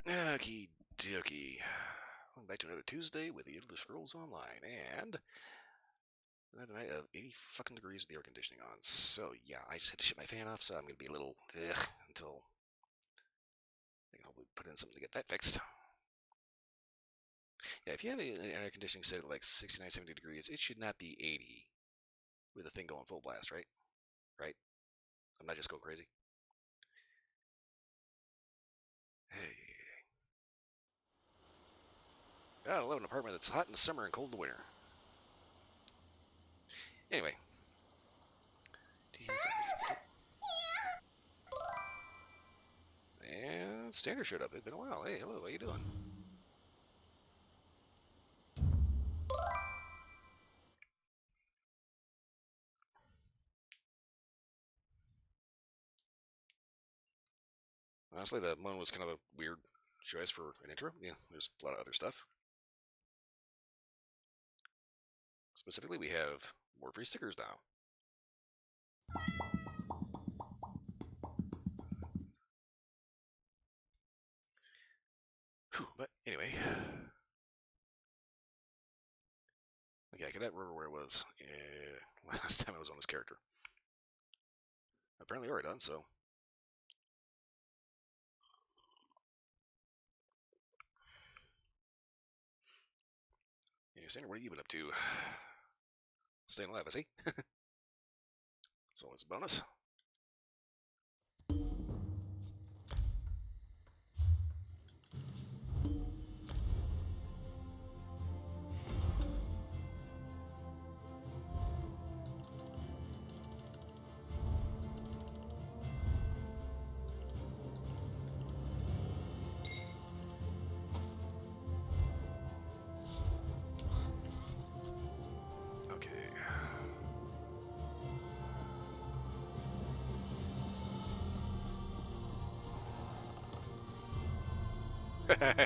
Okie dokie. Welcome back to another Tuesday with the Elder Scrolls Online, and another night of 80 fucking degrees with the air conditioning on. So yeah, I just had to shut my fan off, so I'm gonna be a little until I can hopefully put in something to get that fixed. Yeah, if you have an air conditioning set at like 69, 70 degrees, it should not be 80 with the thing going full blast, right? Right? I'm not just going crazy. Hey. I live in an apartment that's hot in the summer and cold in the winter. Anyway. And Standard showed up. It's been a while. Hey, hello, how you doing? Honestly, the one was kind of a weird choice for an intro. Yeah, there's a lot of other stuff. Specifically, we have more free stickers now. Whew, but anyway. Okay, I can't remember where it was last time I was on this character. Apparently already done, so. Yeah, Standard, what have you been up to? Staying alive, I see. It's always a bonus.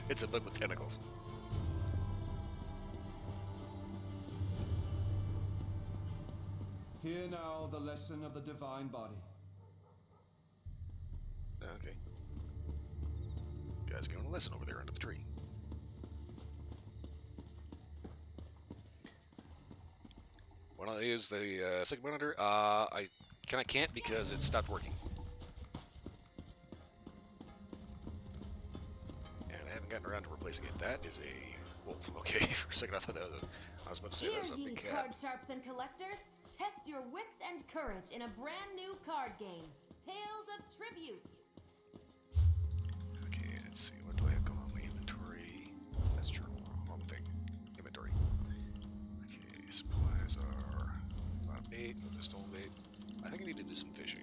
It's a bug with tentacles. Hear now the lesson of the divine body. Okay. You guys going to listen over there under the tree. Want to use the second monitor? I kind of can't because it stopped working. And I haven't gotten around to replacing it. That is a wolf. Okay, for a second I thought that was I was about to say that was a big cat. Card sharps and collectors, test your wits and courage in a brand new card game, Tales of Tribute. Okay, let's see. What do I have going on in my inventory? That's true. Wrong thing. Inventory. Okay, supplies are not bait, no stone bait. I think I need to do some fishing.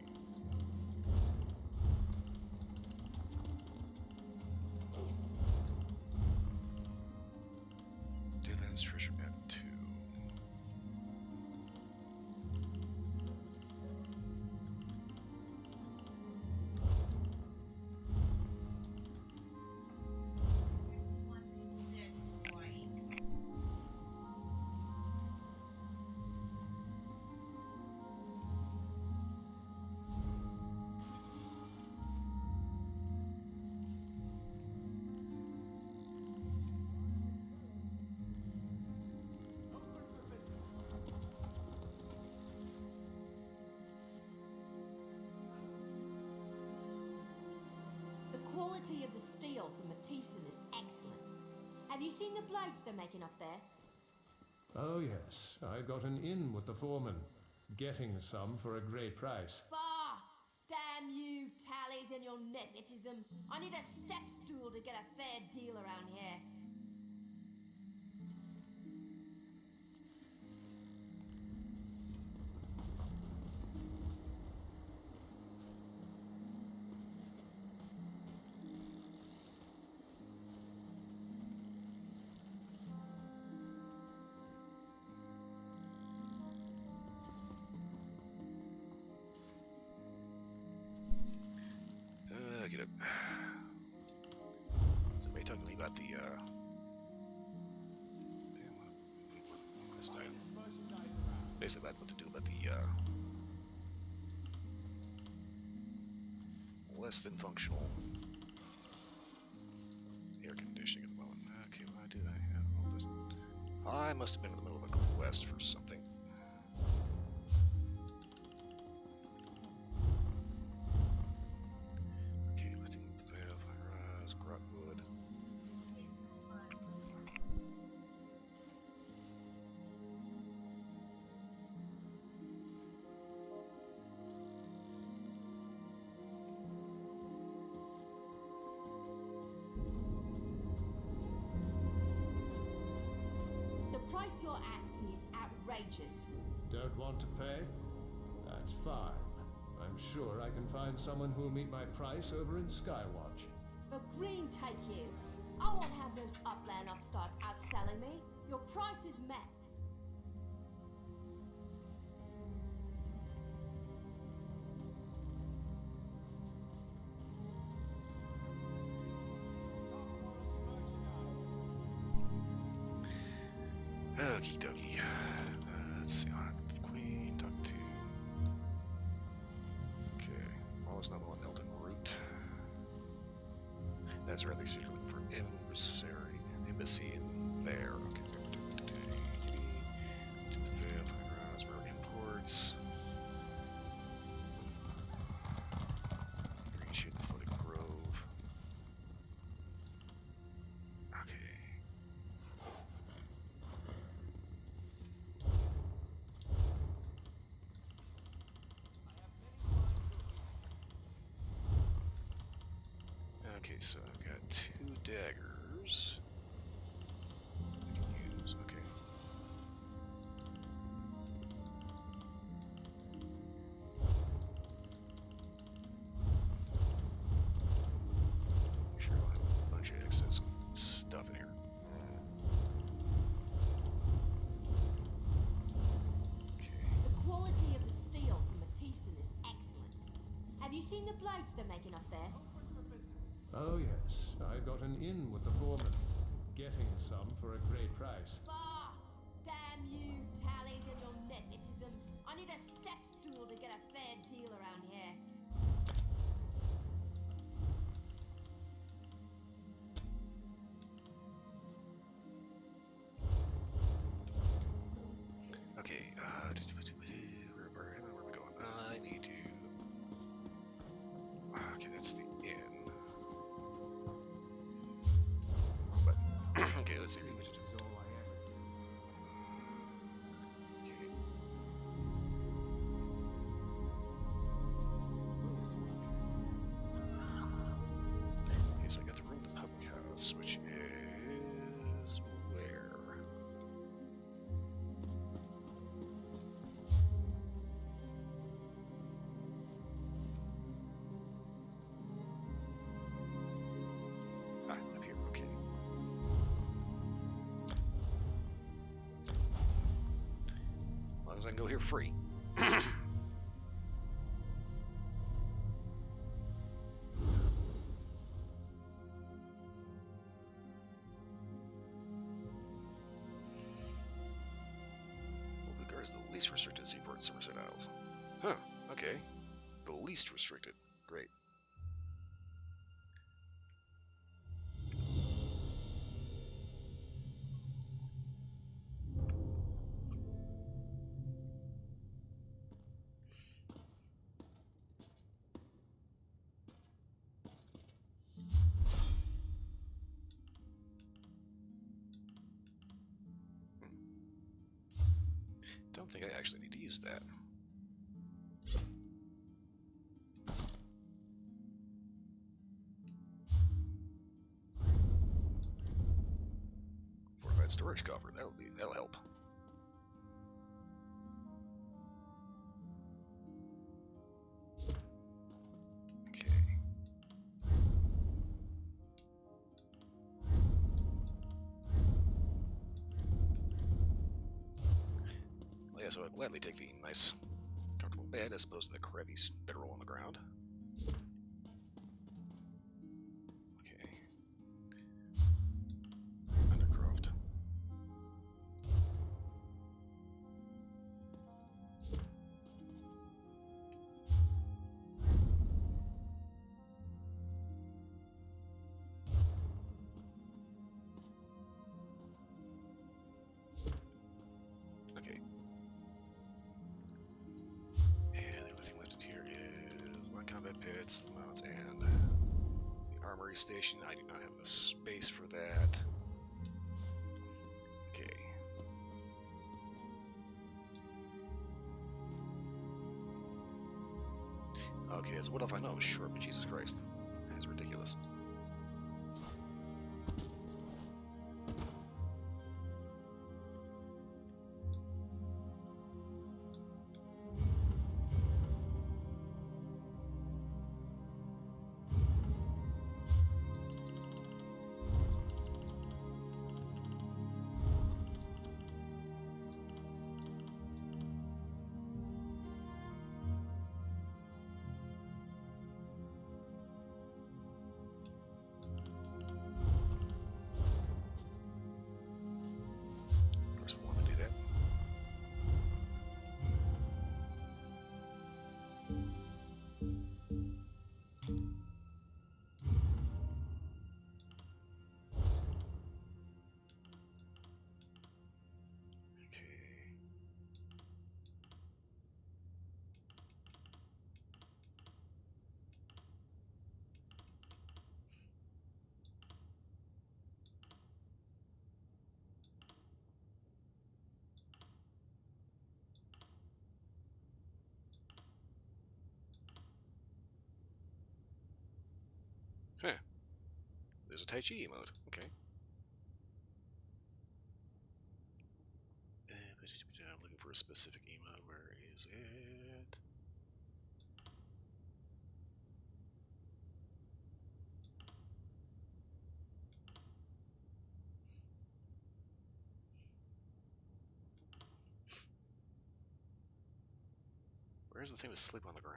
Deadlands treasure map 2. The quality of the steel from Matheson is excellent. Have you seen the blades they're making up there? Oh yes, I got an in with the foreman. Getting some for a great price. Bah! Damn you, tallies and your nepotism. I need a step stool to get a fair deal around here. Get it. Somebody talking to me about the this time. Basically about what to do about the less than functional I must have been in the middle of a quest for something. Okay, lifting the veil, fire eyes, grotwood. The price you're asking is outrageous. Don't want to pay? That's fine. I'm sure I can find someone who'll meet my price over in Skywatch. But green take you. I won't have those upland upstarts outselling me. Your price is met. Okie dokie. Let's see. Queen, talk to. Okay. Wallace novel and Elden Root. That's right. They're looking for embassy in there. Okay. To the Veil, Firehouse, Road Imports. Green Shoot, Floating Grove. Okay. Okay, so I've got 2 daggers I can use. Okay. Make sure I'll have a bunch of excess stuff in here. Okay. The quality of the steel from Matheson is excellent. Have you seen the blades they're making up there? Oh yes, I've got an in with the foreman. Getting some for a great price. Bah! Damn you, tallies and your nepotism. I need a step stool to get a fair deal around here. Okay, where am I going? I need to. Okay, that's the inn. But okay, let's see. Okay. Okay, so I got the room at the public house, which is where? Ah, up here, okay. As long as I can go here free. Bulgar is the least restricted seaport in Somerset Isles. Huh, okay. The least restricted. Great. Don't think I actually need to use that. Fortified storage coffer. That'll help. Okay. Well, yeah, so I'd gladly take the nice, comfortable bed as opposed to the crappy bedroll on the ground. Okay. Undercroft. outfits, the mounts, and the armory station. I do not have the space for that. Okay. Okay, so what if I know I'm short, but Jesus Christ. That's ridiculous. Huh. There's a Tai Chi emote. Okay. I'm looking for a specific emote. Where is it? Where's the thing to sleep on the ground?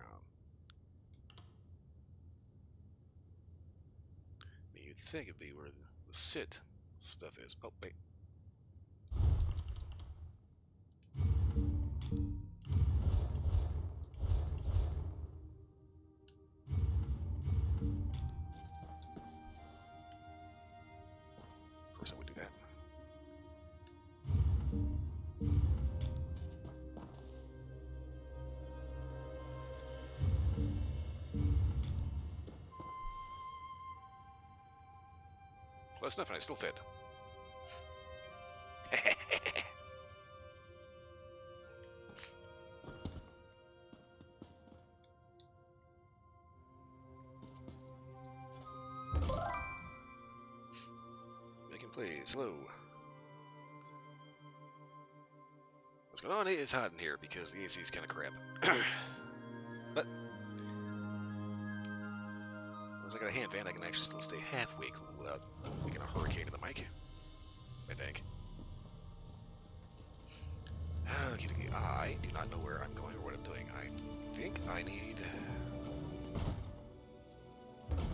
I mean, you'd think it'd be where the sit stuff is. Oh, wait. Of course I would do that. Close enough, and I still fit. AbelK Plays. Hello. What's going on? It's hot in here because the AC is kind of crap. But once I got a hand fan, I can actually still stay halfway cool without making a hurricane in the mic. I think. Okay, I do not know where I'm going or what I'm doing. I think I need to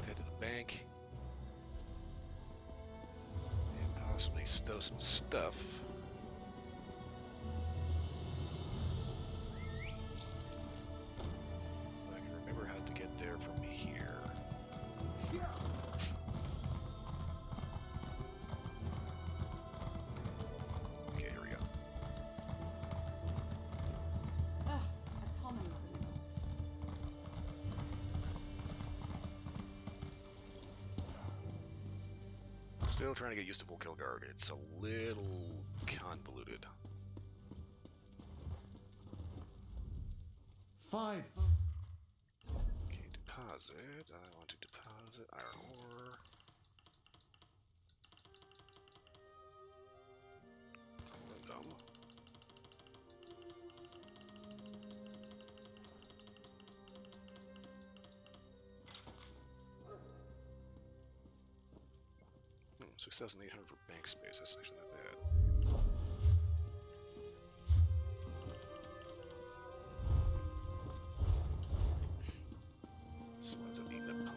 head to the bank and possibly stow some stuff. I can remember how to get there from here. Okay, here we go. Ugh, a common criminal. Still trying to get used to full kill guard. It's a little convoluted. 5. Okay, deposit. I want to deposit iron ore. Gum. Hmm, 6,800 for bank space. That's actually not bad. So ends up eating up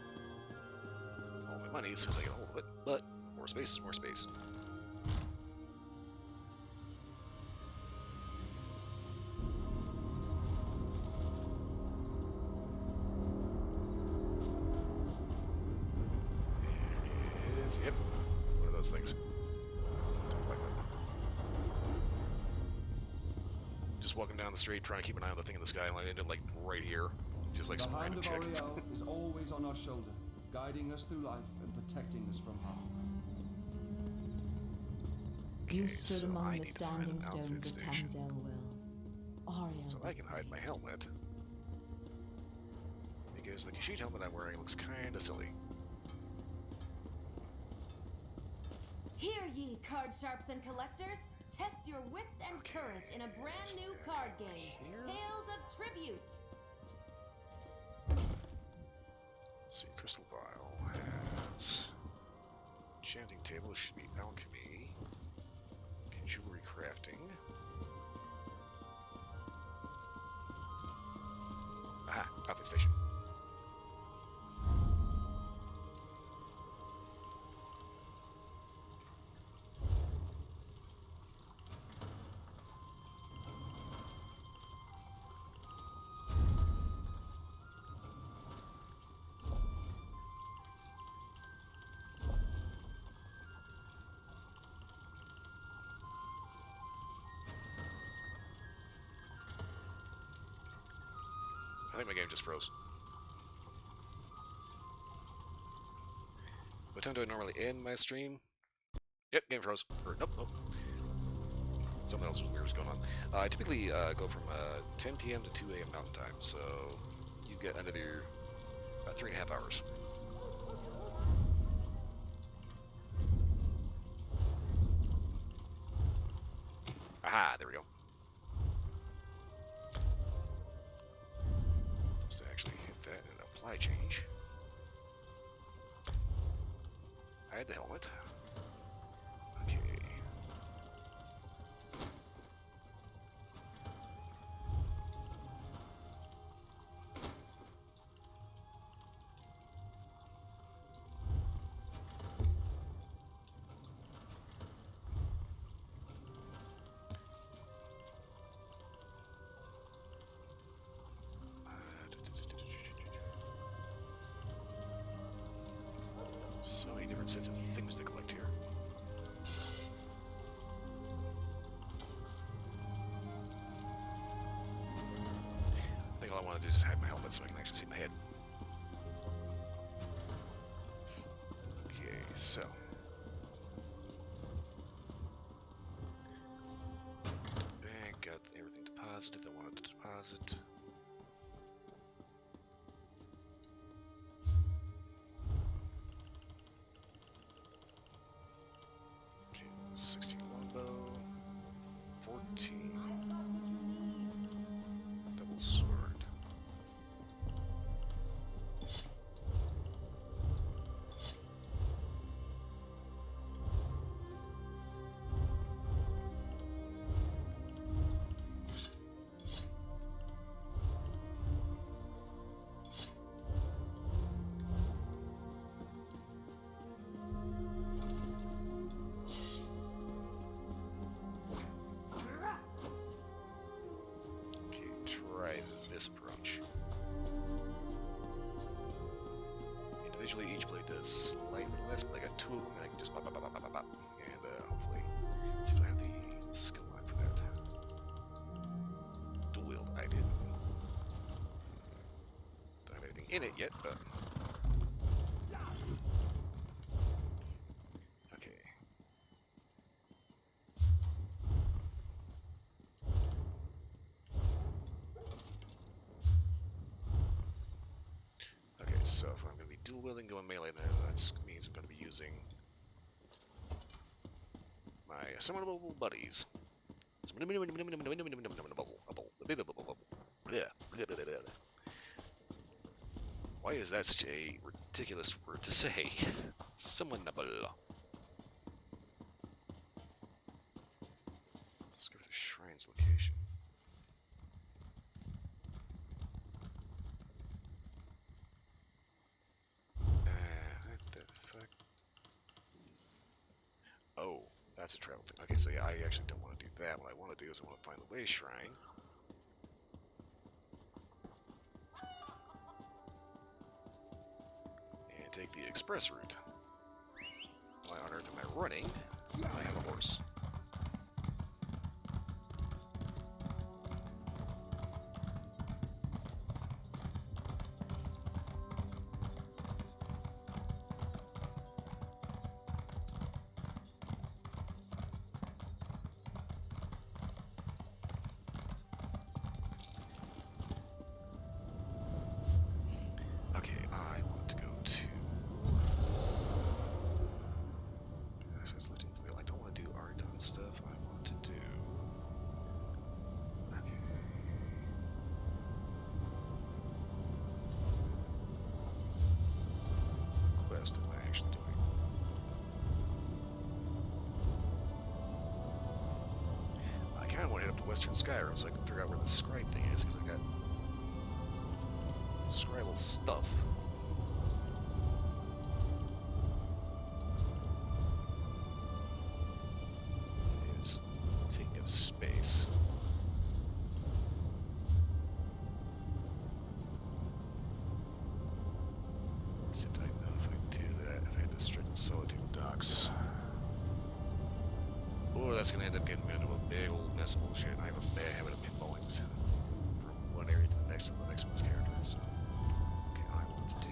all my money as soon as I get a hold of it. But more space is more space. There it is. Yep. One of those things. Don't like that. Just walking down the street trying to keep an eye on the thing in the sky, and I ended up like right here. Just like The some hand random of chick. Ariel is always on our shoulder, guiding us through life and protecting us from harm. You Okay, stood so among I the need to find an standing outfit stones of station. Tamzelwil. Ariel So I can hide my praised. helmet. Because the Kashyyyk helmet I'm wearing looks kinda silly. Hear ye, card sharps and collectors. Test your wits and courage in a brand new card game, Here? Tales of Tribute. Let's see, Crystal Vial has enchanting table, should be alchemy, jewelry crafting. Aha, outfit station. I think my game just froze. What time do I normally end my stream? Yep, game froze. Or, nope, nope. Something else weird was going on. I typically go from 10 p.m. to 2 a.m. Mountain Time, so you get another 3.5 hours. Aha, there we go. Just to actually hit that and apply change. I had the helmet. Okay. So many different sets of things to collect here. I think all I want to do is just hide my helmet so I can actually see my head. Okay, so. Bank, got everything deposited that I wanted to deposit. Okay, 16 longbow, 14 double sword. Okay, try this approach. Individually, each blade does slightly less, but I got two of them, and I can just pop, pop, pop, pop, pop, pop, and hopefully, let's see if I have the skill line for that. Dual wield, I did. Don't have anything in it yet, but okay. Okay, so if I'm going to be dual wielding, going melee, then that means I'm going to be using my summonable buddies. Why is that such a ridiculous word to say? Summonable. Let's go to the shrine's location. What the fuck? Oh, that's a travel thing. Okay, so yeah, I actually don't want to do that. What I want to do is I want to find the way shrine. And take the express route. Why on earth am I running? I have a horse. to Western Skyrim so I can figure out where the scribe thing is, because I got scribal stuff. It is taking up space. Except I don't know if I can do that if I had to strengthen Solitude Docks. Oh, that's gonna end up getting me into a big old mess of bullshit. I have a bad habit of pinballing from one area to the next one's character. So, okay, I want to do.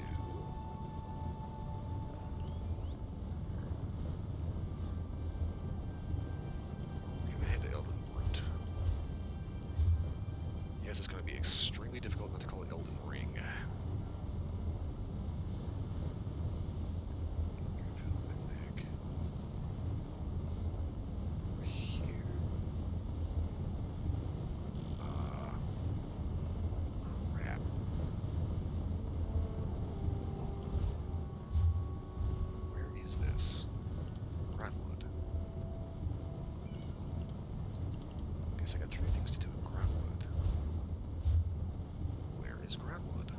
I'm gonna head to Elden Root. Yes, it's gonna be extremely difficult not to call it Elden Ring. Is this Groundwood? Guess I got 3 things to do in Groundwood. Where is Groundwood?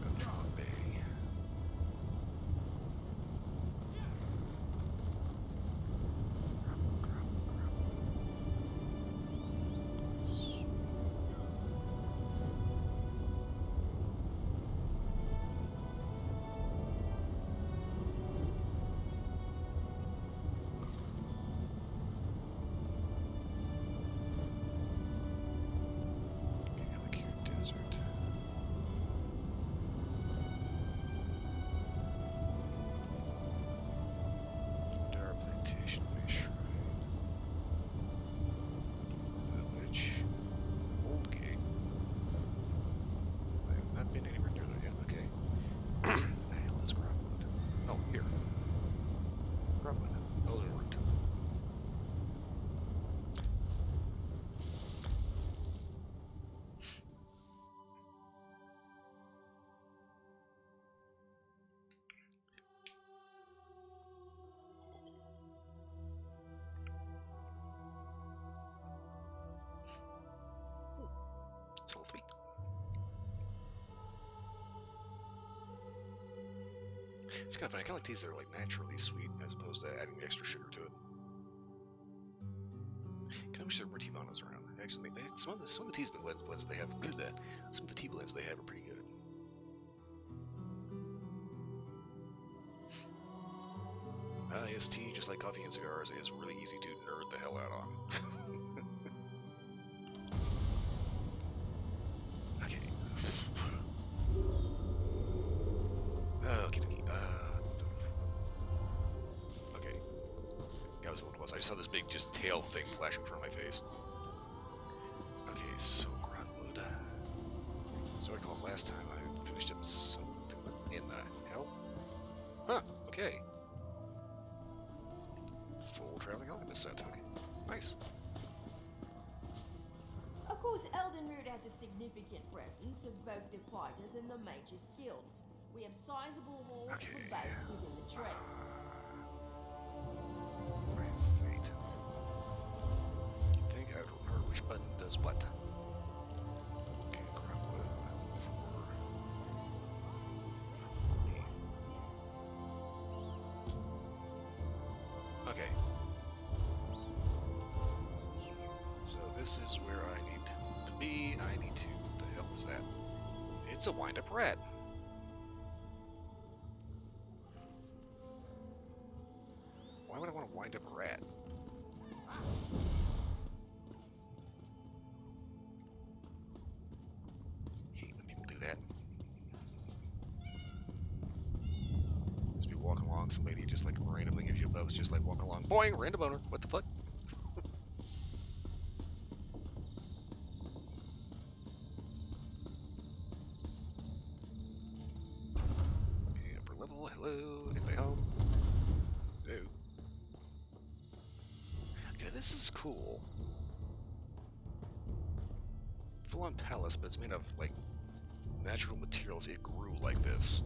Beltron Bay. It's level 3. It's kind of funny. I kind of like teas that are like naturally sweet as opposed to adding extra sugar to it. Kind of wish there were tea bottles around. Actually, some of the tea blends they have, some of the tea blends they have are pretty good. Yes, tea, just like coffee and cigars, is really easy to nerd the hell out on. Okay. Okay. That was a little close. I just saw this big tail thing flash in front of my face. Okay, so Groundwood. So I recall last time I finished up something. What in the hell? Huh, okay. Full traveling alchemist set. Okay, nice. Of course, Elden Root has a significant presence of both the fighters and the mages guilds. We have sizable halls for both within the trade. Right, fate. You'd think I would remember which button does what. Okay, Groundwood. Okay. So this is where I need to be. I need to... What the hell is that? It's a wind-up rat. Why would I want to wind up a rat? Hate when people do that. Just be walking along, somebody just like randomly gives you a buzz, just like walking along. Boing, random owner. What the fuck? Okay, upper level. Hello. Anybody home? No. Okay, this is cool. Full-on palace, but it's made of like natural materials. It grew like this.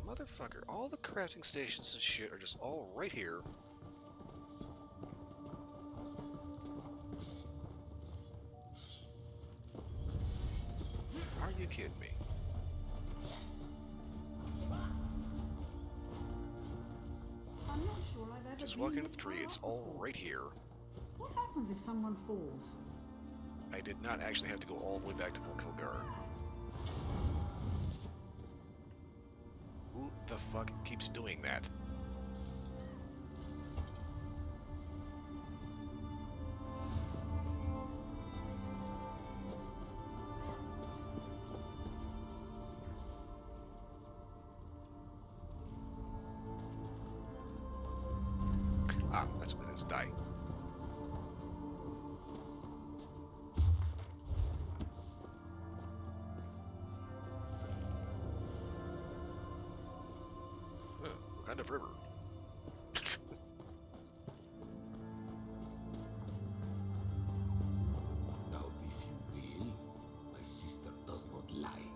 Motherfucker, all the crafting stations and shit are just all right here. Are you kidding me? I'm not sure I've ever Just been walking up this the tree, high it's up all before. right here. What happens if someone falls? I did not actually have to go all the way back to Kilgar. Who the fuck keeps doing that? Ah, that's what it is. Die. What kind of river? Doubt if you will. My sister does not lie.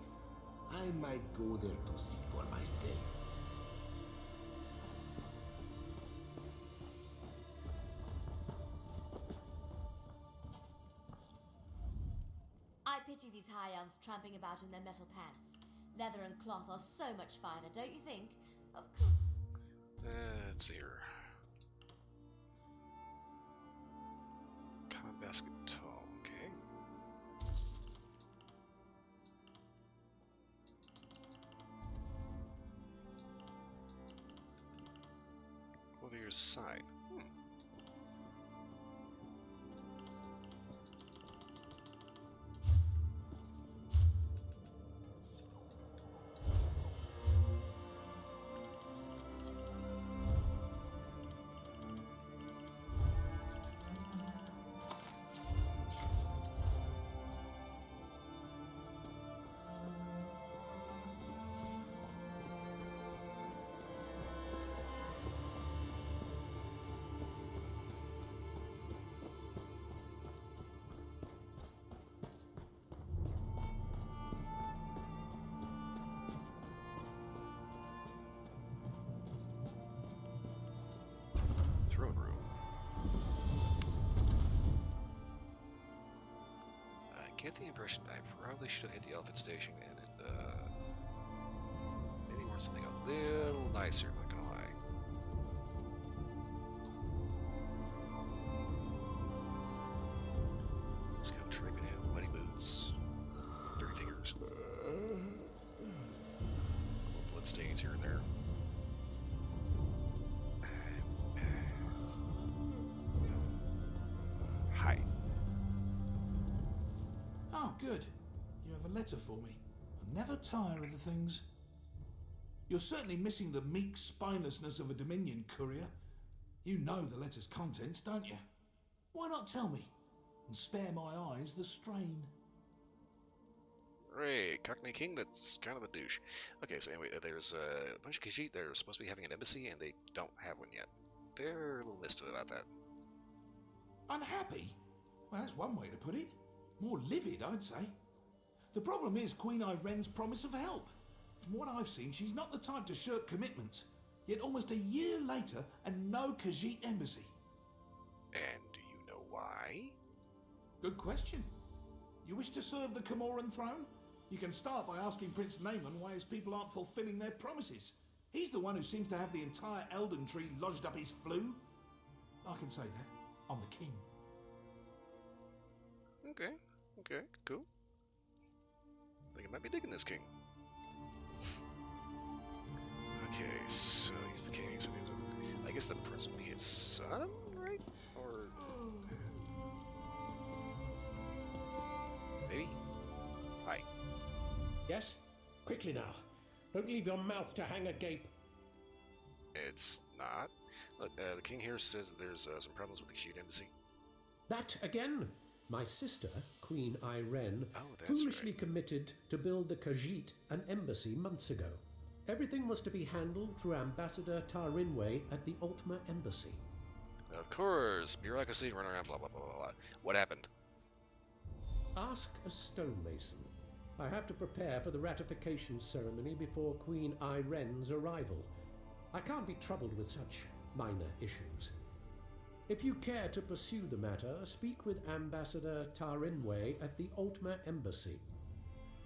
I might go there to see for myself. I pity these high elves tramping about in their metal pants. Leather and cloth are so much finer, don't you think? Of course. Let's see here. Common basket tome, okay. Over your side. Throne room. I get the impression I probably should have hit the elephant station and maybe want something a little nicer, not gonna lie. Let's go tripping in, muddy boots, dirty fingers. Little blood stains here and there. Hi. Oh, good. You have a letter for me. I never tire of the things. You're certainly missing the meek spinelessness of a Dominion courier. You know the letter's contents, don't you? Why not tell me? And spare my eyes the strain. Hooray, Cockney King, that's kind of a douche. Okay, so anyway, there's a bunch of Khajiit that are supposed to be having an embassy, and they don't have one yet. They're a little mischief about that. Unhappy? Well, that's one way to put it. More livid, I'd say. The problem is Queen Irene's promise of help. From what I've seen, she's not the type to shirk commitments. Yet almost a year later, and no Khajiit embassy. And do you know why? Good question. You wish to serve the Comoran throne? You can start by asking Prince Naaman why his people aren't fulfilling their promises. He's the one who seems to have the entire Elden Tree lodged up his flue. I can say that. I'm the king. Okay, okay, cool. I think I might be digging this king. Okay, so he's the king, so I guess the prince will be his son, right? Or... maybe? Hi. Yes? Quickly now. Don't leave your mouth to hang agape. It's not. Look, the king here says that there's some problems with the Khajiit embassy. That again? My sister, Queen Irene, Oh, that's foolishly right. committed to build the Khajiit an embassy months ago. Everything was to be handled through Ambassador Tarinwe at the Ultima Embassy. Of course, bureaucracy, run around, blah, blah, blah, blah, blah. What happened? Ask a stonemason. I have to prepare for the ratification ceremony before Queen Iren's arrival. I can't be troubled with such minor issues. If you care to pursue the matter, speak with Ambassador Tarinway at the Ultima Embassy.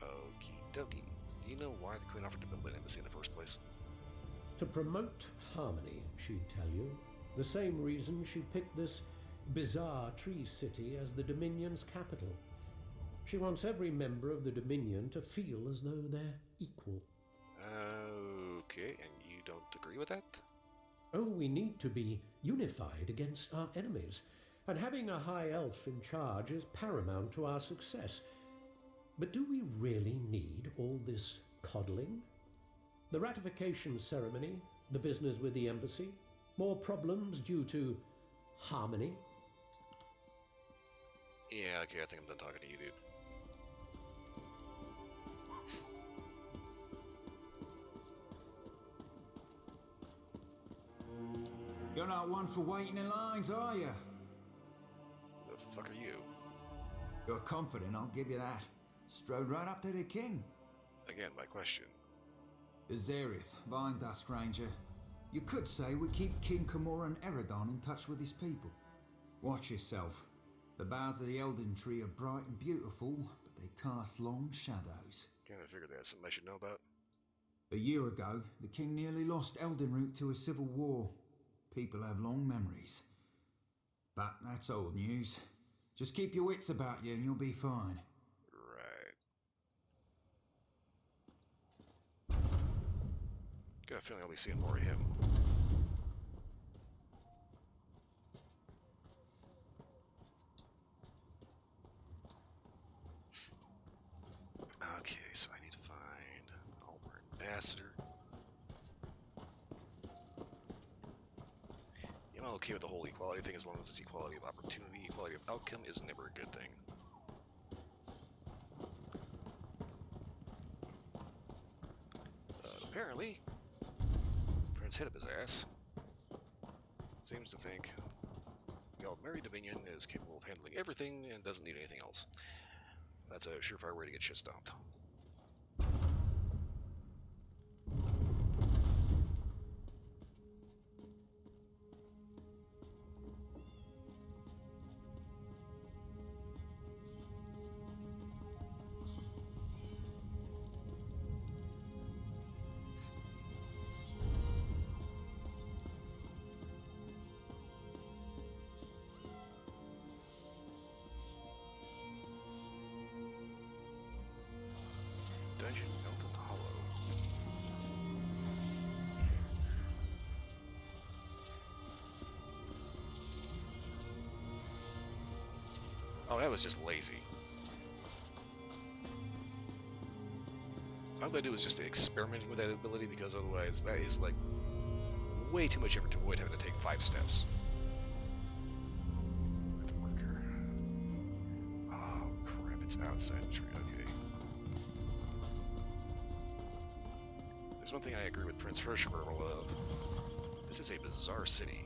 Okie dokie. Do you know why the Queen offered to build an embassy in the first place? To promote harmony, she'd tell you. The same reason she picked this bizarre tree city as the Dominion's capital. She wants every member of the Dominion to feel as though they're equal. Okay, and you don't agree with that? Oh, we need to be unified against our enemies, and having a high elf in charge is paramount to our success. But do we really need all this coddling? The ratification ceremony, the business with the embassy, more problems due to harmony? Yeah, okay, I think I'm done talking to you, dude. You're not one for waiting in lines, are you? The fuck are you? You're confident, I'll give you that. Strode right up to the king. Again, my question. Zerith, bind us, stranger. You could say we keep King Kimura and Eridon in touch with his people. Watch yourself. The boughs of the Elden Tree are bright and beautiful, but they cast long shadows. Kinda figured that's something I should know about. A year ago, the king nearly lost Eldenroot to a civil war. People have long memories. But that's old news. Just keep your wits about you and you'll be fine. Right. Got a feeling I'll be seeing more of him. Okay, so I need to find Almer Ambassador. I'm okay with the whole equality thing as long as it's equality of opportunity. Equality of outcome is never a good thing. But apparently, Prince hit up his ass. Seems to think the Altmeri Dominion is capable of handling everything and doesn't need anything else. That's a surefire way to get shit stomped. Dungeon Elton Hollow. Oh, that was just lazy. All I do is just experimenting with that ability because otherwise that is like way too much effort to avoid having to take 5 steps. Worker. Oh crap, it's outside the tree, okay. There's one thing I agree with Prince Hirschgirl of. This is a bizarre city.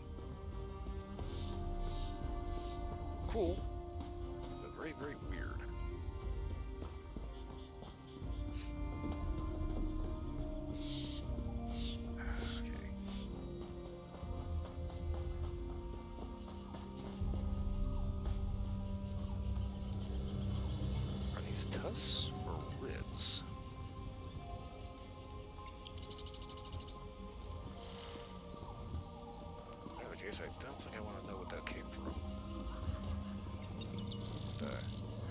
Cool, but very, very weird. Okay. Are these tusks or ribs? I don't think I want to know what that came from. What the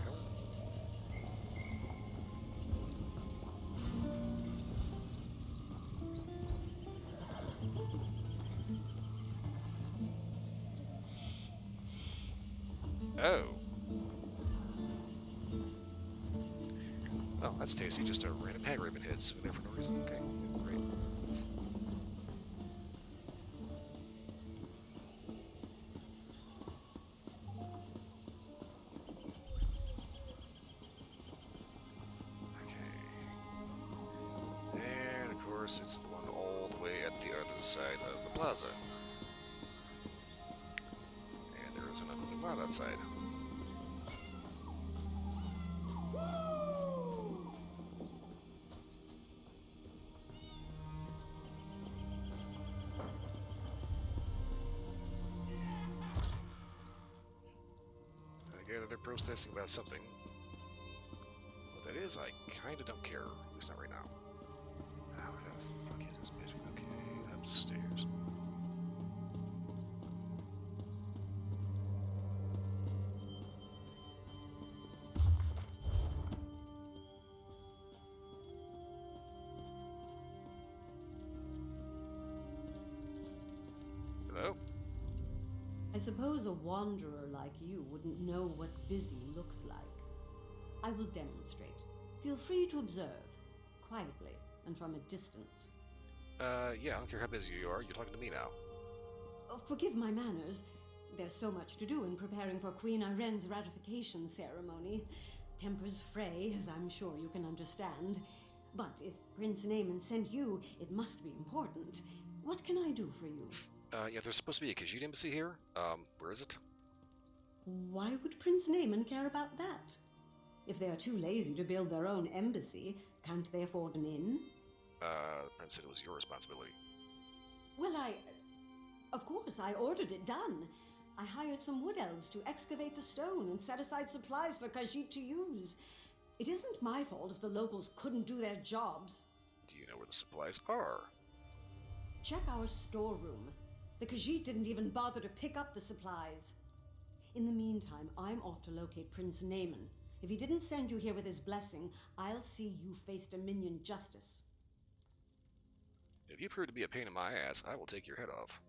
hell? Oh. Well, that's tasty. Just a random hag ribbon head sitting there for no reason. Okay, great. It's the one all the way at the other side of the plaza. And there is another mob outside. Woo! they're protesting about something. What that is, I kinda don't care. At least not right now. Ah, where the fuck is this bitch? Okay, upstairs. Hello? I suppose a wanderer like you wouldn't know what busy looks like. I will demonstrate. Feel free to observe, quietly and from a distance. Yeah, I don't care how busy you are. You're talking to me now. Forgive my manners. There's so much to do in preparing for Queen Irene's ratification ceremony. Tempers fray, as I'm sure you can understand. But if Prince Naaman sent you, it must be important. What can I do for you? Yeah, there's supposed to be a Khajiit embassy here. Where is it? Why would Prince Naaman care about that? If they are too lazy to build their own embassy, can't they afford an inn? The prince said it was your responsibility. Well, of course, I ordered it done. I hired some wood elves to excavate the stone and set aside supplies for Khajiit to use. It isn't my fault if the locals couldn't do their jobs. Do you know where the supplies are? Check our storeroom. The Khajiit didn't even bother to pick up the supplies. In the meantime, I'm off to locate Prince Naaman. If he didn't send you here with his blessing, I'll see you face Dominion justice. If you prove to be a pain in my ass, I will take your head off.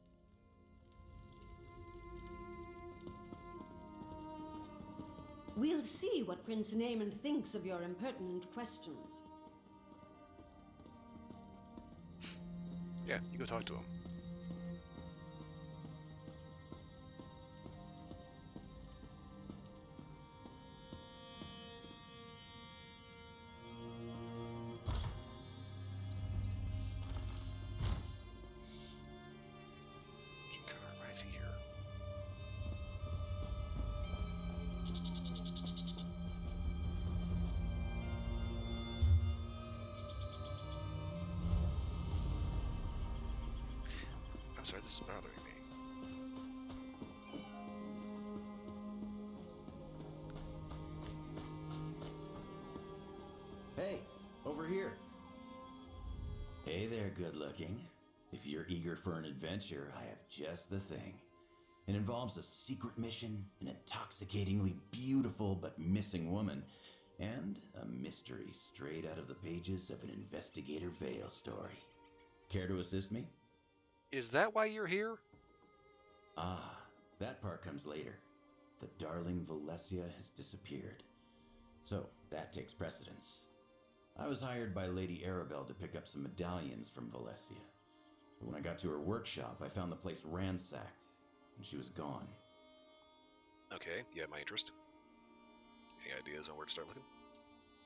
We'll see what Prince Naaman thinks of your impertinent questions. Yeah, you go talk to him. Why is he here? I'm sorry, this is bothering me. Hey, over here. Hey there, good looking. If you're eager for an adventure, I have just the thing. It involves a secret mission, an intoxicatingly beautiful but missing woman, and a mystery straight out of the pages of an Investigator Vale story. Care to assist me? Is that why you're here? Ah, that part comes later. The darling Valencia has disappeared. So, that takes precedence. I was hired by Lady Arabelle to pick up some medallions from Valencia. But when I got to her workshop, I found the place ransacked, and she was gone. Okay, you have my interest. Any ideas on where to start looking?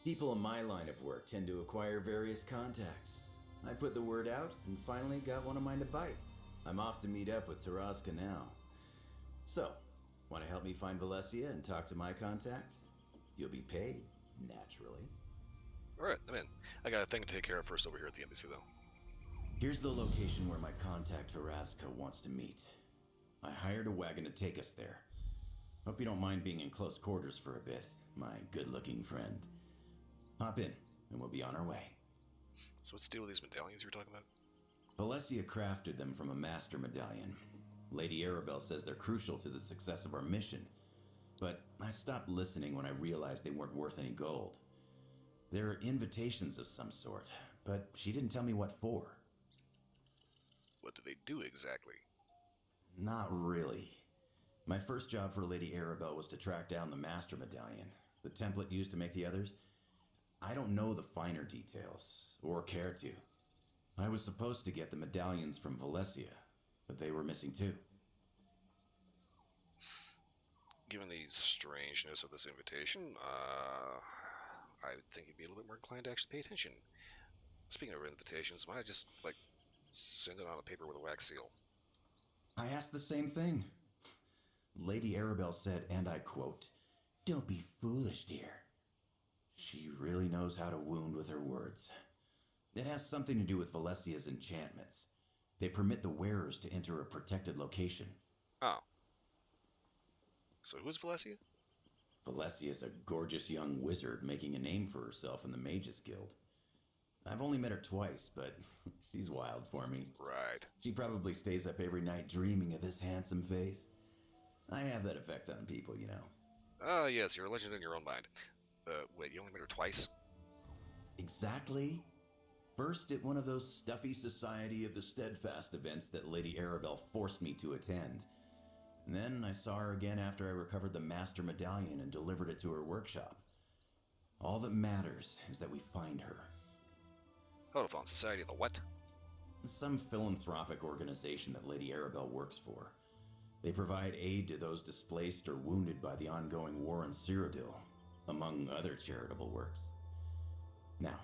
People in my line of work tend to acquire various contacts. I put the word out, and finally got one of mine to bite. I'm off to meet up with Taraska now. So, want to help me find Valencia and talk to my contact? You'll be paid, naturally. Alright, I'm in. I got a thing to take care of first over here at the embassy, though. Here's the location where my contact Taraska wants to meet. I hired a wagon to take us there. Hope you don't mind being in close quarters for a bit, my good-looking friend. Hop in, and we'll be on our way. So what's the deal with these medallions you were talking about? Valencia crafted them from a master medallion. Lady Arabelle says they're crucial to the success of our mission. But I stopped listening when I realized they weren't worth any gold. They're invitations of some sort, but she didn't tell me what for. What do they do exactly? Not really. My first job for Lady Arabelle was to track down the master medallion, the template used to make the others. I don't know the finer details, or care to. I was supposed to get the medallions from Valencia, but they were missing too. Given the strangeness of this invitation, I would think you'd be a little bit more inclined to actually pay attention. Speaking of invitations, why not just, send it on a paper with a wax seal? I asked the same thing. Lady Arabelle said, and I quote, "Don't be foolish, dear." She really knows how to wound with her words. It has something to do with Valesia's enchantments. They permit the wearers to enter a protected location. Oh. So who is Valencia? Valesia's a gorgeous young wizard making a name for herself in the Mages Guild. I've only met her twice, but she's wild for me. Right. She probably stays up every night dreaming of this handsome face. I have that effect on people, you know. Ah, yes, you're a legend in your own mind. Wait, you only met her twice? Exactly. First at one of those stuffy Society of the Steadfast events that Lady Arabelle forced me to attend. And then I saw her again after I recovered the Master Medallion and delivered it to her workshop. All that matters is that we find her. Hold on, Society of the what? Some philanthropic organization that Lady Arabelle works for. They provide aid to those displaced or wounded by the ongoing war in Cyrodiil, among other charitable works. Now,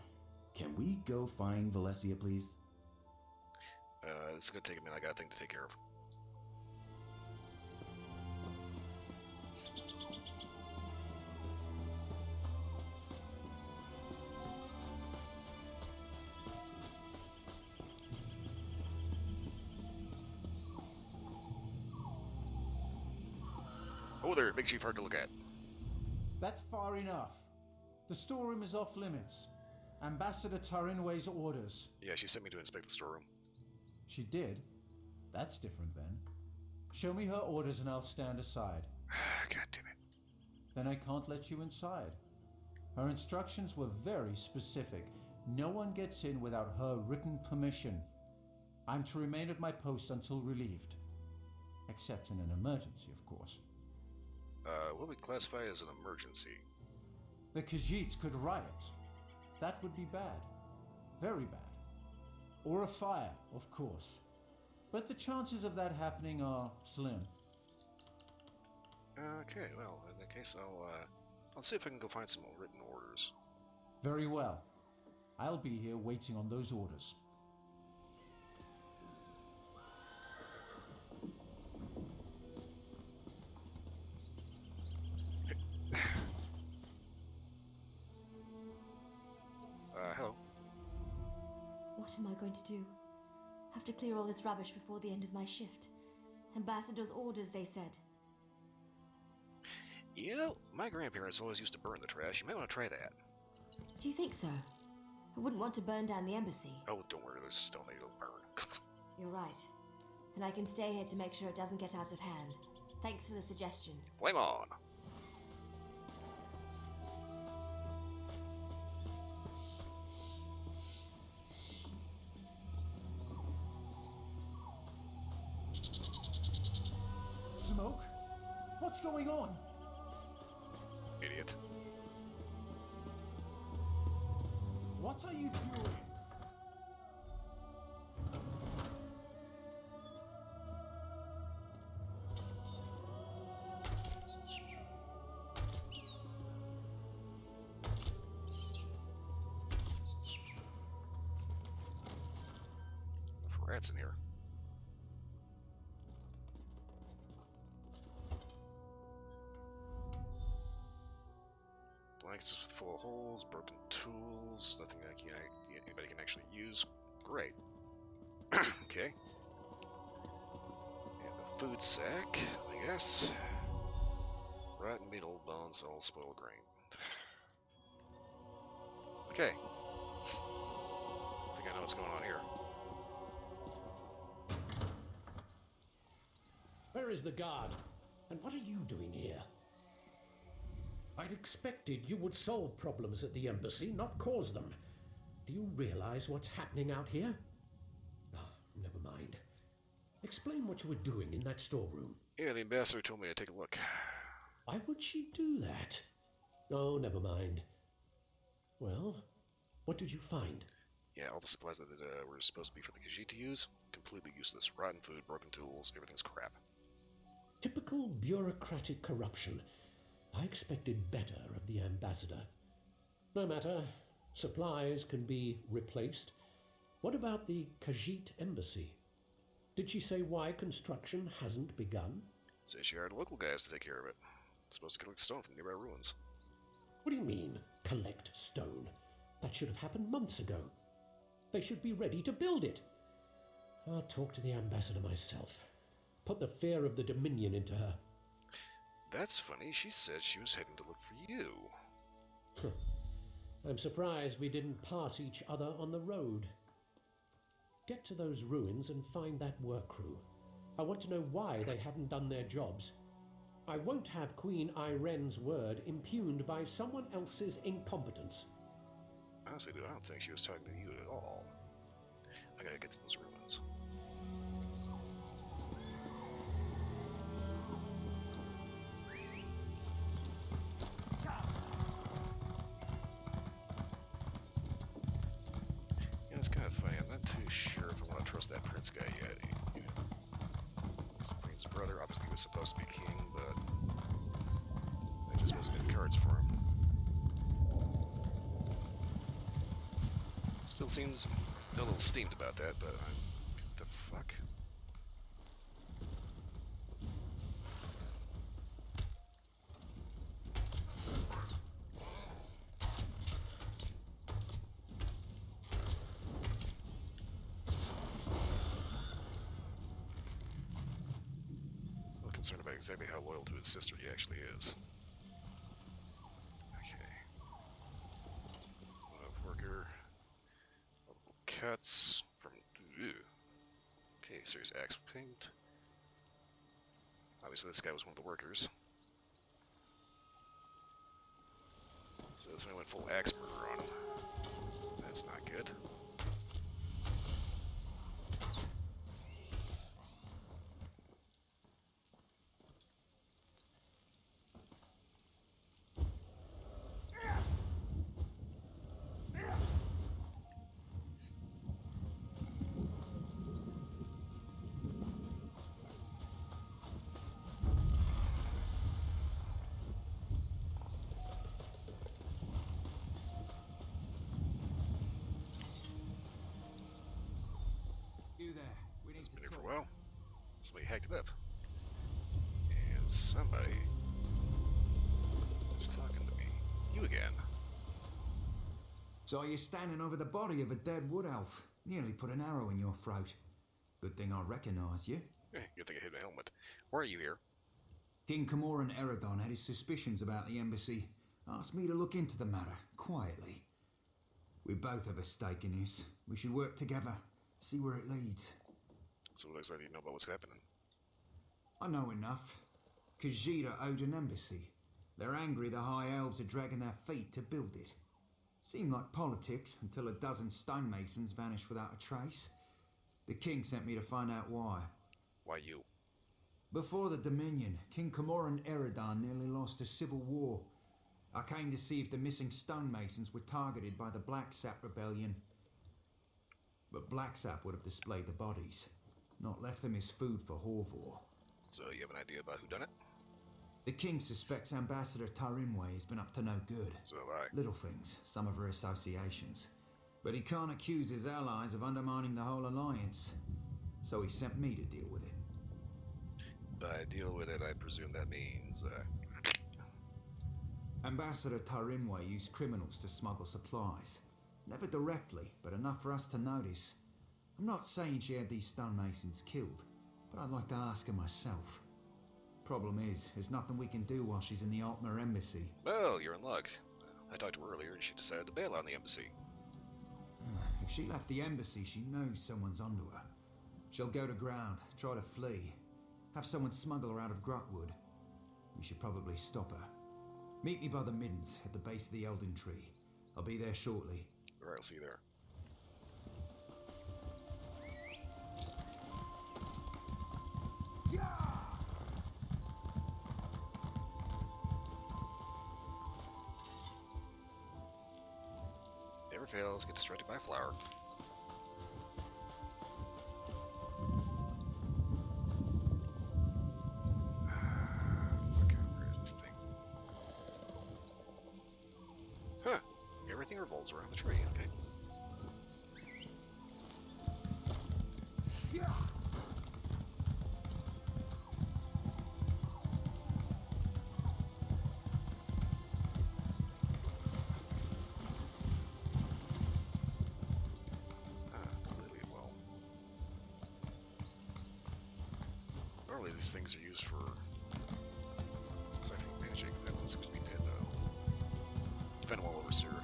can we go find Valesia, please? This is gonna take a minute. I got a thing to take care of. Oh, there, Big Chief, hard to look at. That's far enough. The storeroom is off limits. Ambassador Tarinway's orders. Yeah, she sent me to inspect the storeroom. She did? That's different then. Show me her orders and I'll stand aside. God damn it. Then I can't let you inside. Her instructions were very specific. No one gets in without her written permission. I'm to remain at my post until relieved. Except in an emergency, of course. What would classify as an emergency? The Khajiits could riot. That would be bad. Very bad. Or a fire, of course. But the chances of that happening are slim. Okay, well, in that case, I'll see if I can go find some written orders. Very well. I'll be here waiting on those orders. Hello. What am I going to do? Have to clear all this rubbish before the end of my shift. Ambassador's orders, they said. You know, my grandparents always used to burn the trash. You might want to try that. Do you think so? I wouldn't want to burn down the embassy. Oh, don't worry, there's still no burn. You're right. And I can stay here to make sure it doesn't get out of hand. Thanks for the suggestion. Flame on! Smoke? What's going on? Idiot. What are you doing? Rats in here. Blankets full of holes, broken tools, nothing like anybody can actually use. Great. Okay. And the food sack, I guess. Rotten meat, old bones, all spoiled grain. Okay. I think I know what's going on here. Where is the guard? And what are you doing here? I'd expected you would solve problems at the embassy, not cause them. Do you realize what's happening out here? Oh, never mind. Explain what you were doing in that storeroom. Yeah, the ambassador told me to take a look. Why would she do that? Oh, never mind. Well, what did you find? Yeah, all the supplies that were supposed to be for the Khajiit to use, completely useless. Rotten food, broken tools, everything's crap. Typical bureaucratic corruption. I expected better of the ambassador. No matter. Supplies can be replaced. What about the Khajiit embassy? Did she say why construction hasn't begun? Say she hired local guys to take care of it. Supposed to collect stone from nearby ruins. What do you mean, collect stone? That should have happened months ago. They should be ready to build it. I'll talk to the ambassador myself. Put the fear of the Dominion into her. That's funny. She said she was heading to look for you. I'm surprised we didn't pass each other on the road. Get to those ruins and find that work crew. I want to know why they haven't done their jobs. I won't have Queen Iren's word impugned by someone else's incompetence. Honestly, dude, I don't think she was talking to you at all. I gotta get to those ruins. Yeah, it's kind of funny. I'm not too sure if I want to trust that prince guy yet. He's the queen's brother. Obviously, he was supposed to be king, but that just wasn't in the cards for him. Still seems a little steamed about that, but what the fuck? I'm concerned about exactly how loyal to his sister he actually is. Okay. Worker. Cuts from. Okay, serious axe paint. Obviously, this guy was one of the workers. So somebody went full axe murder on him. That's not good. You there? We need It's been to here for talk. a while. Somebody hacked it up. And somebody is talking to me. You again. So you're standing over the body of a dead wood elf. Nearly put an arrow in your throat. Good thing I recognise you. Good thing I hit a helmet. Why are you here? King Camoran Eredon had his suspicions about the embassy. Asked me to look into the matter, quietly. We both have a stake in this. We should work together, see where it leads. So it looks like you know about what's happening. I know enough. Khajiit owed an embassy. They're angry the High Elves are dragging their feet to build it. Seemed like politics until a dozen stonemasons vanished without a trace. The king sent me to find out why. Why you? Before the Dominion, King Camoran Eredon nearly lost a civil war. I came to see if the missing stonemasons were targeted by the Blacksap rebellion. But Blacksap would have displayed the bodies, not left them as food for Horvor. So you have an idea about who done it? The king suspects Ambassador Tarimwe has been up to no good. So have I. Little things, some of her associations. But he can't accuse his allies of undermining the whole alliance. So he sent me to deal with it. By deal with it, I presume that means, Ambassador Tarimwe used criminals to smuggle supplies. Never directly, but enough for us to notice. I'm not saying she had these stonemasons killed, but I'd like to ask her myself. Problem is, there's nothing we can do while she's in the Altmer embassy. Well, you're in luck. I talked to her earlier and she decided to bail on the embassy. If she left the embassy, she knows someone's onto her. She'll go to ground, try to flee. Have someone smuggle her out of Grotwood. We should probably stop her. Meet me by the Middens at the base of the Elden Tree. I'll be there shortly. Alright, I'll see you there. Never fails, get distracted by a flower. Okay, where is this thing? Huh. Everything revolves around the tree, okay. Really well. Normally these things are used for doesn't seem to be dead though. Defend him all over Cyril.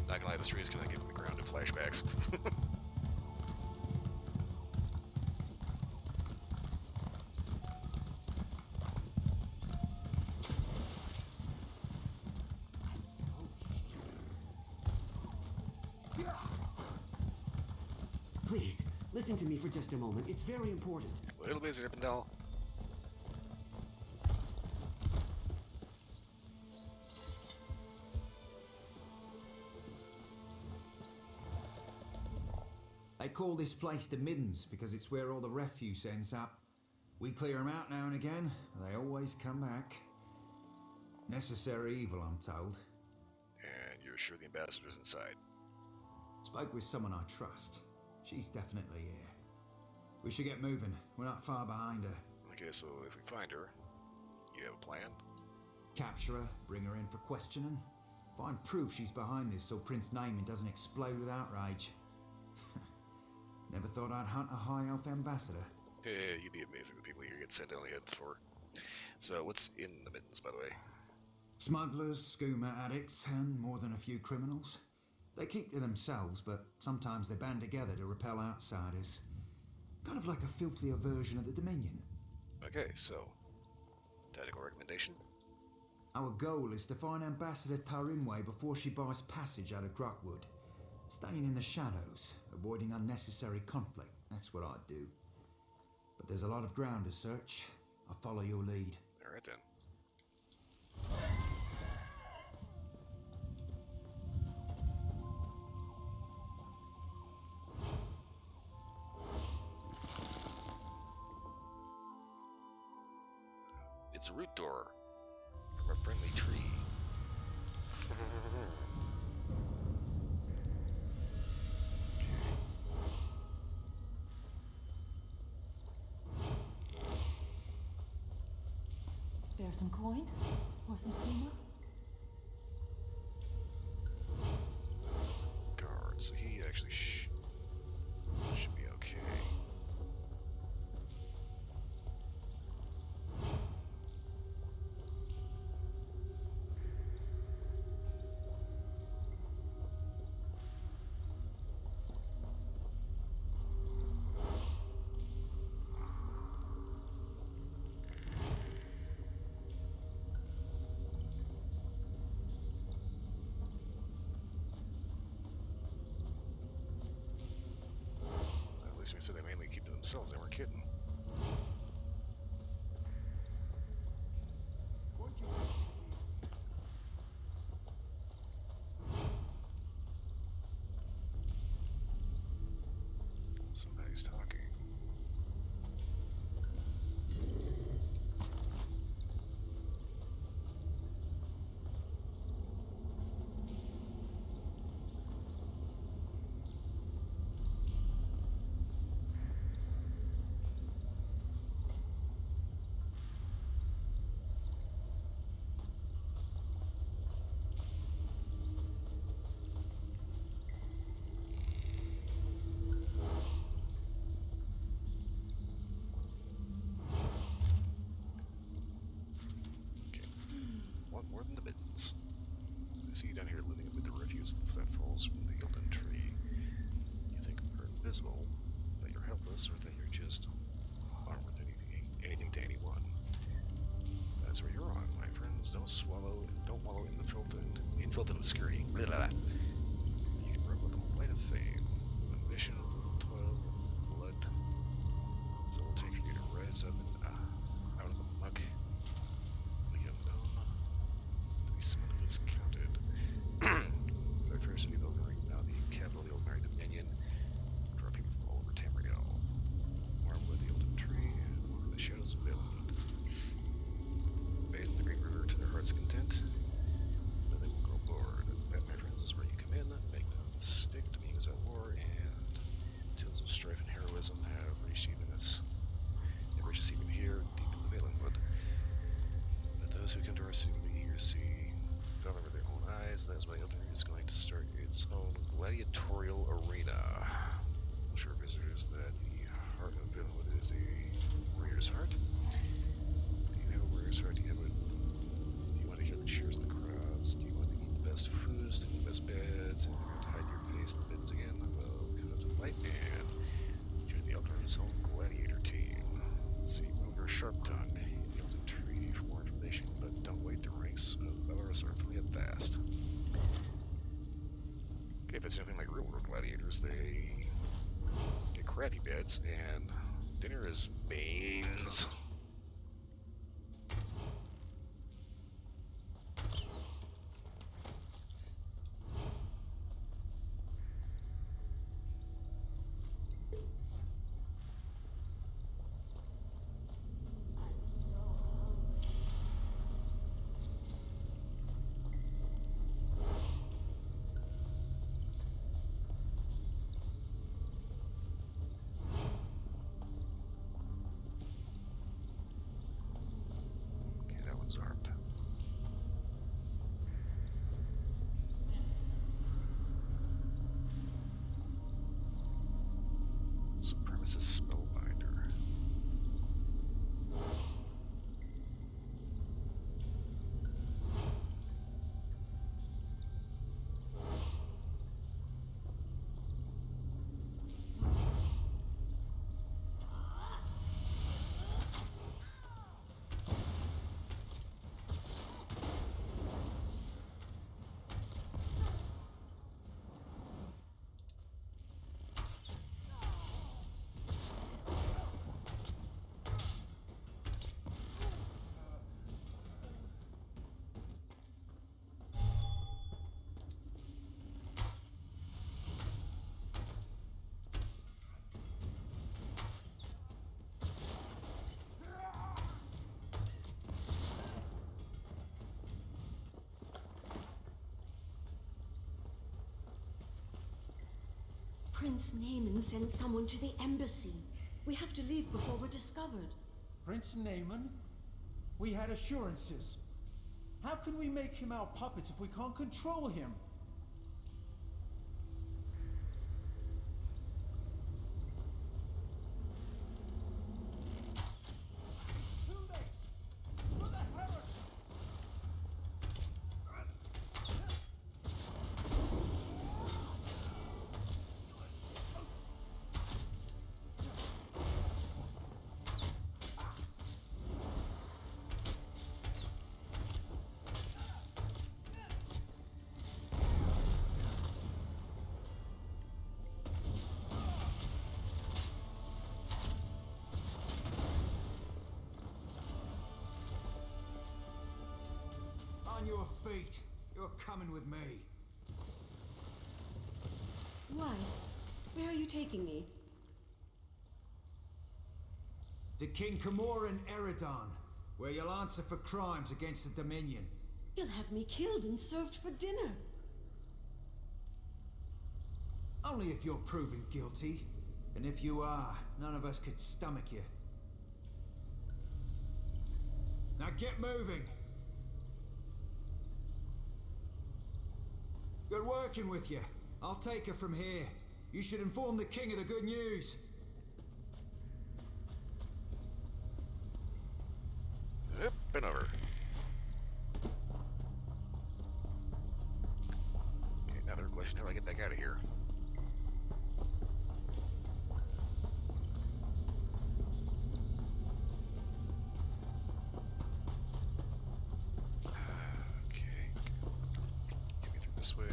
Not gonna lie, this tree is gonna give me grounded flashbacks. Please, listen to me for just a moment. It's very important. A little busy, Ripendell. They call this place the Middens because it's where all the refuse ends up. We clear them out now and again, but they always come back. Necessary evil, I'm told. And you're sure the ambassador's inside? Spoke with someone I trust. She's definitely here. We should get moving. We're not far behind her. Okay, so if we find her, you have a plan? Capture her, bring her in for questioning. Find proof she's behind this so Prince Naaman doesn't explode with outrage. Never thought I'd hunt a high elf ambassador. Yeah, you'd be amazing the people here get sent down the head for. So what's in the Middens, by the way? Smugglers, skooma addicts, and more than a few criminals. They keep to themselves, but sometimes they band together to repel outsiders. Kind of like a filthier version of the Dominion. Okay, so, tactical recommendation? Our goal is to find Ambassador Tarinway before she buys passage out of Grotwood. Staying in the shadows, avoiding unnecessary conflict. That's what I'd do. But there's a lot of ground to search. I'll follow your lead. Alright then. It's a root door from a friendly tree. Spare some coin? Or some skooma? Guard, so he actually should be okay. We said they mainly keep to themselves, they weren't kidding. Somebody's talking. More than the Middens. I see you down here living with the refuse that falls from the Gildan tree. You think we're invisible, that you're helpless, or that you're just aren't worth anything to anyone. That's where you're on, my friends. Don't wallow in the filth and obscurity. Blah, blah, blah. You can run with the light of fame. Ambition, toil, blood. That's all it'll take for you to rise up and out of the muck. Someone who is counted. Very first city of Elgin, now the capital of the Old Dominion. Draw people from all over Tamriel. Warmwood, the Elden Tree, walk in the shadows of Valenwood. Bathe in the Great River to their heart's content. Then they will grow bored. That, my friends, is where you it's anything like real world gladiators, they get crappy beds, and dinner is beans. Armed. Supremacist Spellbinder. Prince Naaman sent someone to the embassy. We have to leave before we're discovered. Prince Naaman? We had assurances. How can we make him our puppet if we can't control him? On your feet. You're coming with me. Why? Where are you taking me? To King Camoran Eridon, where you'll answer for crimes against the Dominion. He'll have me killed and served for dinner. Only if you're proven guilty. And if you are, none of us could stomach you. Now get moving! Good working with you. I'll take her from here. You should inform the king of the good news. Yep, been over. Okay, now the question: how do I get back out of here? Okay, get me through this way.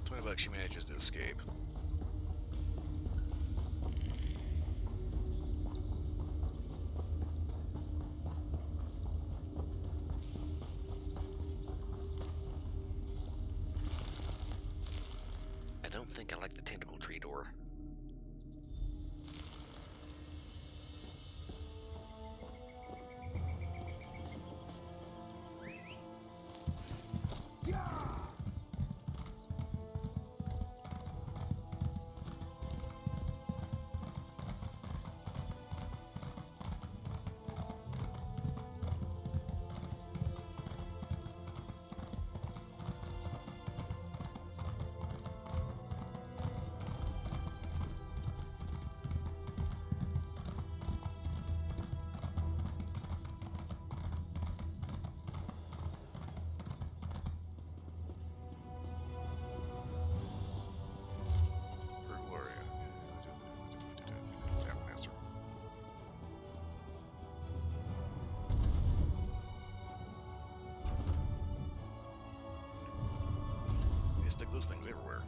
$20, she manages to escape. I don't think I like the tentacle tree door. you stick those things everywhere.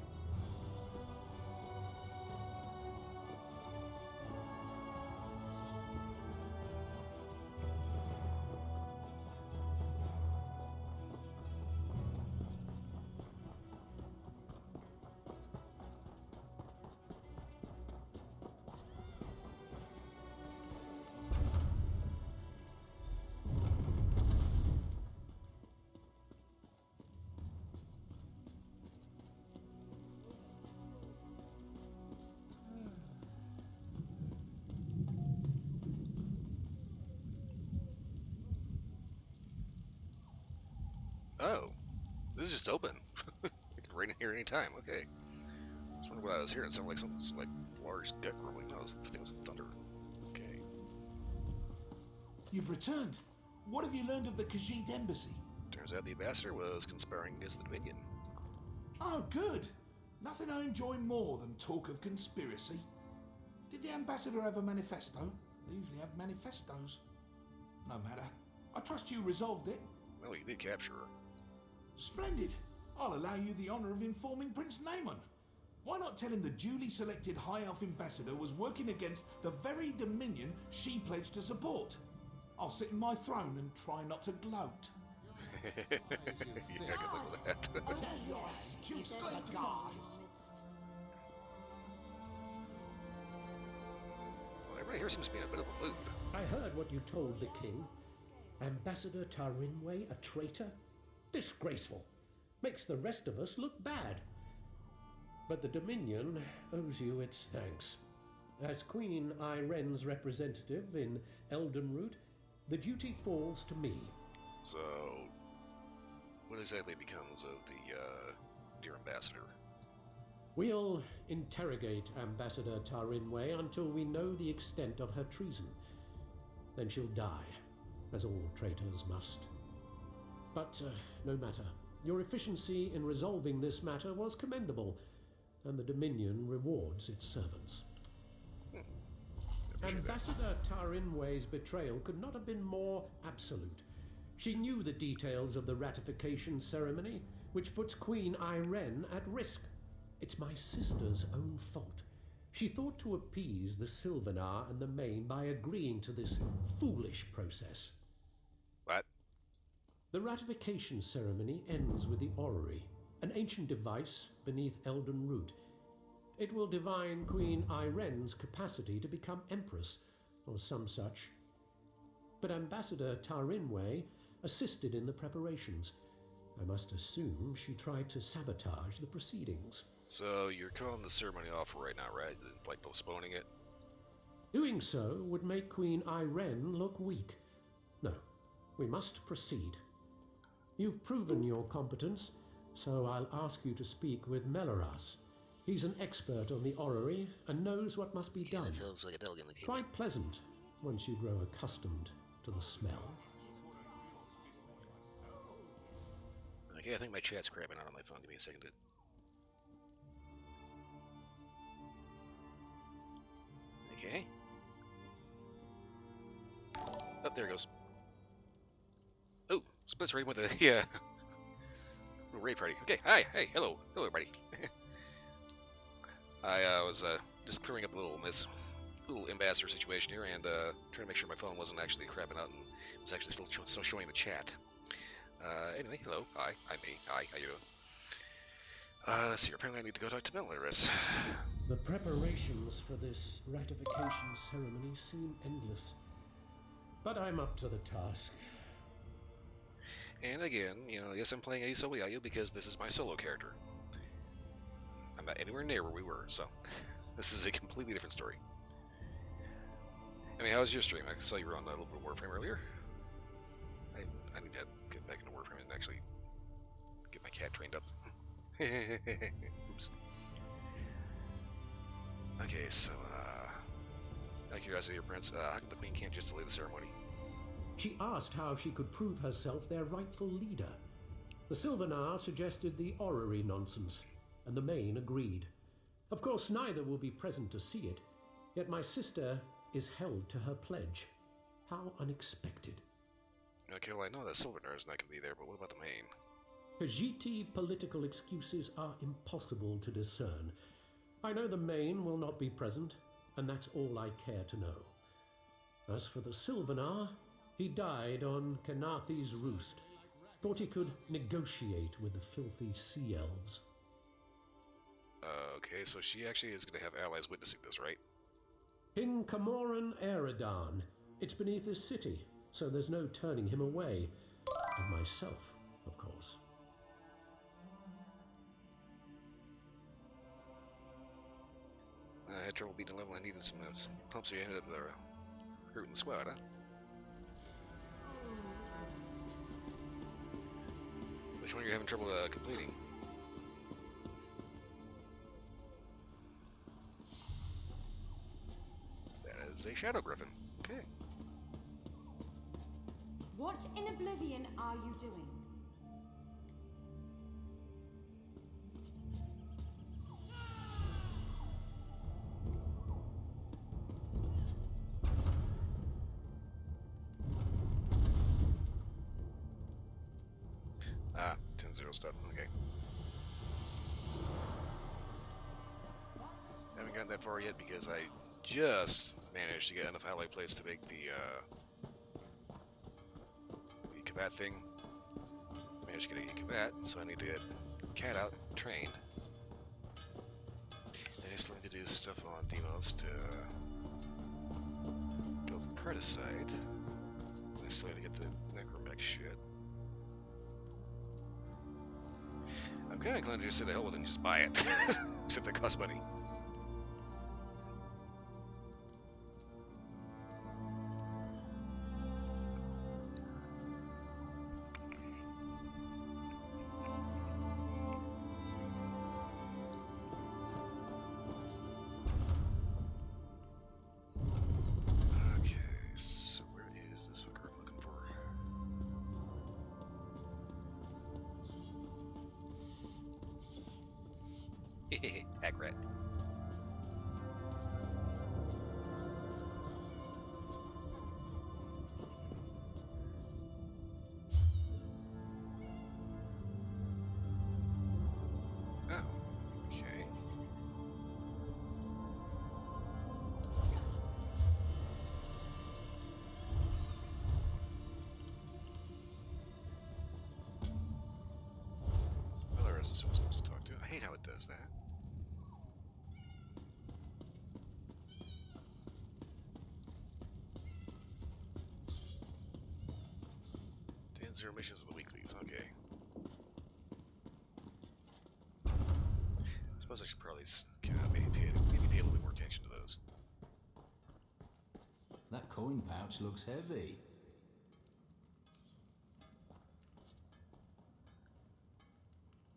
Oh, this is just open. I can rain in here anytime. Okay. I was wondering what I was hearing. It sounded like some like large gut growing. No, I think it was thunder. Okay. You've returned. What have you learned of the Khajiit embassy? Turns out the ambassador was conspiring against the Dominion. Oh, good. Nothing I enjoy more than talk of conspiracy. Did the ambassador have a manifesto? They usually have manifestos. No matter. I trust you resolved it. Well, you did capture her. Splendid. I'll allow you the honour of informing Prince Naaman. Why not tell him the duly selected High Elf ambassador was working against the very Dominion she pledged to support? I'll sit in my throne and try not to gloat. Yeah, I can live with that. Well, everybody here seems to be in a bit of a mood. I heard what you told the king. Ambassador Tarinway a traitor? Disgraceful. Makes the rest of us look bad. But the Dominion owes you its thanks. As Queen Iren's representative in Eldenroot, the duty falls to me. So, what exactly becomes of the dear ambassador? We'll interrogate Ambassador Tarinway until we know the extent of her treason. Then she'll die, as all traitors must. But no matter. Your efficiency in resolving this matter was commendable, and the Dominion rewards its servants. Ambassador Tarinway's betrayal could not have been more absolute. She knew the details of the ratification ceremony, which puts Queen Iren at risk. It's my sister's own fault. She thought to appease the Sylvanar and the Main by agreeing to this foolish process. What? The ratification ceremony ends with the orrery, an ancient device beneath Eldenroot. It will divine Queen Iren's capacity to become Empress, or some such. But Ambassador Tarinway assisted in the preparations. I must assume she tried to sabotage the proceedings. So you're calling the ceremony off right now, right? Like postponing it? Doing so would make Queen Iren look weak. No, we must proceed. You've proven your competence, so I'll ask you to speak with Melaras. He's an expert on the orrery and knows what must be done. Quite pleasant once you grow accustomed to the smell. Okay, I think my chat's crapping out on my phone. Give me a second. Okay. Oh, there it goes. Oh, Split's right with the yeah. Raid party. Okay, hi, hey, hello, everybody. I was just clearing up a little this little ambassador situation here, and trying to make sure my phone wasn't actually crapping out and was actually still showing the chat. Anyway, hello, hi, I'm me, hi, how you doing? Let's see, apparently I need to go talk to Melaras. The preparations for this ratification ceremony seem endless, but I'm up to the task. And again, yes, I'm playing Ace Oyayu because this is my solo character. I'm not anywhere near where we were, so this is a completely different story. I mean, how was your stream? I saw you were on a little bit of Warframe earlier. I need to get back into Warframe and actually get my cat trained up. Oops. Okay, so, out of curiosity, your prince, how come the queen can't just delay the ceremony? She asked how she could prove herself their rightful leader. The Sylvanar suggested the orrery nonsense, and the Main agreed. Of course, neither will be present to see it, yet my sister is held to her pledge. How unexpected. Okay, well, I know that Sylvanar is not going to be there, but what about the Main? Khajiiti political excuses are impossible to discern. I know the Main will not be present, and that's all I care to know. As for the Sylvanar, he died on Kenathi's roost. Thought he could negotiate with the filthy sea elves. Okay, so she actually is going to have allies witnessing this, right? King Camoran Eridan. It's beneath his city, so there's no turning him away. And myself, of course. I had trouble beating the level. I needed some pumps, so you ended up recruiting the squad, huh? Which one are you having trouble completing? That is a Shadow Griffin. Okay. What in Oblivion are you doing? Ah, 10-0 stuff. Okay. Haven't gotten that far yet because I just managed to get enough ally plays to make the combat thing. Managed to get a combat, so I need to get Cat out trained. And I still need to do stuff on demos to go Predicite. I still need to get the Necromech shit. I'm kind of inclined to just say the hell with it and just buy it. Except that costs money. Okay, so where is this fucker I'm looking for? Hack rat. Oh, okay. Well, there is someone supposed to talk to. I hate how it does that. Zero missions of the weeklies, okay. I suppose I should probably maybe pay a little bit more attention to those. That coin pouch looks heavy.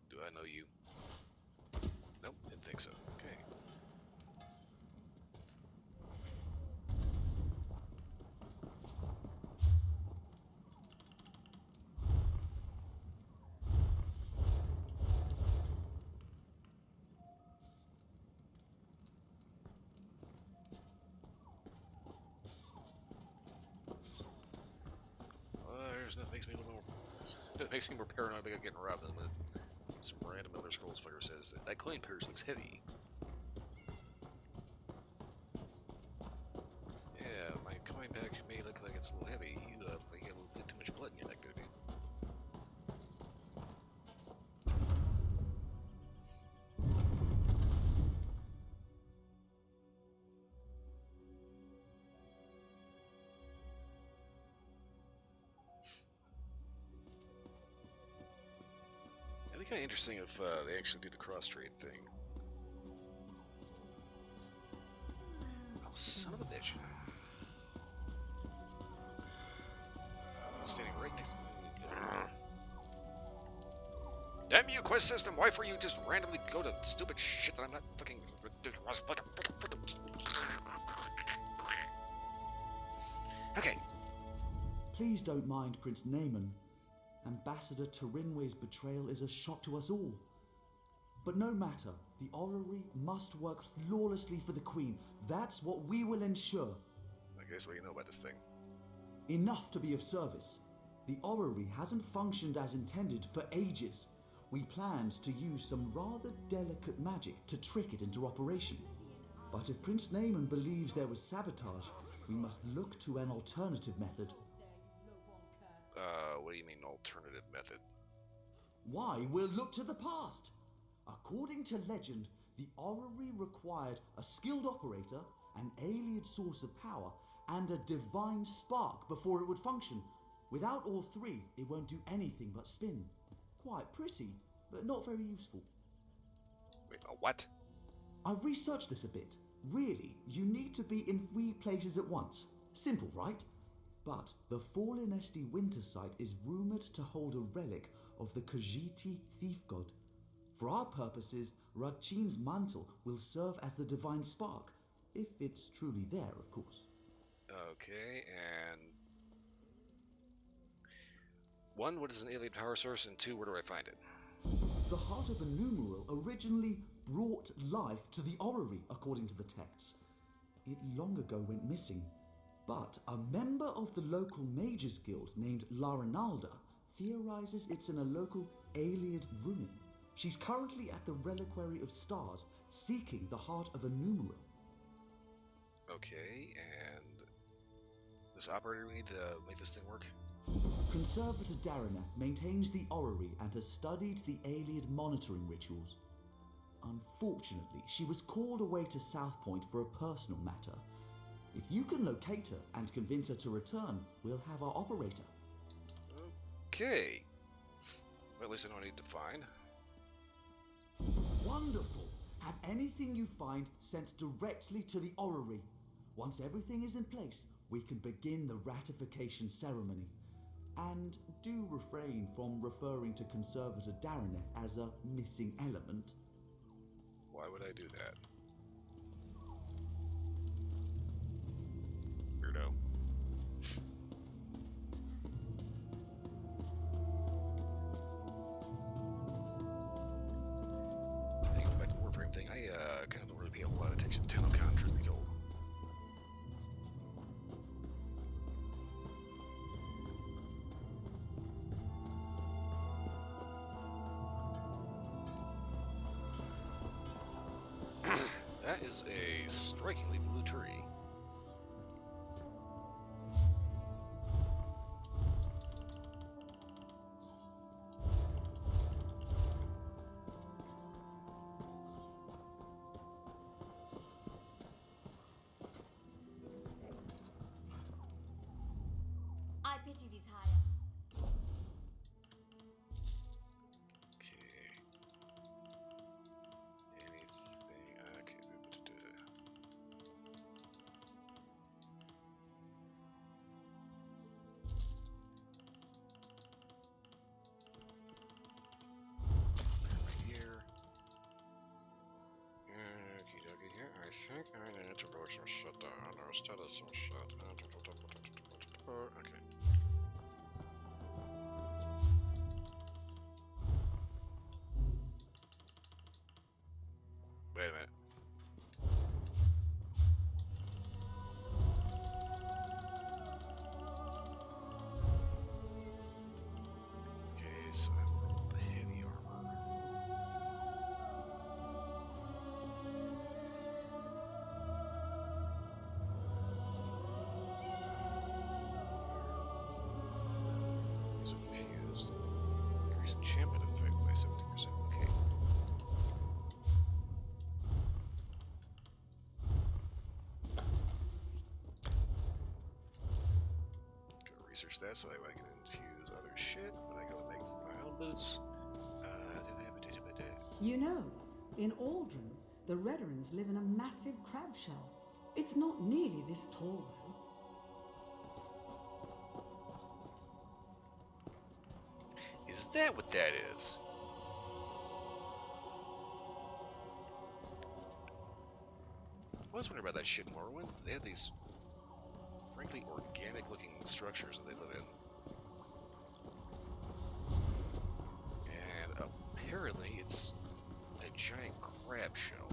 Do I know you? Nope, didn't think so. Okay. There's nothing makes me a little more. It makes me more paranoid about getting robbed than when some random Elder Scrolls fucker says that coin purse looks heavy. Yeah, my coin bag may look like it's a little heavy. You like you have a little bit too much blood in your neck there, dude. It'd be kind of interesting if they actually do the cross-trade thing. Oh, son of a bitch. I'm standing right next to me. Damn you, quest system! Why for you just randomly go to stupid shit that I'm not fucking ridiculous? Okay. Please don't mind Prince Naaman. Ambassador Turinwe's betrayal is a shock to us all. But no matter, the orrery must work flawlessly for the Queen. That's what we will ensure. Okay, so what do you know about this thing? Enough to be of service. The orrery hasn't functioned as intended for ages. we planned to use some rather delicate magic to trick it into operation. But if Prince Naaman believes there was sabotage, we must look to an alternative method. What do you mean alternative method? Why, we'll look to the past. According to legend, the orrery required a skilled operator, an alien source of power, and a divine spark before it would function. Without all three, it won't do anything but spin. Quite pretty, but not very useful. Wait, a what? I've researched this a bit. Really, you need to be in 3 places at once. Simple, right? But the Fallen Esti winter site is rumoured to hold a relic of the Khajiiti thief god. For our purposes, Radchin's mantle will serve as the divine spark, if it's truly there, of course. Okay, and... 1, what is an alien power source? And 2, where do I find it? The heart of a numeral originally brought life to the orrery, according to the texts. It long ago went missing, but a member of the local mages guild named Larinalda theorizes it's in a local Aeliad ruin. She's currently at the Reliquary of Stars, seeking the heart of a numeral. Okay, and this operator we need to make this thing work? Conservator Darina maintains the orrery and has studied the Aeliad monitoring rituals. Unfortunately, she was called away to South Point for a personal matter. If you can locate her and convince her to return, we'll have our operator. Okay. Well, at least I know what I need to find. Wonderful! Have anything you find sent directly to the orrery. Once everything is in place, we can begin the ratification ceremony. And do refrain from referring to Conservator Darineth as a missing element. Why would I do that? Weirdo. Going back to the Warframe thing, I kind of don't really pay a lot of attention to TennoCon, truth be told. That is a strikingly blue tree. I pity these higher. I think I need to work some shit down or study some shit. Okay. Wait a minute. Okay, so I rolled the heavy armor. So confused. Increase enchantment effect by 70%. Okay. Go research that so I can infuse other shit when I go make my own boots. You know, in Aldrin, the Redderans live in a massive crab shell. It's not nearly this tall, though. Is that what that is? I was wondering about that shit in Morrowind. They have these, frankly, organic-looking structures that they live in. And apparently it's a giant crab shell.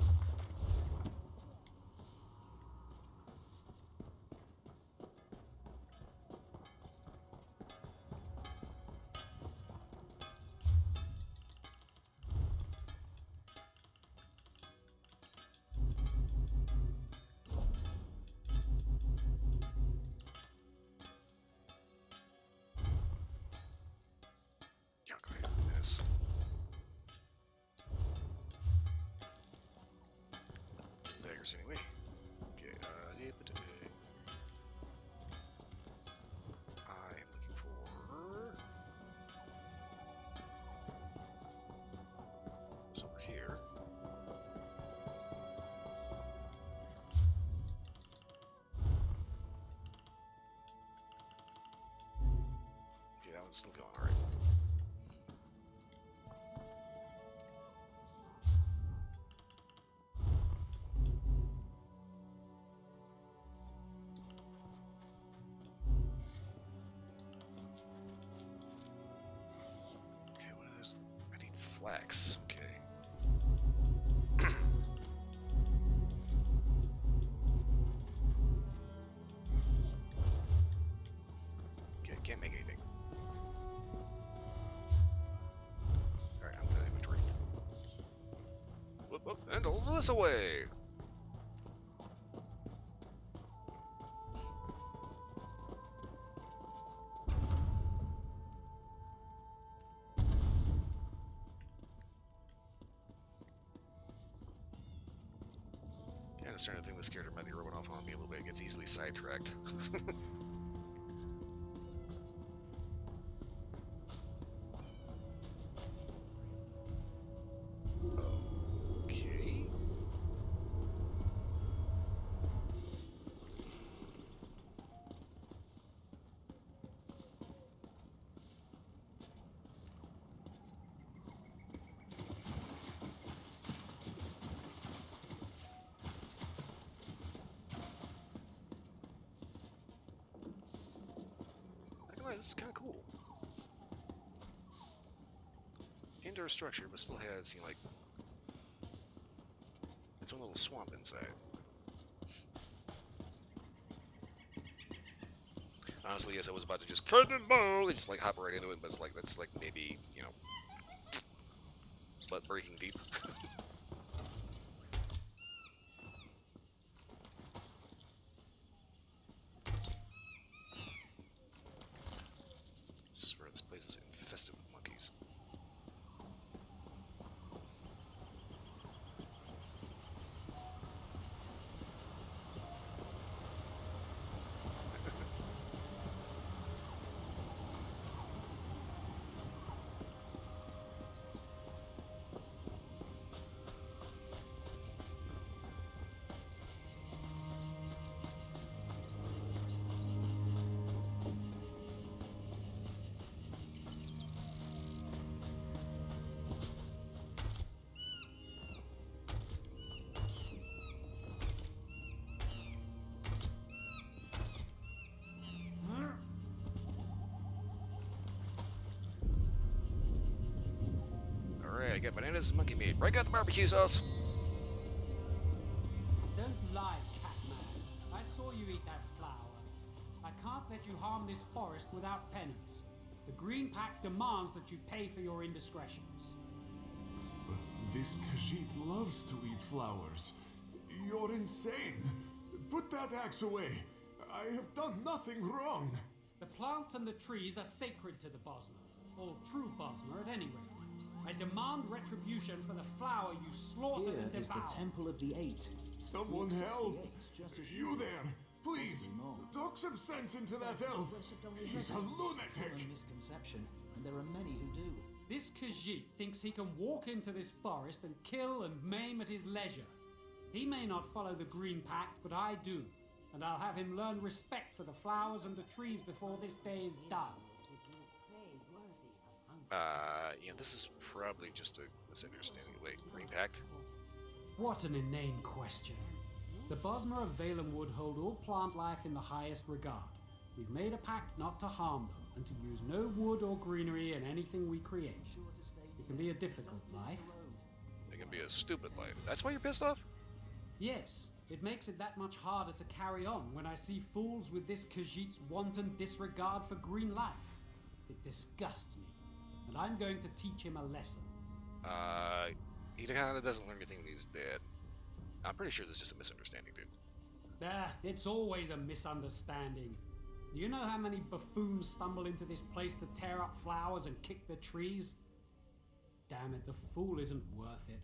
matters anyway. Okay, I am looking for this over here. Okay, that one's still going, alright. Flax, okay. Okay, can't make anything. Alright, I'm gonna inventory. Whoop, whoop, and all this away! I'm starting to think this character might be rubbing off on me a little bit. It gets easily sidetracked. Okay. This is kind of cool. Indoor structure, but still has, you know, like, its own little swamp inside. Honestly, yes, I was about to just cannonball and just like hop right into it, but it's like that's like maybe, you know, butt breaking deep. This place is infested with monkeys. I got bananas and monkey meat. Break out the barbecue sauce. Don't lie, Catman. I saw you eat that flower. I can't let you harm this forest without penance. The Green Pact demands that you pay for your indiscretions. But this Khajiit loves to eat flowers. You're insane. Put that axe away. I have done nothing wrong. The plants and the trees are sacred to the Bosmer. Or true Bosmer, at any rate. I demand retribution for the flower you slaughtered and devoured. Here is the Temple of the Eight. Someone help! You there! Please! Talk some sense into that elf! He's a lunatic! Misconception, and there are many who do. This Khajiit thinks he can walk into this forest and kill and maim at his leisure. He may not follow the Green Pact, but I do. And I'll have him learn respect for the flowers and the trees before this day is done. Yeah, this is probably just a misunderstanding. Wait, Green Pact? What an inane question. The Bosmer of Valenwood hold all plant life in the highest regard. We've made a pact not to harm them, and to use no wood or greenery in anything we create. It can be a difficult life. It can be a stupid life. That's why you're pissed off? Yes, it makes it that much harder to carry on when I see fools with this Khajiit's wanton disregard for green life. It disgusts me. And I'm going to teach him a lesson. He kind of doesn't learn anything when he's dead. I'm pretty sure this is just a misunderstanding, dude. It's always a misunderstanding. Do you know how many buffoons stumble into this place to tear up flowers and kick the trees? Damn it, the fool isn't worth it.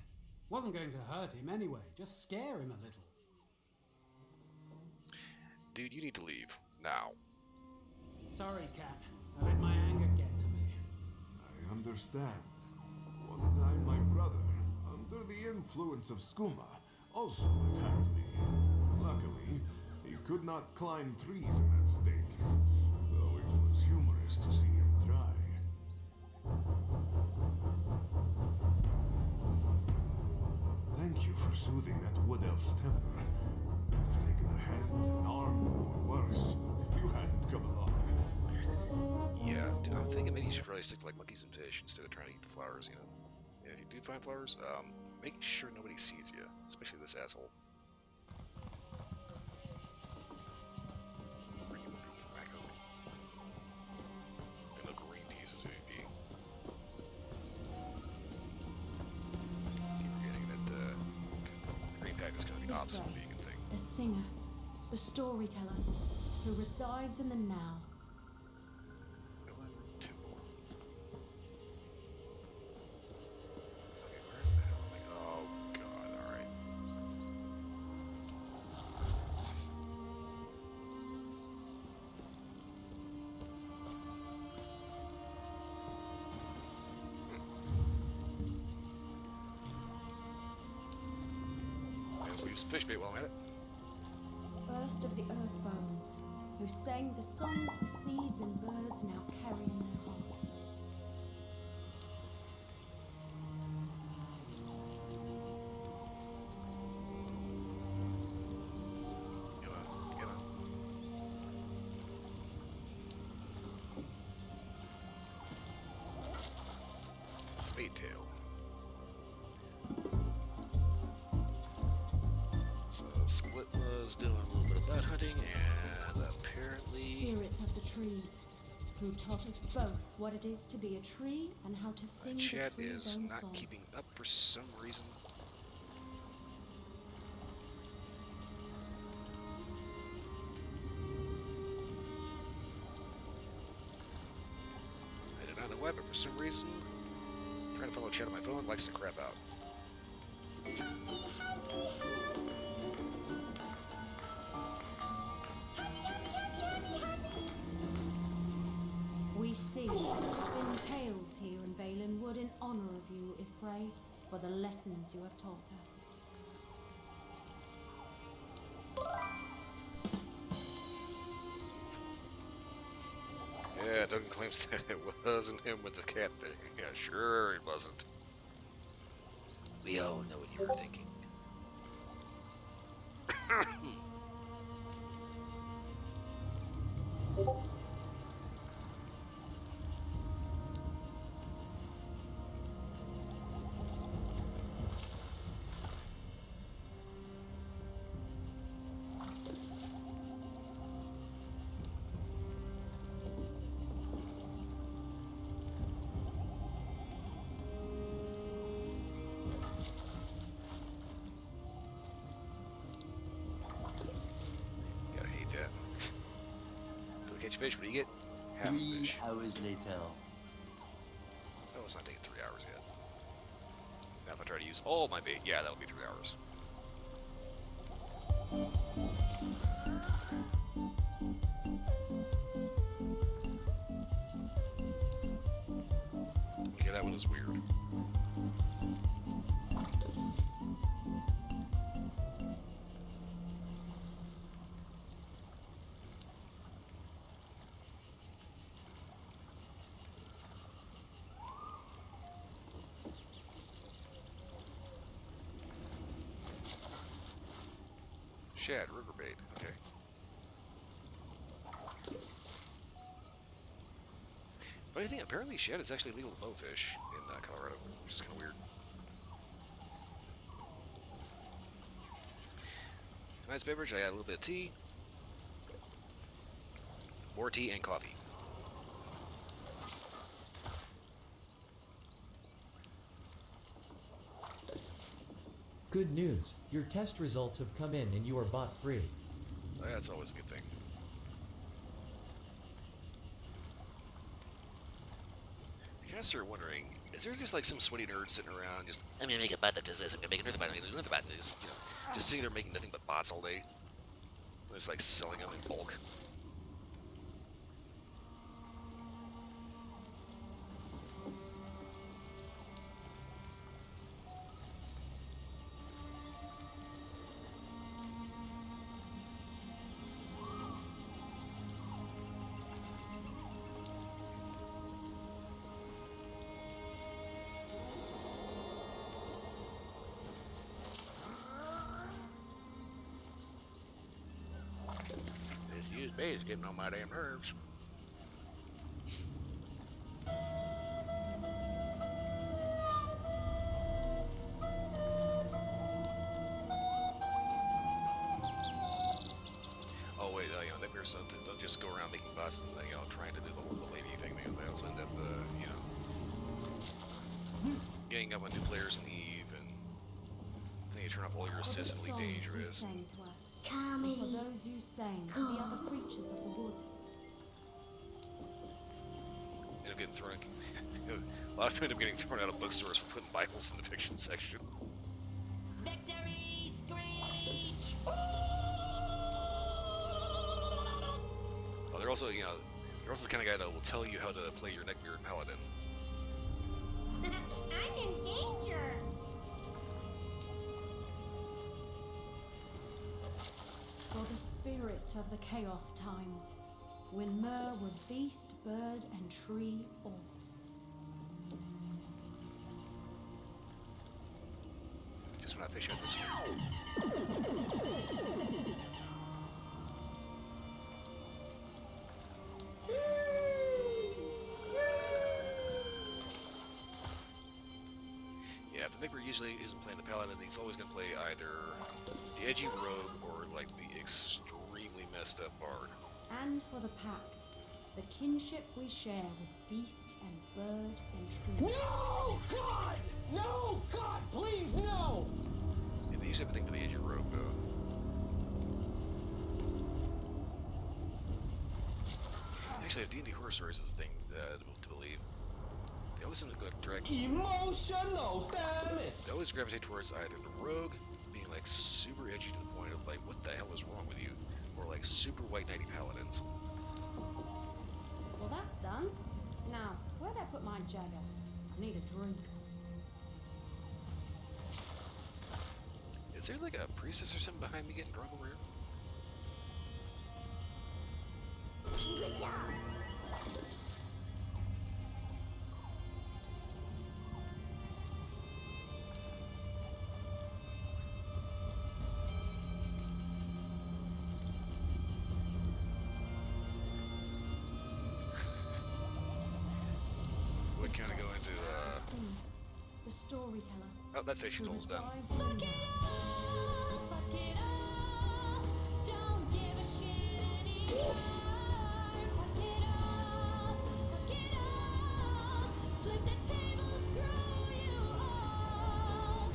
Wasn't going to hurt him anyway, just scare him a little. dude, you need to leave. Now. Sorry, Cat. I let my anger get to me. I understand. One time my brother, under the influence of skooma, also attacked me. Luckily, he could not climb trees in that state, though it was humorous to see him try. Thank you for soothing that wood elf's temper. I've taken a hand, an arm, or worse, if you hadn't come along. Yeah, dude, I'm thinking maybe you should really stick to like monkeys and fish instead of trying to eat the flowers, you know? And if you do find flowers, make sure nobody sees you, especially this asshole. Bring him back over. And the green teas is MVP. Keep forgetting that the green pack is kind of the opposite of being a thing. The singer, the storyteller, who resides in the now. Use fish bait while I'm at it. First of the earth bones, who sang the songs the seeds and birds now carry in their hearts. Get on. Spade tail. So Split was doing a little bit of bat hunting, and apparently... Spirit of the trees, who taught us both what it is to be a tree and how to sing the chat tree's is own not song. keeping up for some reason. I do not know why, but for some reason, trying to follow chat on my phone likes to crap out. We sing and spin tales here in Valen Wood in honor of you, Ifray, for the lessons you have taught us. Yeah, Duncan claims that it wasn't him with the cat thing. Yeah, sure it wasn't. We all know what you were thinking. Gotta hate that. Go catch fish, what do you get? Half a 3 fish. hours later. Oh, it's not taking 3 hours yet. Now if I try to use all my bait, yeah, that'll be 3 hours. Okay, that one is weird. Shad, river bait, okay. Funny thing, apparently shad is actually legal to bowfish in Colorado, which is kind of weird. Tonight's beverage, I got a little bit of tea. More tea and coffee. Good news. Your test results have come in and you are bot free. That's always a good thing. I kind of started wondering, is there just like some sweaty nerd sitting around just, I'm gonna make a bot that does this, I'm gonna make another bot, I'm gonna do another bot, and just, you know, just sitting there making nothing but bots all day? It's like selling them in bulk. This used bait is getting on my damn nerves. Oh wait, you know, there's something. Don't just go around making bots and you know trying to do the whole lady thing. They also end up, you know, getting up on new players in Eve, and then you turn off all your assists and really dangerous. Coming. For those you sang to the other creatures of the wood. End up getting thrown. A lot of people end up getting thrown out of bookstores for putting Bibles in the fiction section. Victory screech! Oh, they're also, you know, they're also the kind of guy that will tell you how to play your neckbeard paladin. I'm in danger! For the spirit of the chaos times, when Mer were beast, bird, and tree all. Just when I fish out this year. Yeah, if the Vicar usually isn't playing the Paladin, he's always going to play either the edgy rogue or like the extremely messed up bard. And for the pact, the kinship we share with beast and bird and tree. No, God! No, God, please, no! And they usually have a thing for the edgy rogue, though. Actually, if D&D Horror Stories is a thing to believe, they always seem to go direct. Emotional, damn it! They always gravitate towards either the rogue being like super edgy to the point of like, what the hell is wrong with you? Or like super white knighty paladins. Well, that's done. Now, where'd I put my jagger? I need a drink. Is there like a priestess or something behind me getting drunk over here? Good job! Would kind of go into, The storyteller. Oh, that fishing tool's done. Fuck it up, fuck it up. Don't give a shit anymore. Fuck it up, flip the table, screw you all.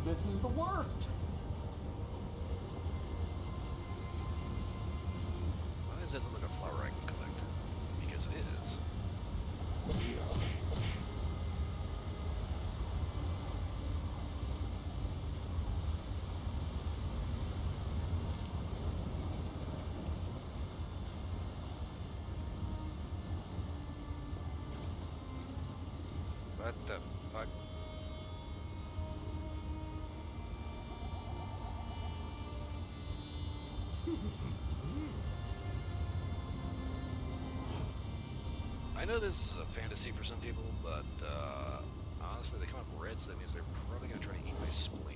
This is the worst. Why does that look like a flower I can collect? Because it is. What the fuck? I know this is a fantasy for some people, but honestly, they come up red, so that means they're probably going to try to eat my spleen.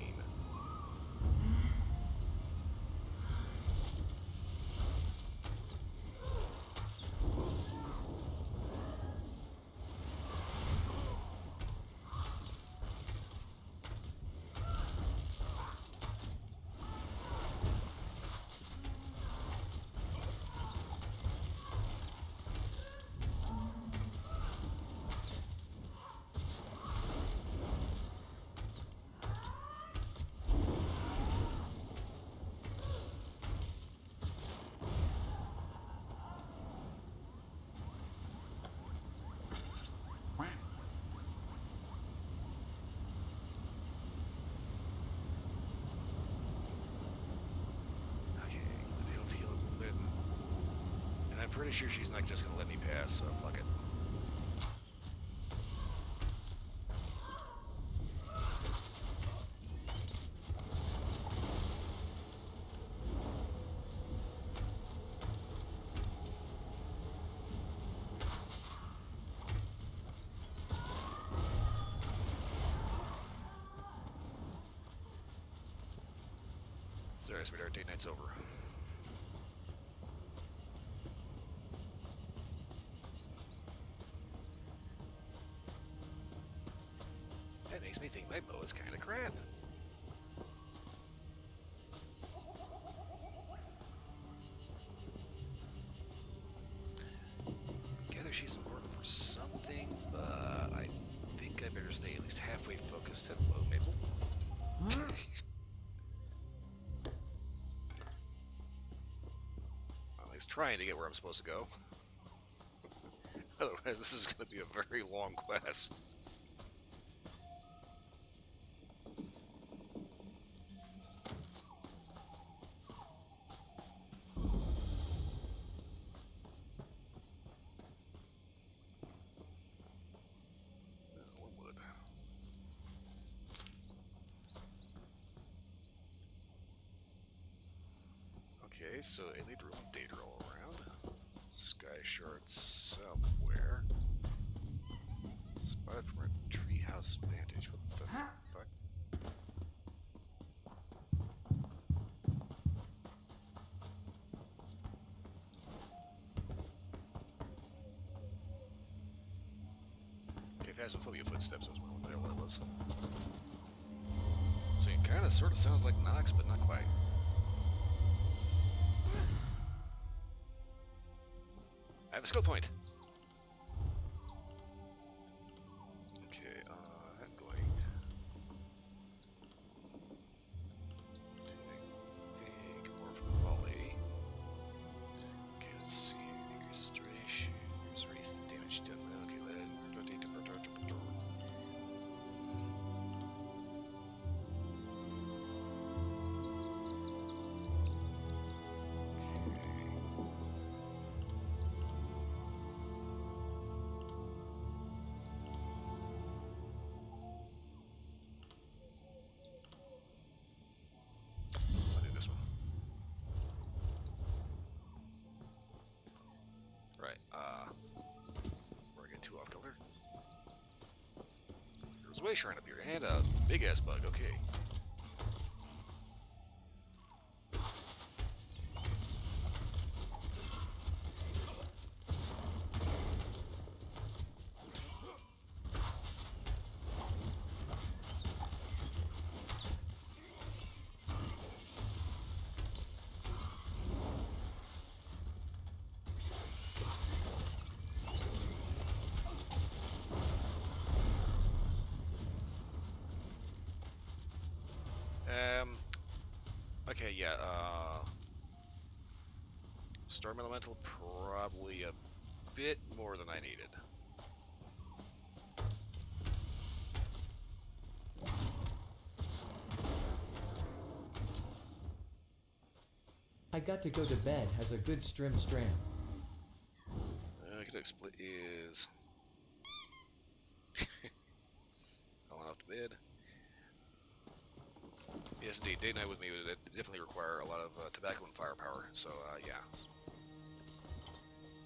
pretty sure she's not just gonna let me pass, so fuck it. Sorry, sweetheart, date night's over. That makes me think my bow is kind of crap. Gather she's important for something, but I think I better stay at least halfway focused. Hello, Mabel. At least trying to get where I'm supposed to go. Otherwise, this is going to be a very long quest. Okay, so Elite Room data all around. Sky shards somewhere. Spotted from a treehouse vantage. What the fuck? Okay, Phasmophobia footsteps. I was wondering what the hell that was. So it kind of sort of sounds like Nox, but not quite. I have a skill point. Okay, I'm going to think more from volley. Okay, let's see. Increases duration, increases damage done. Okay, let it rotate to rotate. I'll do this one. Right, we're gonna get too off color. There's a way shrine up here, and a big ass bug, okay. Okay, yeah, Storm Elemental, probably a bit more than I needed. I got to go to bed has a good strand. Kinetic Split is... going off to bed. Yes, indeed. Day night with me would definitely require a lot of tobacco and firepower. So, yeah.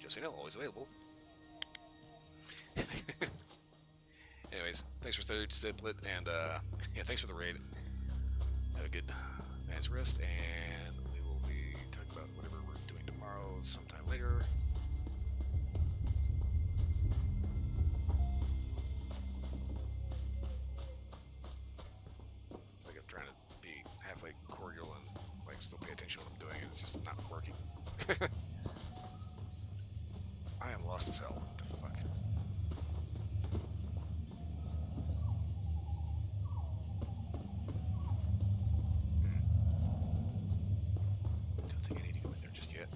Just so you know, always available. Anyways, thanks for Third Split, and yeah, thanks for the raid. Have a good night's rest, and we will be talking about whatever we're doing tomorrow sometime later. It's like I'm trying to be halfway cordial and like still pay attention to what I'm doing, and it's just not working. I am lost as hell. What the fuck? Don't think I need to go in there just yet.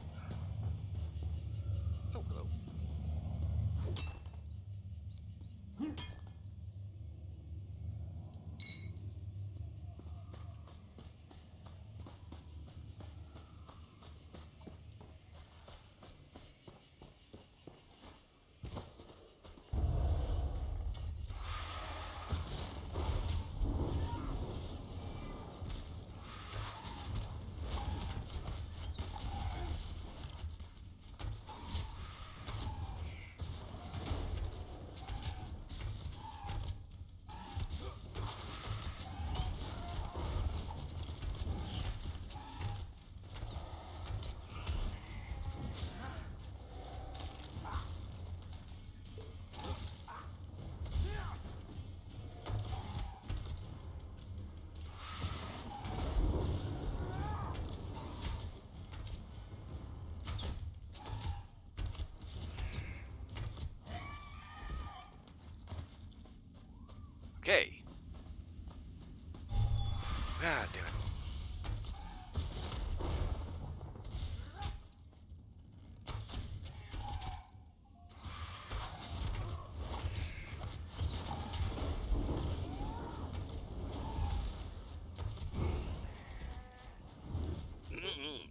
Oh, hello. Okay. God damn it.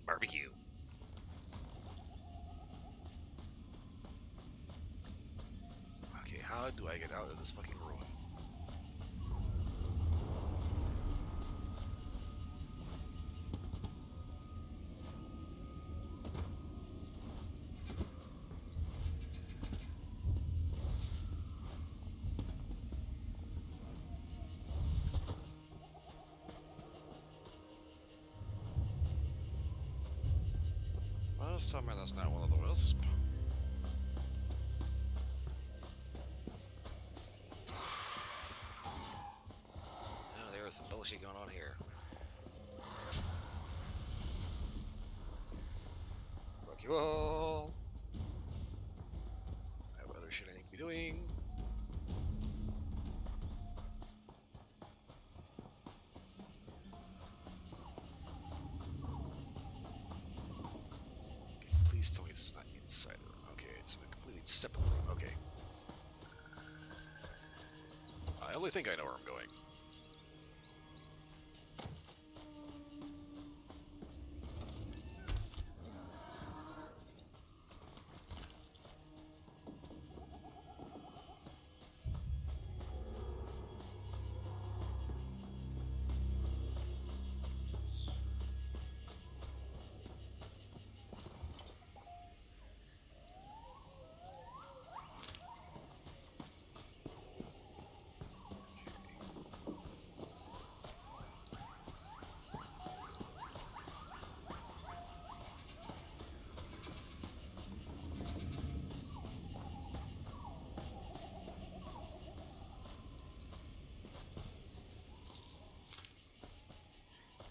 Barbecue. Okay, how do I get out of this fucking room? Well, just tell me that's not one of the wisp. Oh, there's some bullshit going on here. Fuck you all. I have other shit I need to be doing. Please tell me this is not inside the room. Okay, it's a completely separate room. Okay. I only think I know where I'm going.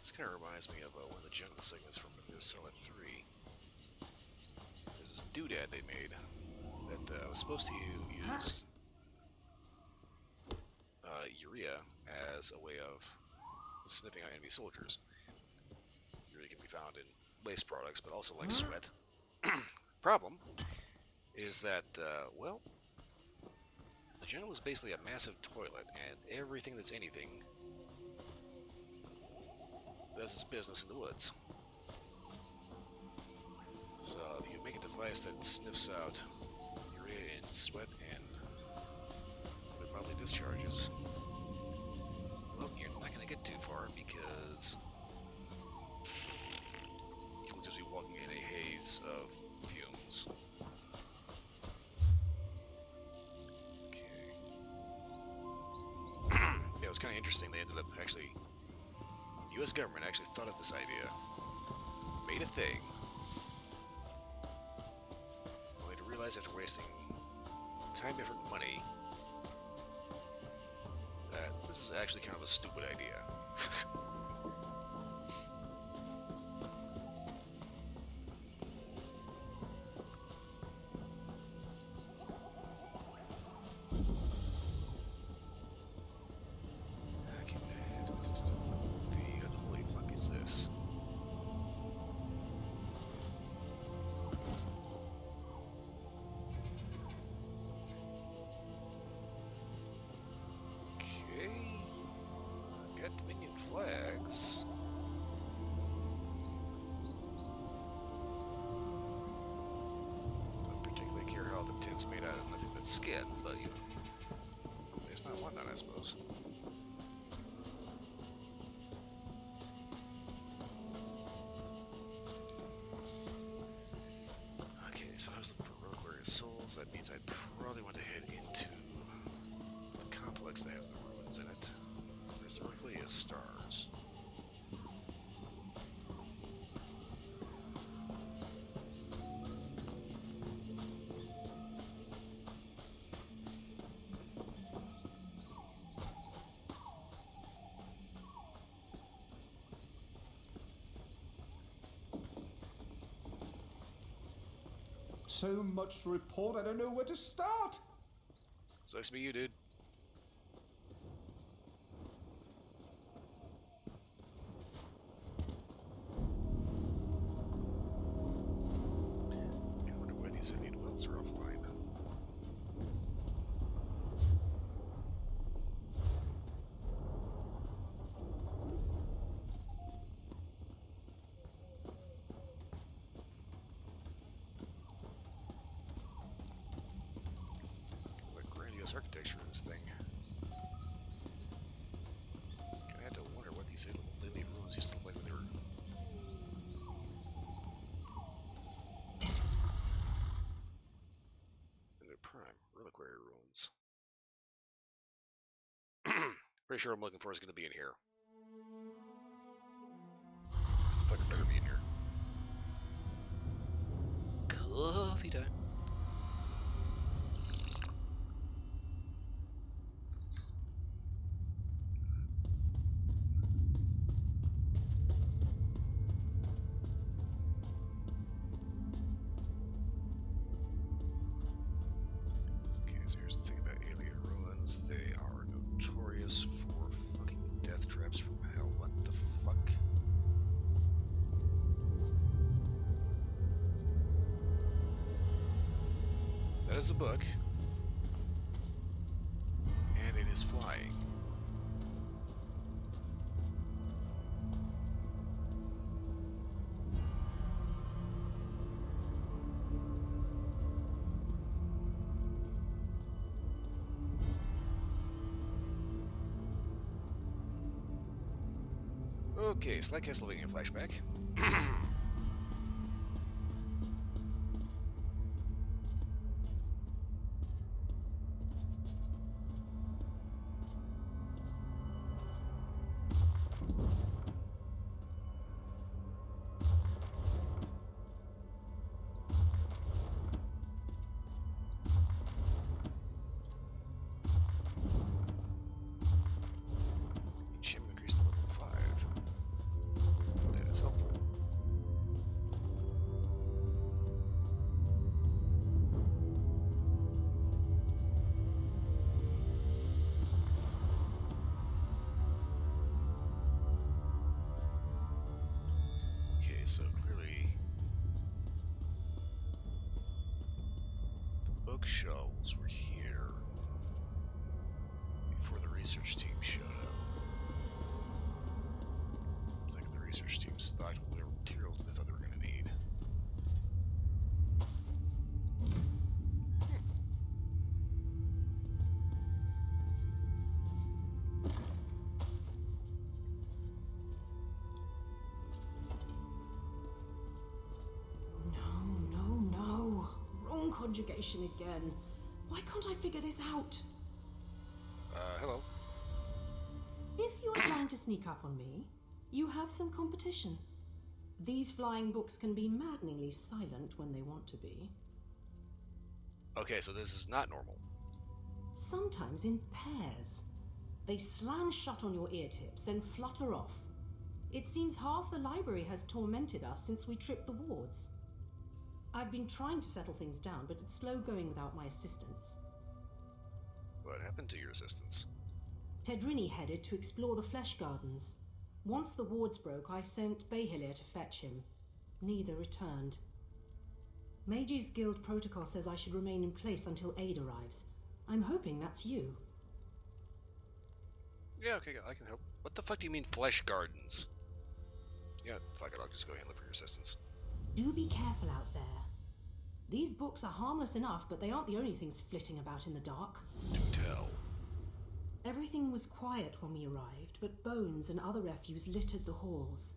This kind of reminds me of one of the jungle segments from Metal Gear Solid 3. There's this doodad they made that was supposed to use urea as a way of sniffing out enemy soldiers. Urea can be found in waste products, but also like sweat. Problem is that, well, the jungle is basically a massive toilet, and everything that's anything does its business in the woods. So if you make a device that sniffs out urea in sweat and it probably discharges, well, you're not going to get too far because you'll just be walking in a haze of fumes. Okay. Yeah, it was kind of interesting. They ended up actually, the US government actually thought of this idea, made a thing, only to realize after wasting time, effort, and money that this is actually kind of a stupid idea. Dominion flags. Don't particularly care how the tent's made out of nothing but skin, but you know, there's not one none, I suppose. Okay, so how's the Baroque Warrior's Souls? That means I'd probably want to head into the complex that has the ruins in it. Reservedly as stars. So much to report, I don't know where to start. Sucks to be you, dude. this architecture in this thing. I had to wonder what these little lily ruins used to look like when they were. In their prime, reliquary ruins. Pretty sure I'm looking for is going to be in here. This fucker better be in here. Coffee time. Okay, so here's the thing about alien ruins. They are notorious for fucking death traps from hell. What the fuck? That is a book. And it is flying. Okay, Slack Castlevania flashback. Shim increased to level 5. That is helpful. Okay, so clearly the bookshelves were here before the research team showed up. I think the research team stocked with whatever materials they thought they were going to need. No. Wrong conjugation again. Why can't I figure this out? Hello. If you are trying to sneak up on me, you have some competition. These flying books can be maddeningly silent when they want to be. Okay, so this is not normal. Sometimes in pairs. They slam shut on your ear tips, then flutter off. It seems half the library has tormented us since we tripped the wards. I've been trying to settle things down, but it's slow going without my assistance. What happened to your assistants? Tedrini headed to explore the flesh gardens. Once the wards broke, I sent Behilir to fetch him. Neither returned. Mages Guild protocol says I should remain in place until aid arrives. I'm hoping that's you. Yeah, okay, I can help. What the fuck do you mean flesh gardens? Yeah, fuck it, I'll just go ahead and look for your assistance. Do be careful out there. These books are harmless enough, but they aren't the only things flitting about in the dark. Do tell. Everything was quiet when we arrived, but bones and other refuse littered the halls.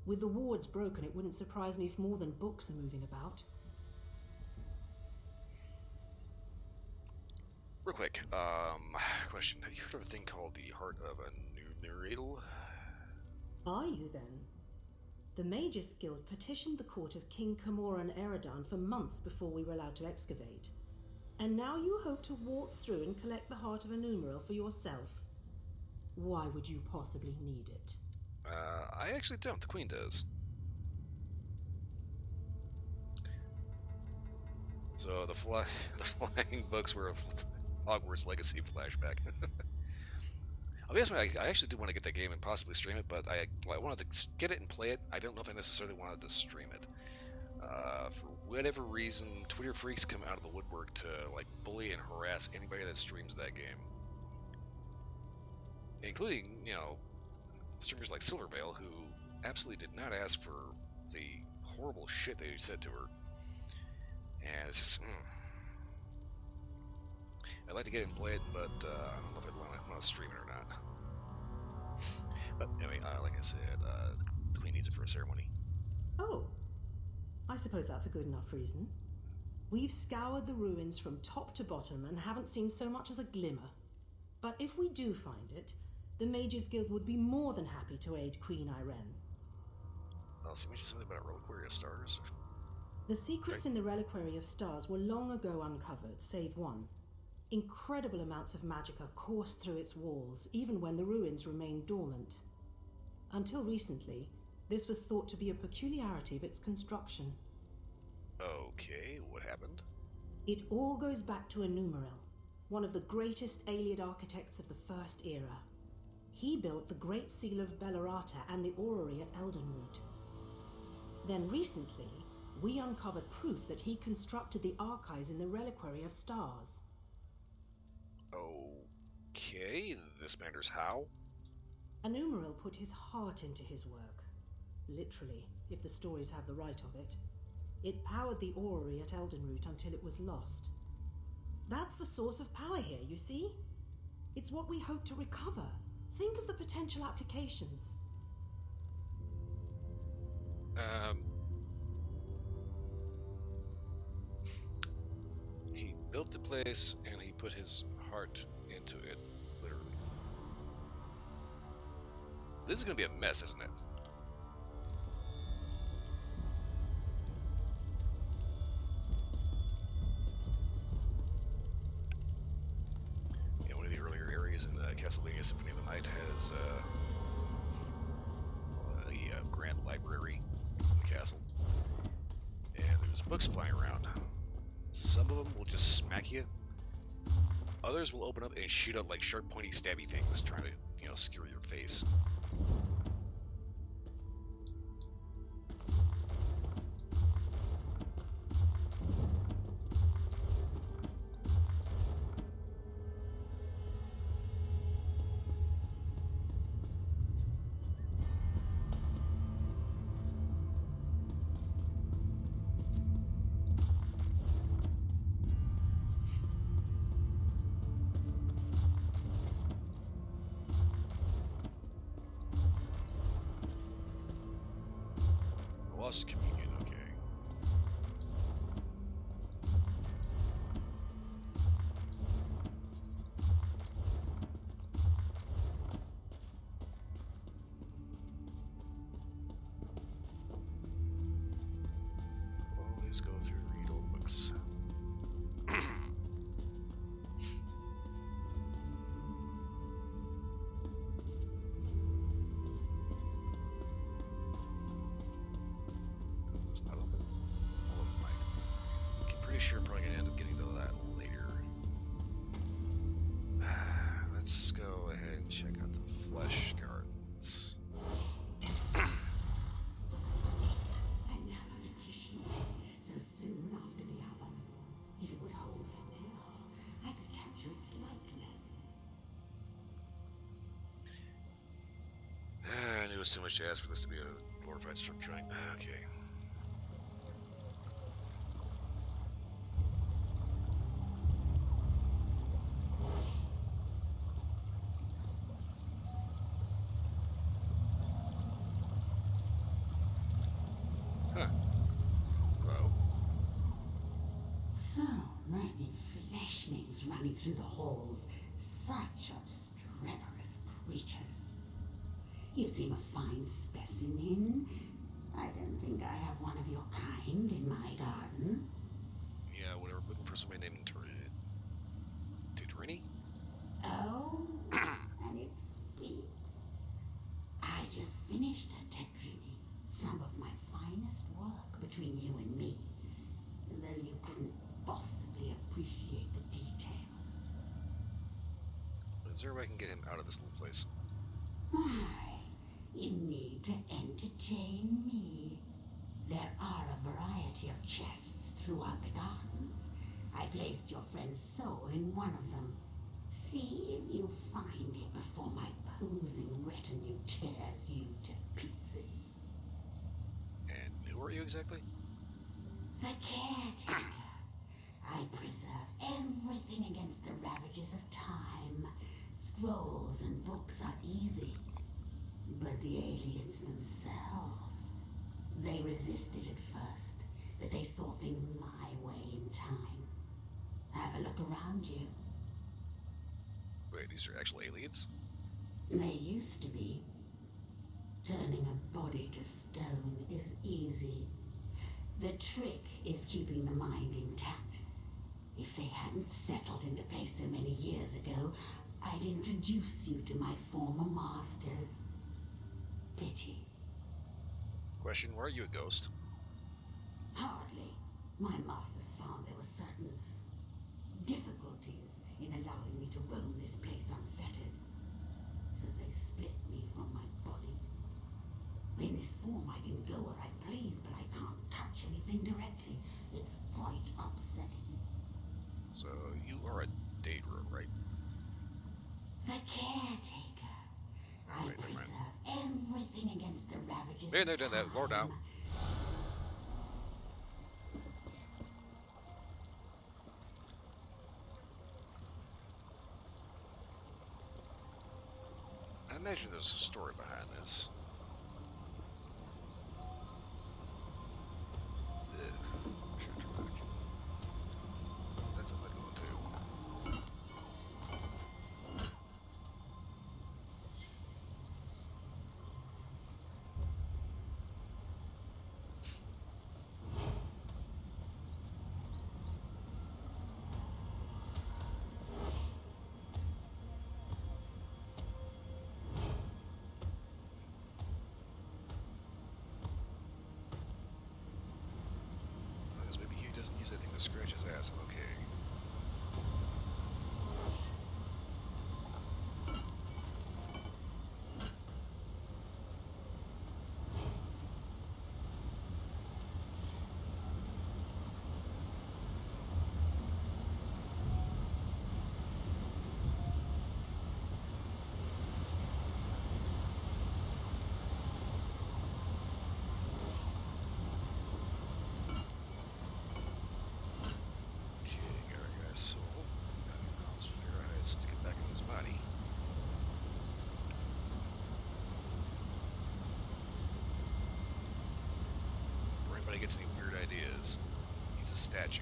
With the wards broken, it wouldn't surprise me if more than books are moving about. Real quick, question. Have you heard of a thing called the Heart of a Numerial? Are you, then? The Magus Guild petitioned the court of King Camoran Eridan for months before we were allowed to excavate. And now you hope to waltz through and collect the Heart of a Numeral for yourself. Why would you possibly need it? I actually don't. The Queen does. So the flying books were a Hogwarts Legacy flashback. I'll be honest with you, I actually did want to get that game and possibly stream it, but I wanted to get it and play it. I don't know if I necessarily wanted to stream it. For whatever reason, Twitter freaks come out of the woodwork to like bully and harass anybody that streams that game, including, you know, streamers like Silvervale, who absolutely did not ask for the horrible shit they said to her. And it's just, I'd like to get it and play it, but I don't know if I'd want to stream it or not. But anyway, like I said, the Queen needs it for a ceremony. Oh, I suppose that's a good enough reason. We've scoured the ruins from top to bottom and haven't seen so much as a glimmer. But if we do find it, the Mages Guild would be more than happy to aid Queen Irene. I'll see something about Reliquary of Stars. The secrets in the Reliquary of Stars were long ago uncovered, save one. Incredible amounts of magicka coursed through its walls, even when the ruins remained dormant. Until recently, this was thought to be a peculiarity of its construction. Okay, what happened? It all goes back to Enumeril, one of the greatest Ayleid architects of the First Era. He built the Great Seal of Bellerata and the orrery at Eldenroot. Then recently, we uncovered proof that he constructed the archives in the Reliquary of Stars. Okay, this matters how? Enumeril put his heart into his work. Literally, if the stories have the right of it. It powered the orrery at Eldenroot until it was lost. That's the source of power here, you see? It's what we hope to recover. Think of the potential applications. He built the place and he put his heart into it, literally. This is gonna be a mess, isn't it? Yeah, one of the earlier areas in Castlevania Symphony of the Night has a grand library in the castle. And there's books flying around. Some of them will just smack you. Others will open up and shoot out like sharp, pointy, stabby things, trying to, skewer your face. Lost communion, okay. Always go through read old books. It's not open. Oh my. I'm pretty sure I'm probably gonna end up getting to that later. Let's go ahead and check out the Flesh Gardens. Another petition, so soon after the album. If it would hold still, I could capture its likeness. I knew it was too much to ask for this to be a glorified strip joint. Okay. Huh. Wow. So many fleshlings running through the halls. Such obstreperous creatures. You seem a fine specimen. I don't think I have one of your kind in my garden. Yeah, whatever. Looking for somebody named Tudrini? Oh, and it speaks. I just finished a Tetrini, some of my finest work between you and me, though you couldn't possibly appreciate the detail. Is there a way I can get him out of this little place? Why, you need to entertain me. There are a variety of chests throughout the gardens. I placed your friend's soul in one of them. See if you find it before my posing retinue tears you to pieces. And who are you exactly? The caretaker. I preserve everything against the ravages of time. Scrolls and books are easy. But the aliens themselves, they resisted at first, but they saw things my way in time. Have a look around you. Wait, these are actual aliens? They used to be. Turning a body to stone is easy. The trick is keeping the mind intact. If they hadn't settled into place so many years ago, I'd introduce you to my former masters. Pity. Question, why are you a ghost? Hardly. My masters found there were certain difficulties in allowing me to roam this place unfettered. So they split me from my body. In this form I can go where I please, but I can't touch anything directly. It's quite upsetting. So you are a Daedra, right? The caretaker. I preserve everything against the ravages They're of done that. Lord time. out. I imagine there's a story behind this. That's a good one too. Because maybe he doesn't use that thing to scratch his ass. Okay. Gets any weird ideas. He's a statue.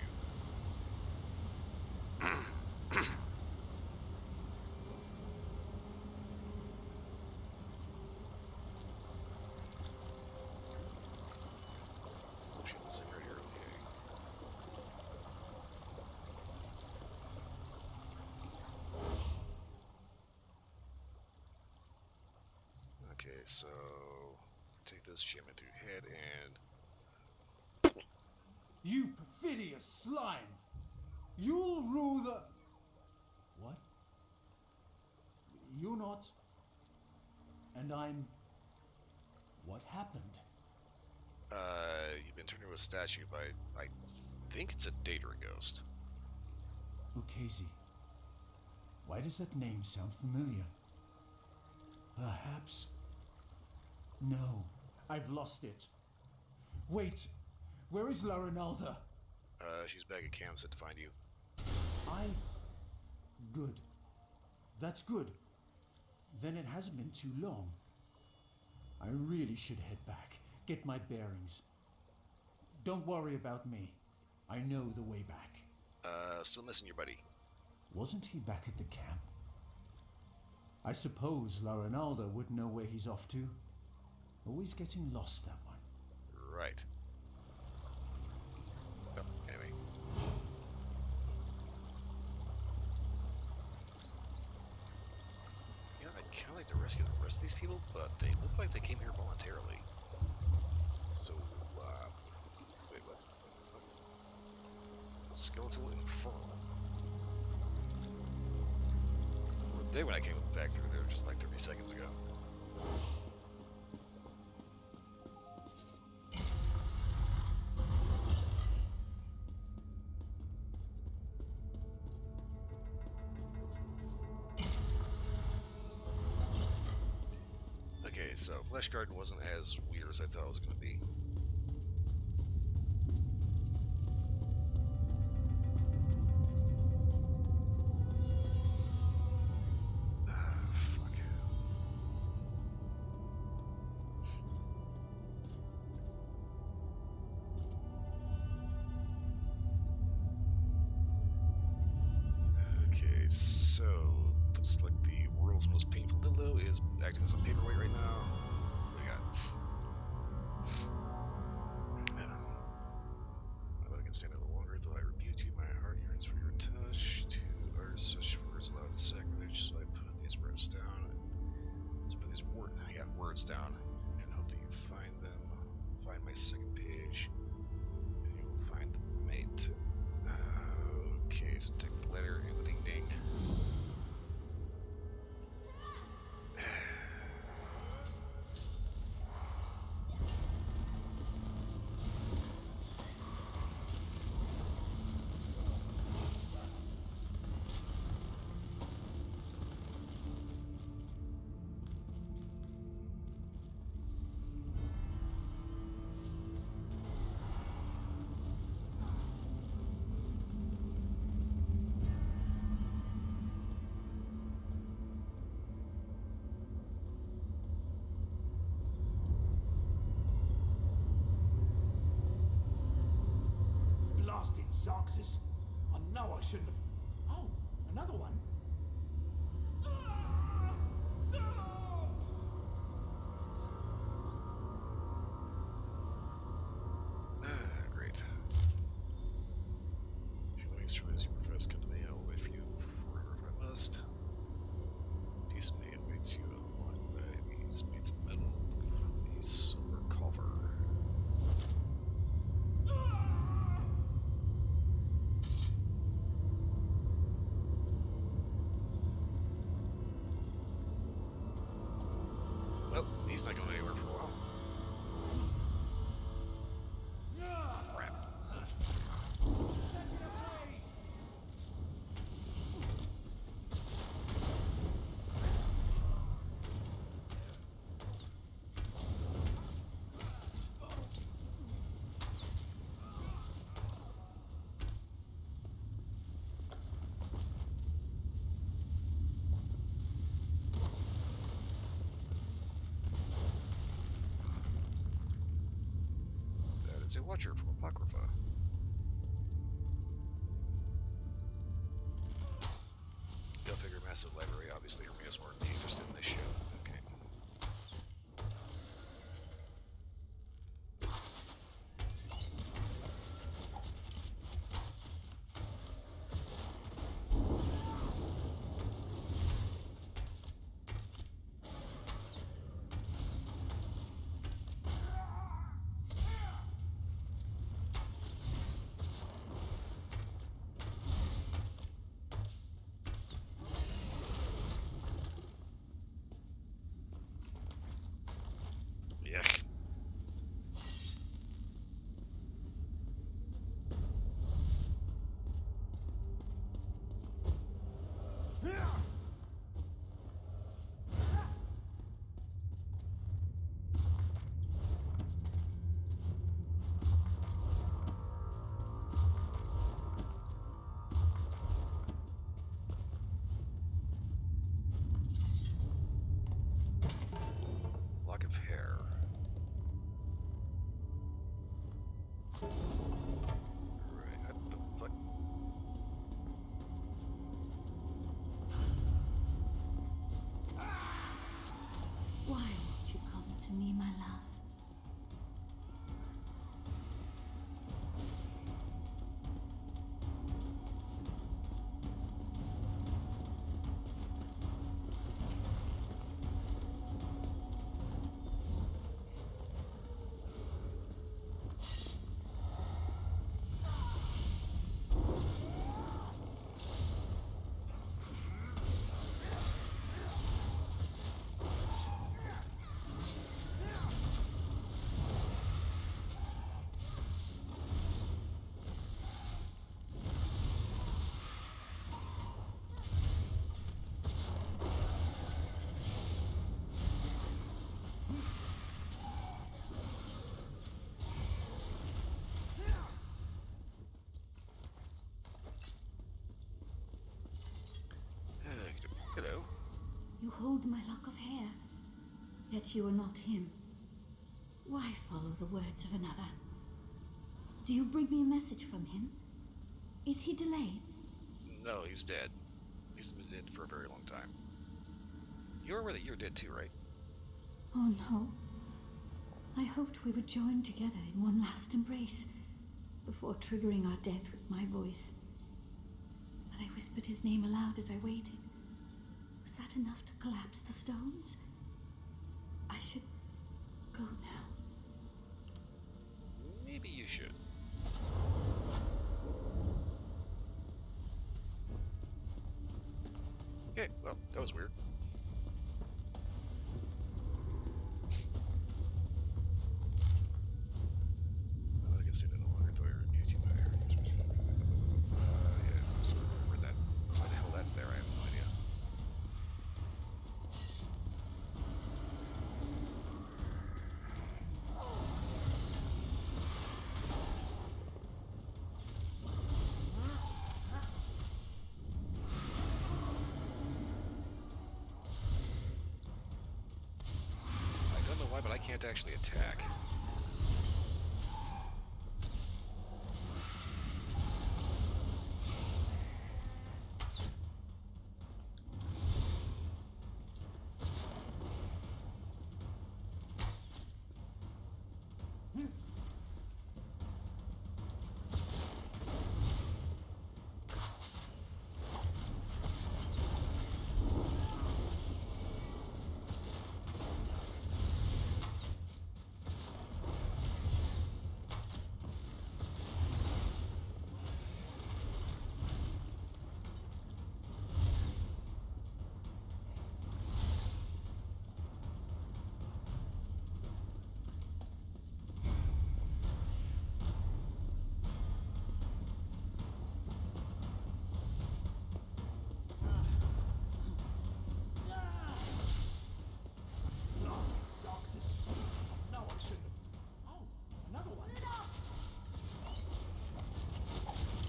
Okay, so take this Chimetu head and You perfidious slime! You'll rue the... What? You're not... And I'm... What happened? You've been turned into a statue by, I think it's a Daedra ghost. Ukezi. Why does that name sound familiar? Perhaps... No, I've lost it. Wait, where is Larinalda? She's back at camp, said to find you. Good. That's good. Then it hasn't been too long. I really should head back, get my bearings. Don't worry about me. I know the way back. Still missing your buddy. Wasn't he back at the camp? I suppose Larinalda would know where he's off to. Always getting lost, that one. Right. Oh, anyway. You know, I'd kind of like to rescue the rest of these people, but they look like they came here voluntarily. So, wait, what? Skeletal Infernal. Were they when I came back through there just like 30 seconds ago? Okay, so Flesh Garden wasn't as weird as I thought it was going to be. so looks like the world's most painful dildo is acting as a paperweight right now. What do we got? My love can stand a little longer, though I rebuke you. My heart yearns for your touch. To utter such words loud and sacrilege, so I put these words down. Words down, and hope that you find them. Find my second page, and you will find the mate. Okay, so take the letter and the ding ding. Blasted Zarxus. I know I shouldn't have. Oh, another one. Great. If you waste as you profess, come to me. I will wait for you forever if I must. Decent mate awaits you along by these mates of metal from the silver cover. Well, he's not going anywhere for a while. Crap. That is a watcher from Apocrypha. Go figure, massive library. Obviously, Hermia's more interested in this shit. Okay. Yuck. Lock of hair. Right, what the fuck? Why won't you come to me, my love? Hello. You hold my lock of hair, yet you are not him. Why follow the words of another? Do you bring me a message from him? Is he delayed? No, he's dead. He's been dead for a very long time. You're aware that you're dead too, right? Oh no. I hoped we would join together in one last embrace before triggering our death with my voice. But I whispered his name aloud as I waited. Was that enough to collapse the stones? I should go now. Maybe you should. Okay, well, that was weird. I guess I no longer thought you were a YouTube buyer. Yeah, so remember that. Why the hell that's there, I have no idea. I don't know why, but I can't actually attack.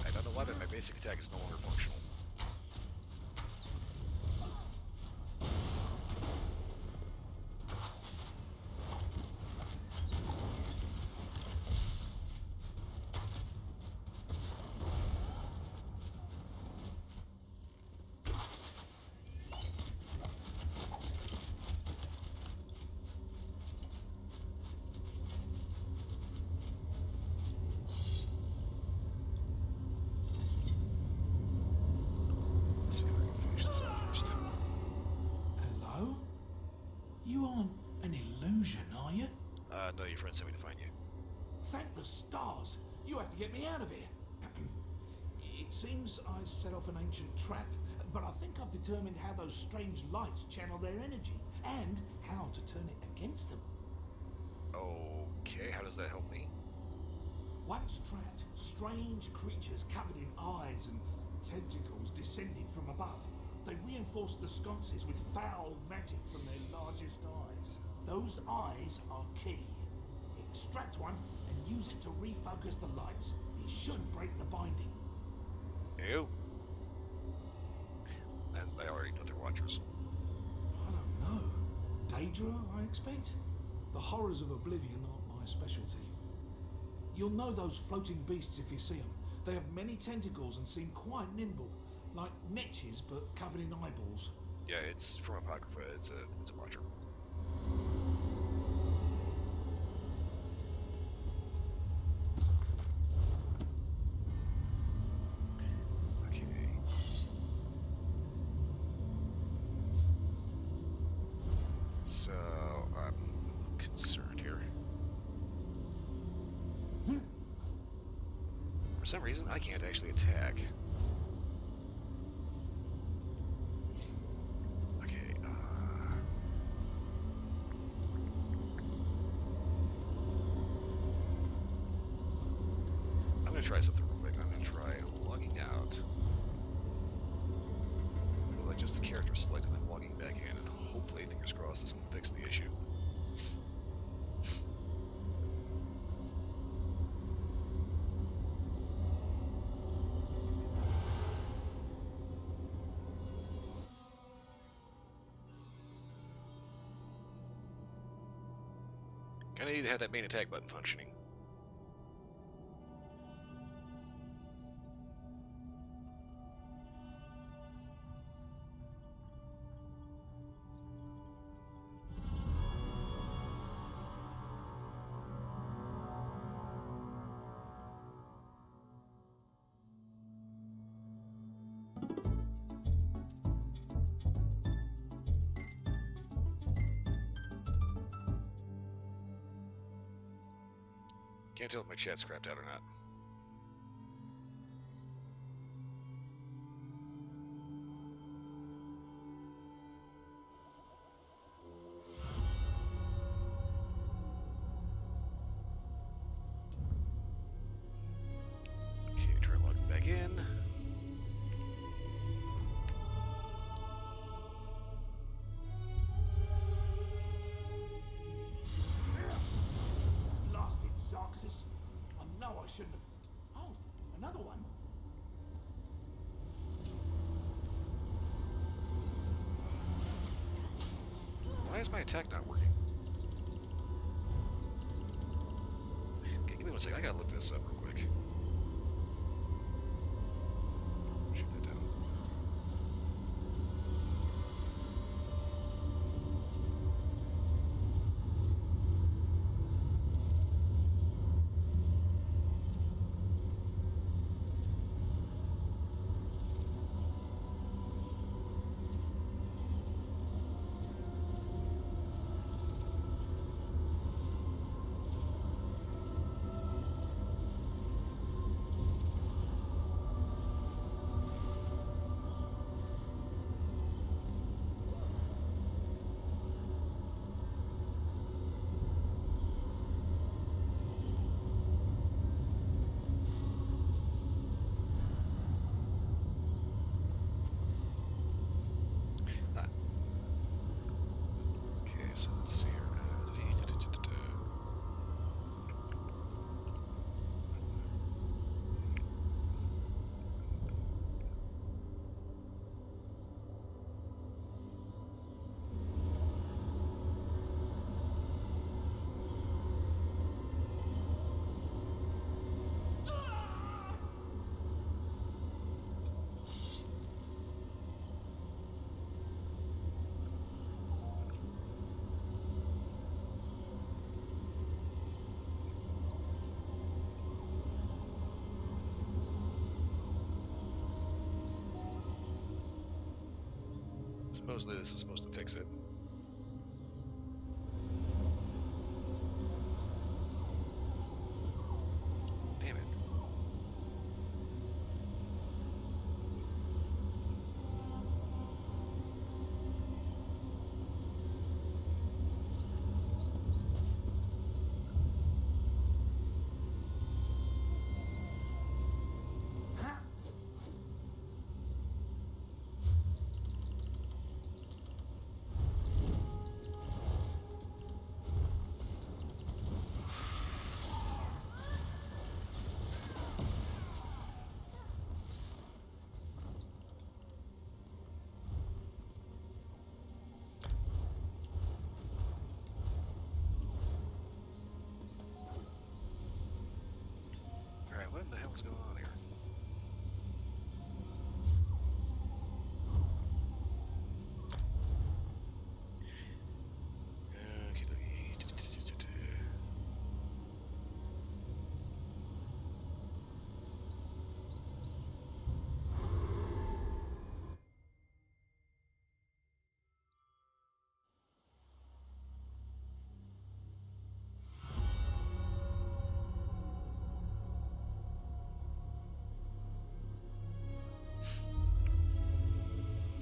I don't know why, but my basic attack is no longer functional. Let's see if I can finish this off first. Hello? You aren't an illusion, are you? No, your friend sent me to find you. Thank the stars! You have to get me out of here. It seems I set off an ancient trap, but I think I've determined how those strange lights channel their energy, and how to turn it against them. Okay, how does that help me? Once trapped, strange creatures covered in eyes and tentacles descended from above. They reinforce the sconces with foul magic from their largest eyes. Those eyes are key. Extract one and use it to refocus the lights. It should break the binding. Ew. And I already know they're watchers. I don't know. Daedra, I expect? The horrors of Oblivion aren't my specialty. You'll know those floating beasts if you see them. They have many tentacles and seem quite nimble, like netches but covered in eyeballs. Yeah, it's from Apocrypha. It's a watcher. Okay. So I'm concerned here. For some reason, I can't actually attack. Okay, I'm gonna try something real quick. I'm gonna try logging out. Like just the character select and then logging back in, and hopefully, fingers crossed, this will fix the issue. Kinda need to have that main attack button functioning. Can't tell if my chat's crapped out or not. Okay, try logging back in. Blasted Zarxus. I know I shouldn't have. Oh, another one. Why is my attack not working? Okay, give me one second. I gotta look this up real quick. Shoot that down. Okay, so let's see here. Supposedly this is supposed to fix it. Damn it. Alright, what the hell's going on here?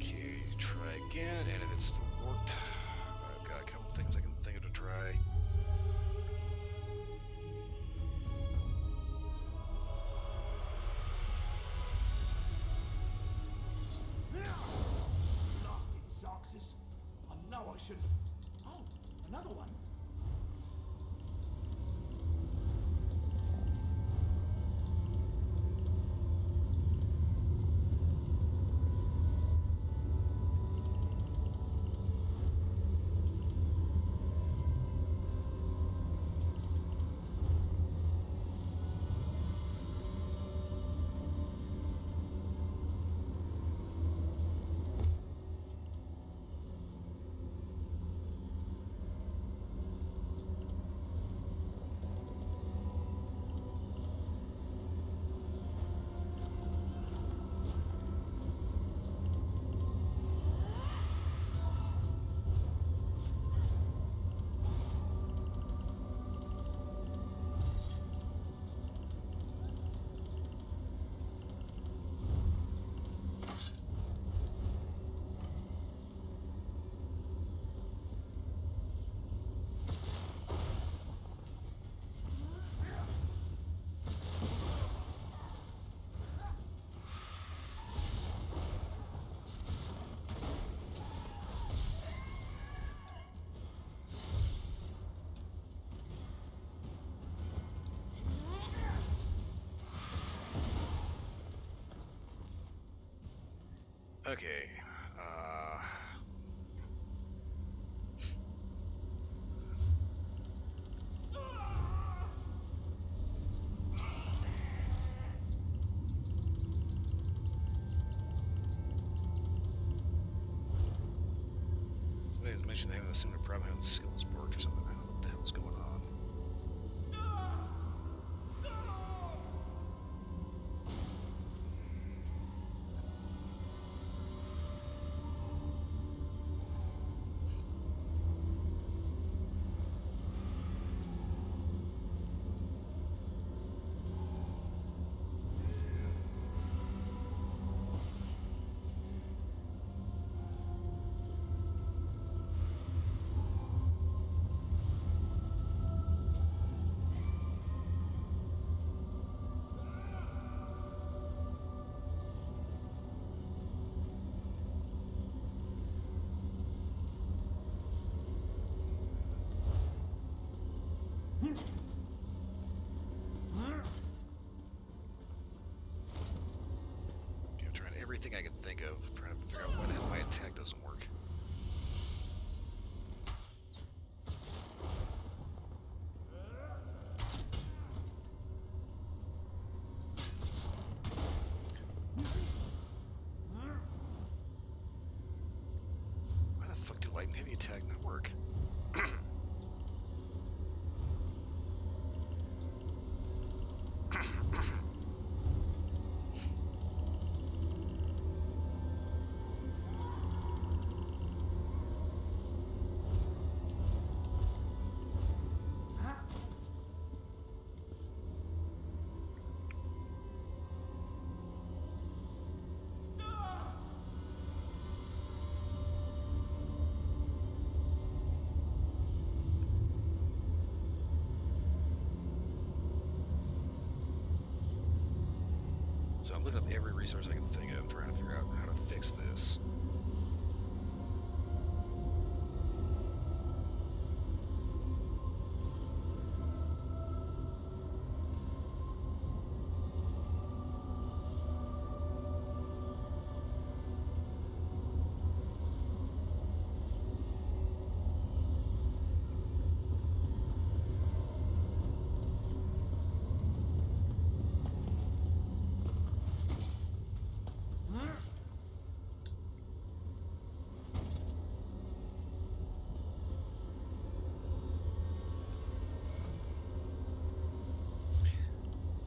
Okay, try again, and if it still worked, I've got a couple things I can think of to try. Blasted Zarxus. I know I shouldn't have. Oh, another one. Okay. Somebody has mentioned they have a similar problem on skills board or something. I don't know what the hell's going on. I'm trying everything I can think of, trying to figure out why the hell my attack doesn't work. Why the fuck do light and heavy attack not work? So I'm looking up every resource I can think of, trying to figure out how to fix this.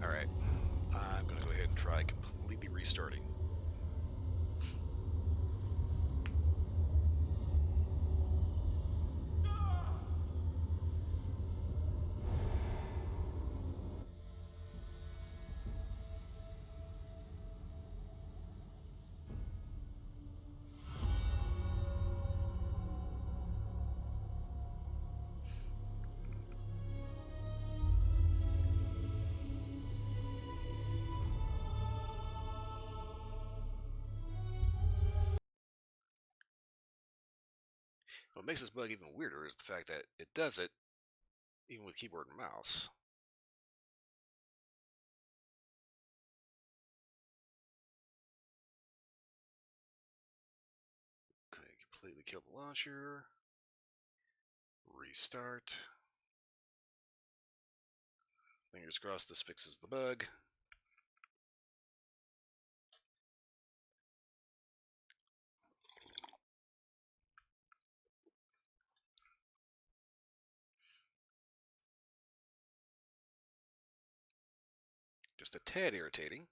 Alright, I'm going to go ahead and try completely restarting. What makes this bug even weirder is the fact that it does it even with keyboard and mouse. Okay, completely kill the launcher. Restart. Fingers crossed this fixes the bug. Just a tad irritating.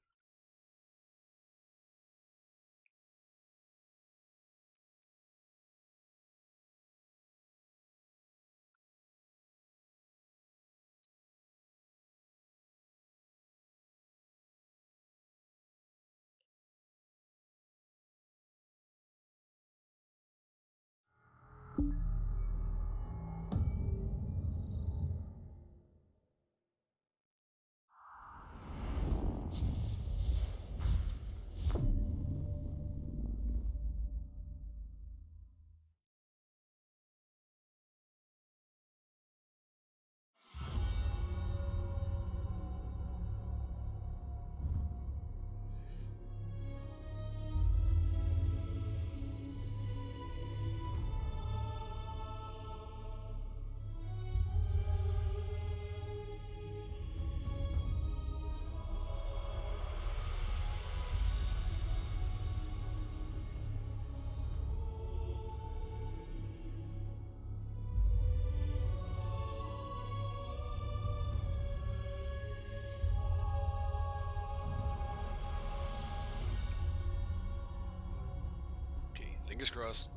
Fingers crossed.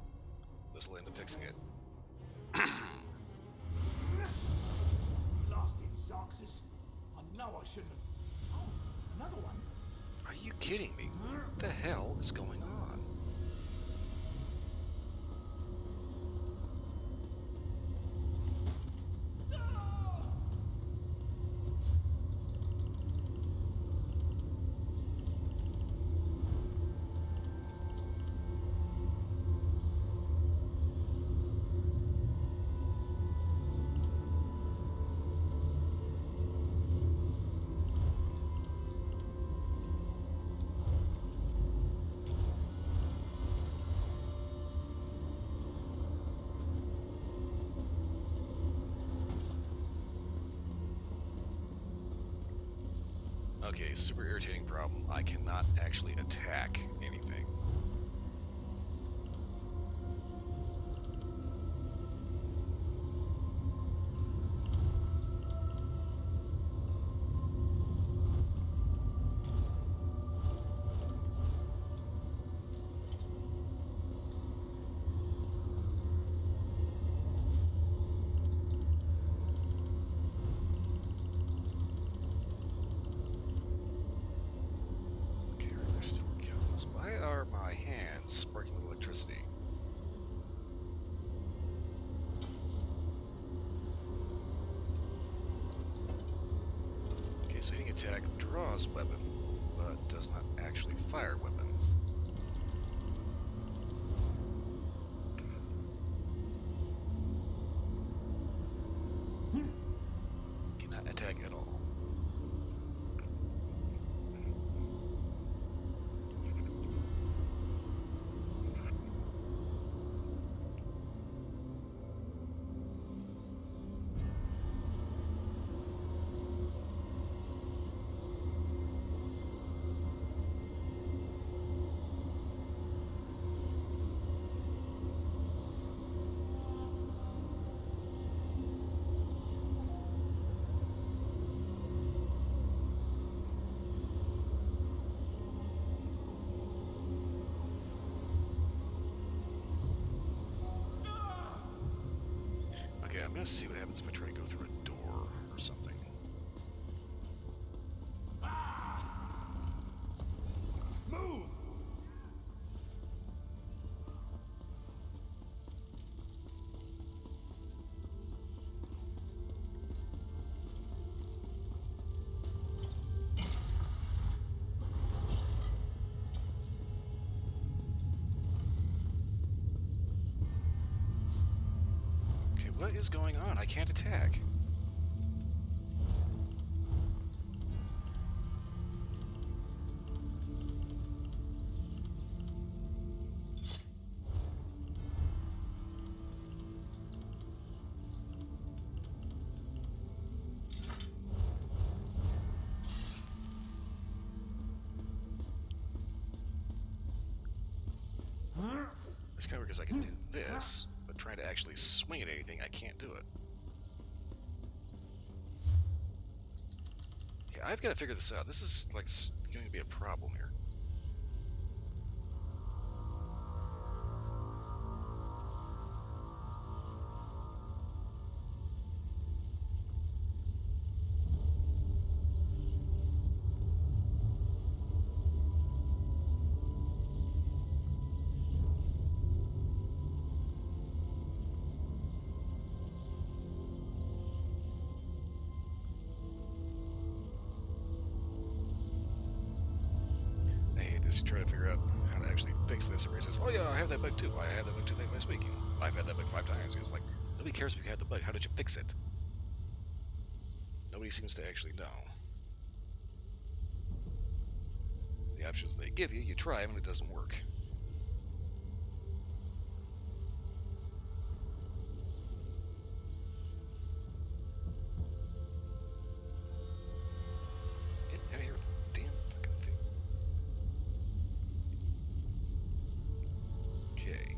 This will end up fixing it. Blasted Zarxus. I know I shouldn't have. Oh, another one. Are you kidding me? What the hell is going on? Okay, super irritating problem. I cannot actually attack anything. Why are my hands sparking with electricity? Okay, so hitting attack draws weapon, but does not actually fire weapon. Cannot attack at all. Okay, I'm gonna see what happens if I try to go through a door or something. Move! Okay, what is going on? I can't attack. It's kind of weird because I can do this, but trying to actually swing at anything, I can't do it. Yeah, I've got to figure this out. This is like going to be a problem here. Just trying to figure out how to actually fix this. Everybody says, "Oh yeah, I have that bug too. I had that bug too last week. I've had that bug 5 times." It's like nobody cares if you had the bug. How did you fix it? Nobody seems to actually know. The options they give you, you try them and it doesn't work. Get out of here with the damn fucking thing. Okay.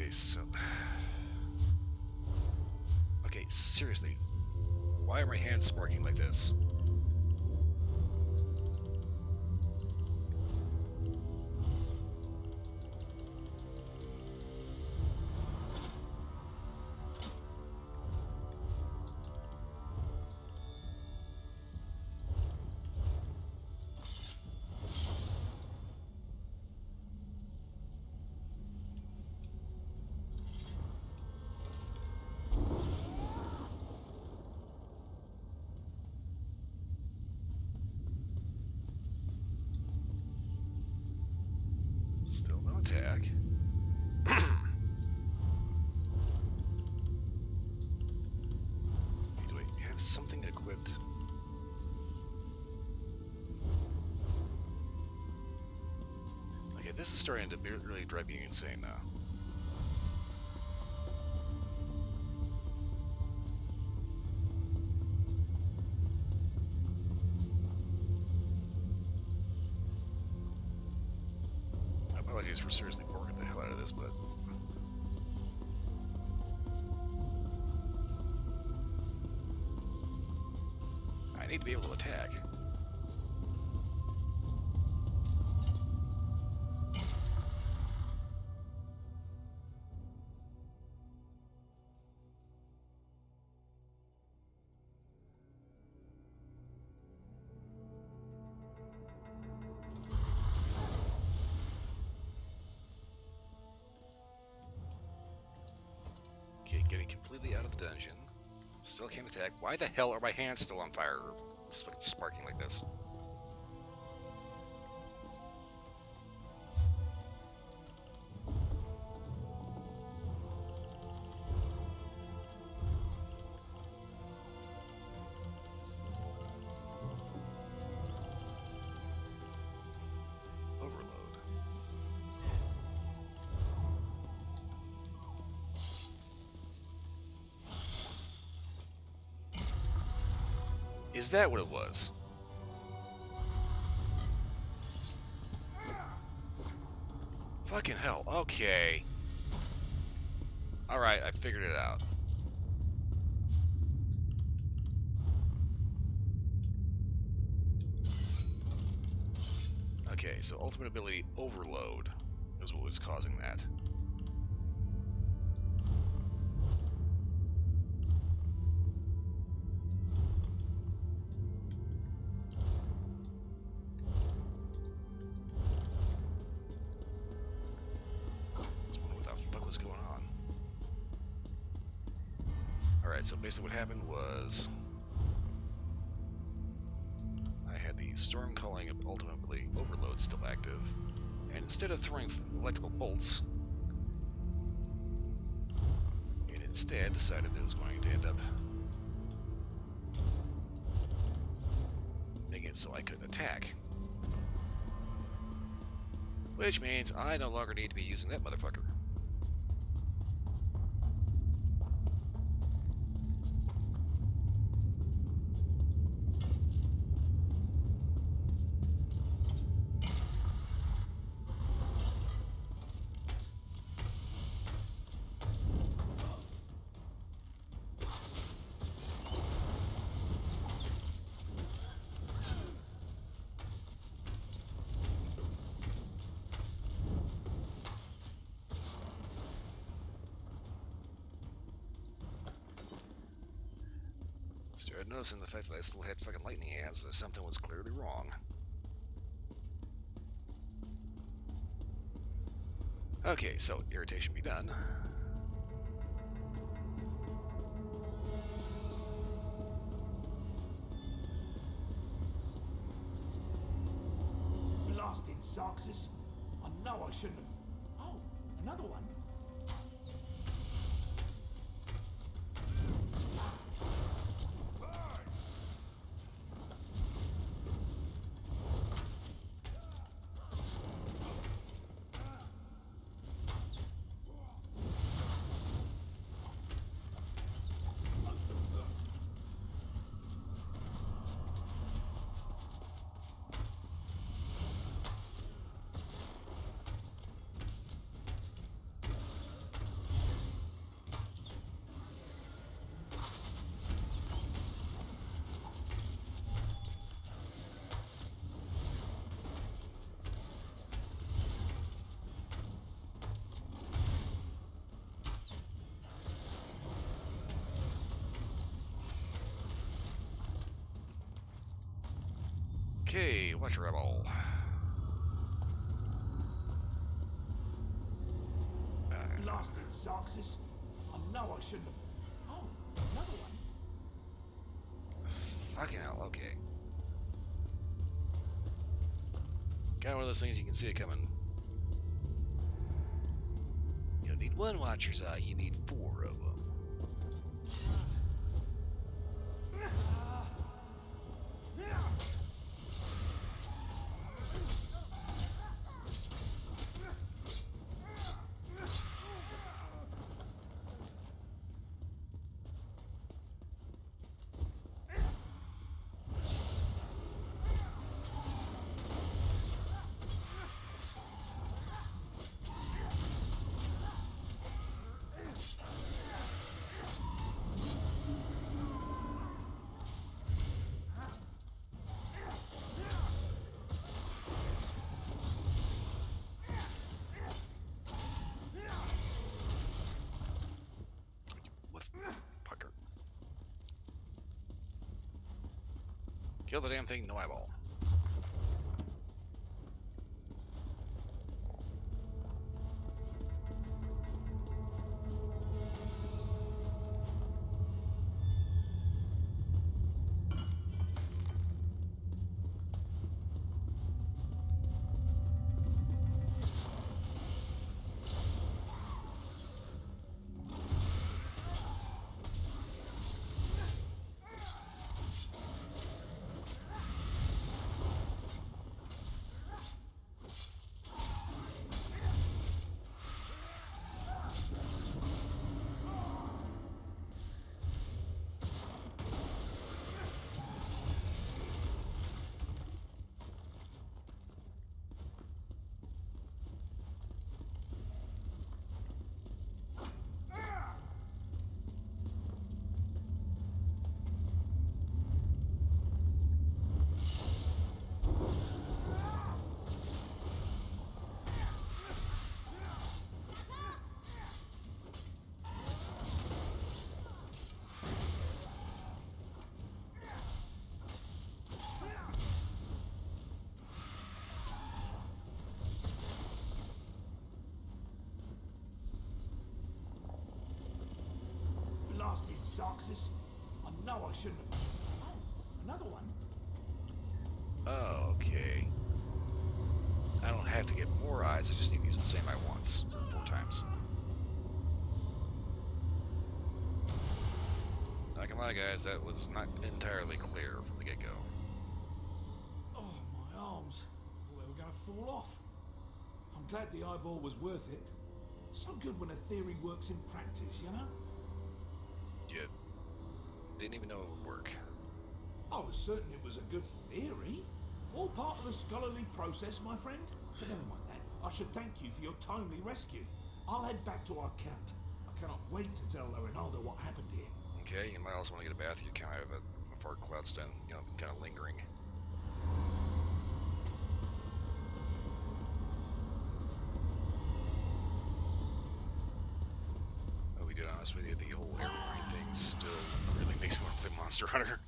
Okay, so... Okay, seriously. Why are my hands sparking like this? Still no attack. Do I have something equipped? Okay, this is starting to really drive me insane now. Apologies for seriously boring the hell out of this, but... I need to be able to attack. Okay, getting completely out of the dungeon. Still can't attack. Why the hell are my hands still on fire? It's fucking sparking like this. Overload. Is that what it was? Fucking hell. Okay. Alright, I figured it out. Okay, so ultimate ability overload is what was causing that. Alright, so basically what happened was I had the storm calling ultimately overload still active, and instead of throwing electrical bolts, it instead decided it was going to end up making it so I couldn't attack. Which means I no longer need to be using that motherfucker. Started noticing the fact that I still had fucking lightning hands, so something was clearly wrong. Okay, so irritation be done. Blasted Soxes. I know I shouldn't have... Oh, another one. Okay, watch rebel. Blasted Zarxus. I know I shouldn't have. Oh, another one. Fucking hell, okay. Kind of one of those things you can see it coming. You don't need one Watcher's Eye, you need 4 of them. Kill the damn thing, no eyeball. Blasted Zarxus. I know I shouldn't have. Oh, another one. Oh, okay. I don't have to get more eyes, I just need to use the same eye once. 4 times. Not gonna lie, guys, that was not entirely clear from the get-go. Oh, my arms. I thought they were going to fall off. I'm glad the eyeball was worth it. So good when a theory works in practice, you know? Yeah. Didn't even know it would work. I was certain it was a good theory. All part of the scholarly process, my friend. But never mind that. I should thank you for your timely rescue. I'll head back to our camp. I cannot wait to tell Rinaldo what happened here. Okay, you might also want to get a bath. You kind of have a fart cloud stand, kind of lingering. I'll be dead honest with you, the whole evergreen thing still really makes me want to play Monster Hunter.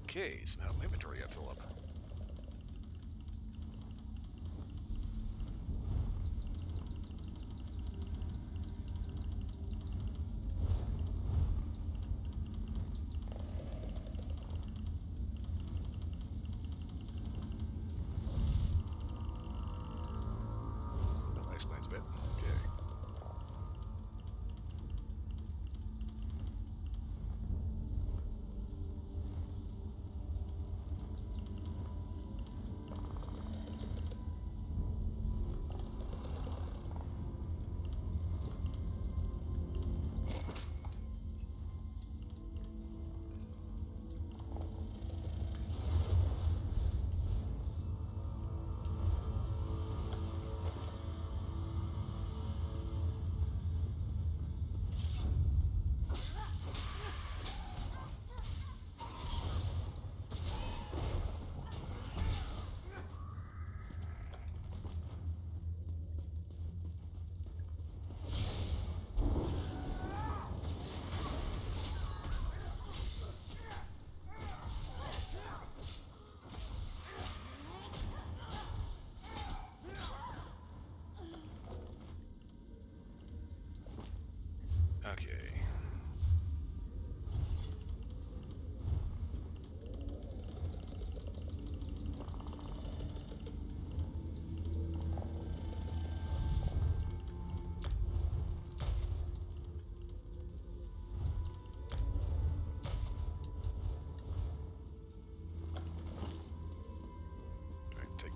Okay, somehow my inventory got filled up. Well, that explains a bit. Okay.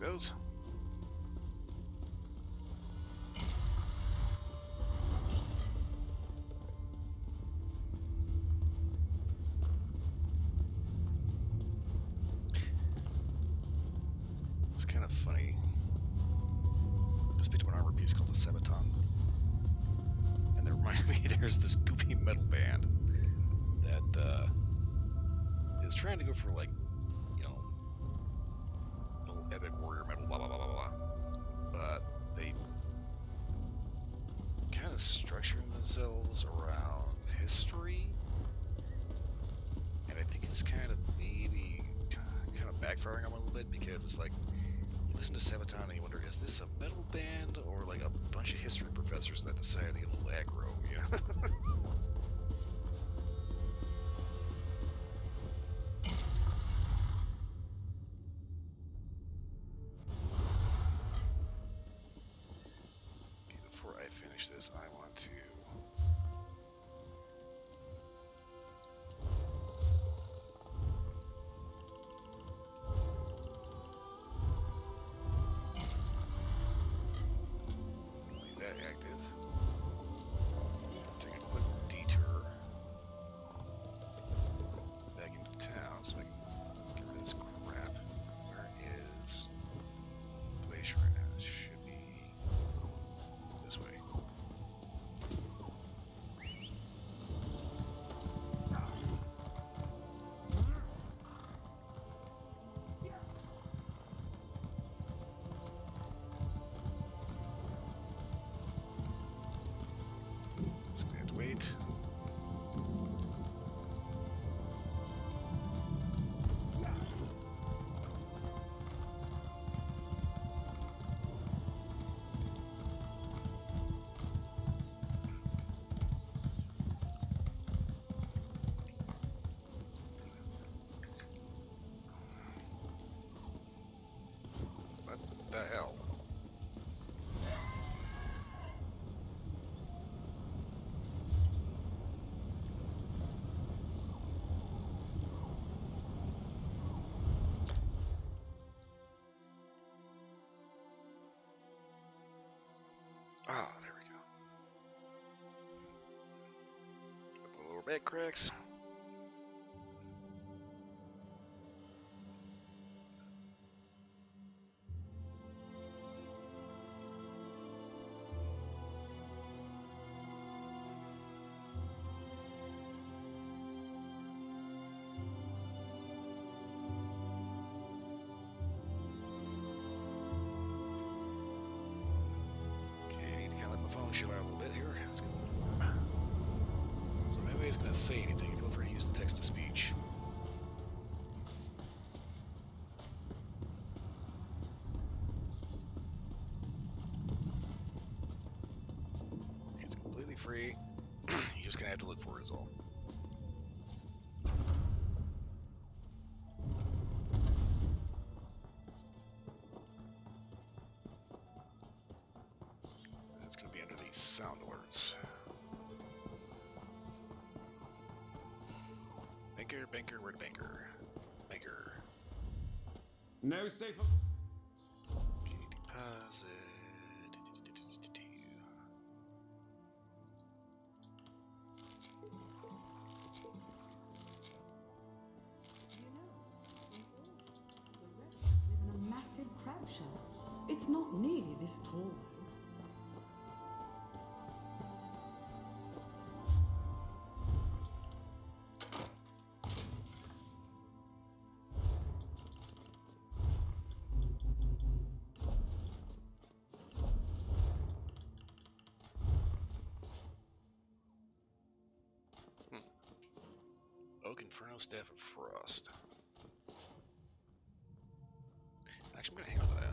goes. It's kind of funny. Just picked up an armor piece called a Sabaton. And that reminded me there's this goofy metal band that is trying to go for, like, you know, old epic warrior metal, blah blah blah blah blah. But they kind of structuring themselves around history. And I think it's kind of maybe kind of backfiring on them a little bit, because it's like, you listen to Sabaton and you wonder, is this a metal band or like a bunch of history professors that decided to get a little aggro, you know? Okay, before I finish this, I want to leave that active. Take a quick detour back into town so I can get rid of this crap. Where is the place right now? It should be this way. So we have to wait. What the hell? Ah, there we go. With the lower back cracks. Okay, I need to kind of let my phone chill out a little bit here. Let's go. So if anybody's going to say anything, feel free to use the text-to-speech. It's completely free. You're just going to have to look for it, is all. And it's going to be under these sound alerts. Banker, banker, word banker. Banker. No safe. Okay, deposit. Live in a massive crab shell. It's not nearly this tall, though. Oak Inferno Staff of Frost. Actually, I'm gonna hang on to that.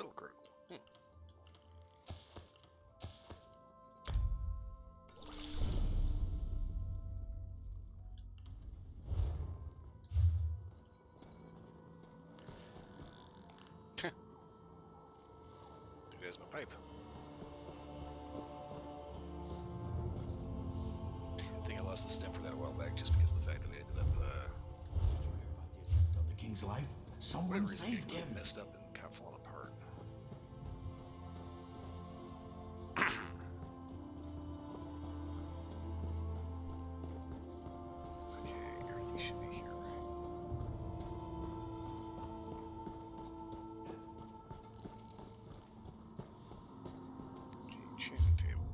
Little crew. There's my pipe. I think I lost the stem for that a while back just because of the fact that I ended up, Of the king's life? Someone saved him. Messed up and kind of falling apart. Okay, everything should be here, right? Okay, enchanting table.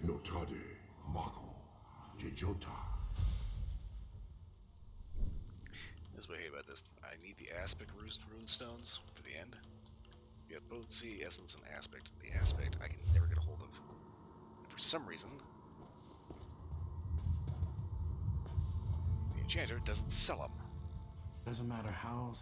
Notade, Mako, Jejota. That's what I hate about this. I need the aspect rune stones for the end. You have potency, essence, and aspect. The aspect I can never get a hold of. And for some reason, the enchanter doesn't sell them. Doesn't matter how.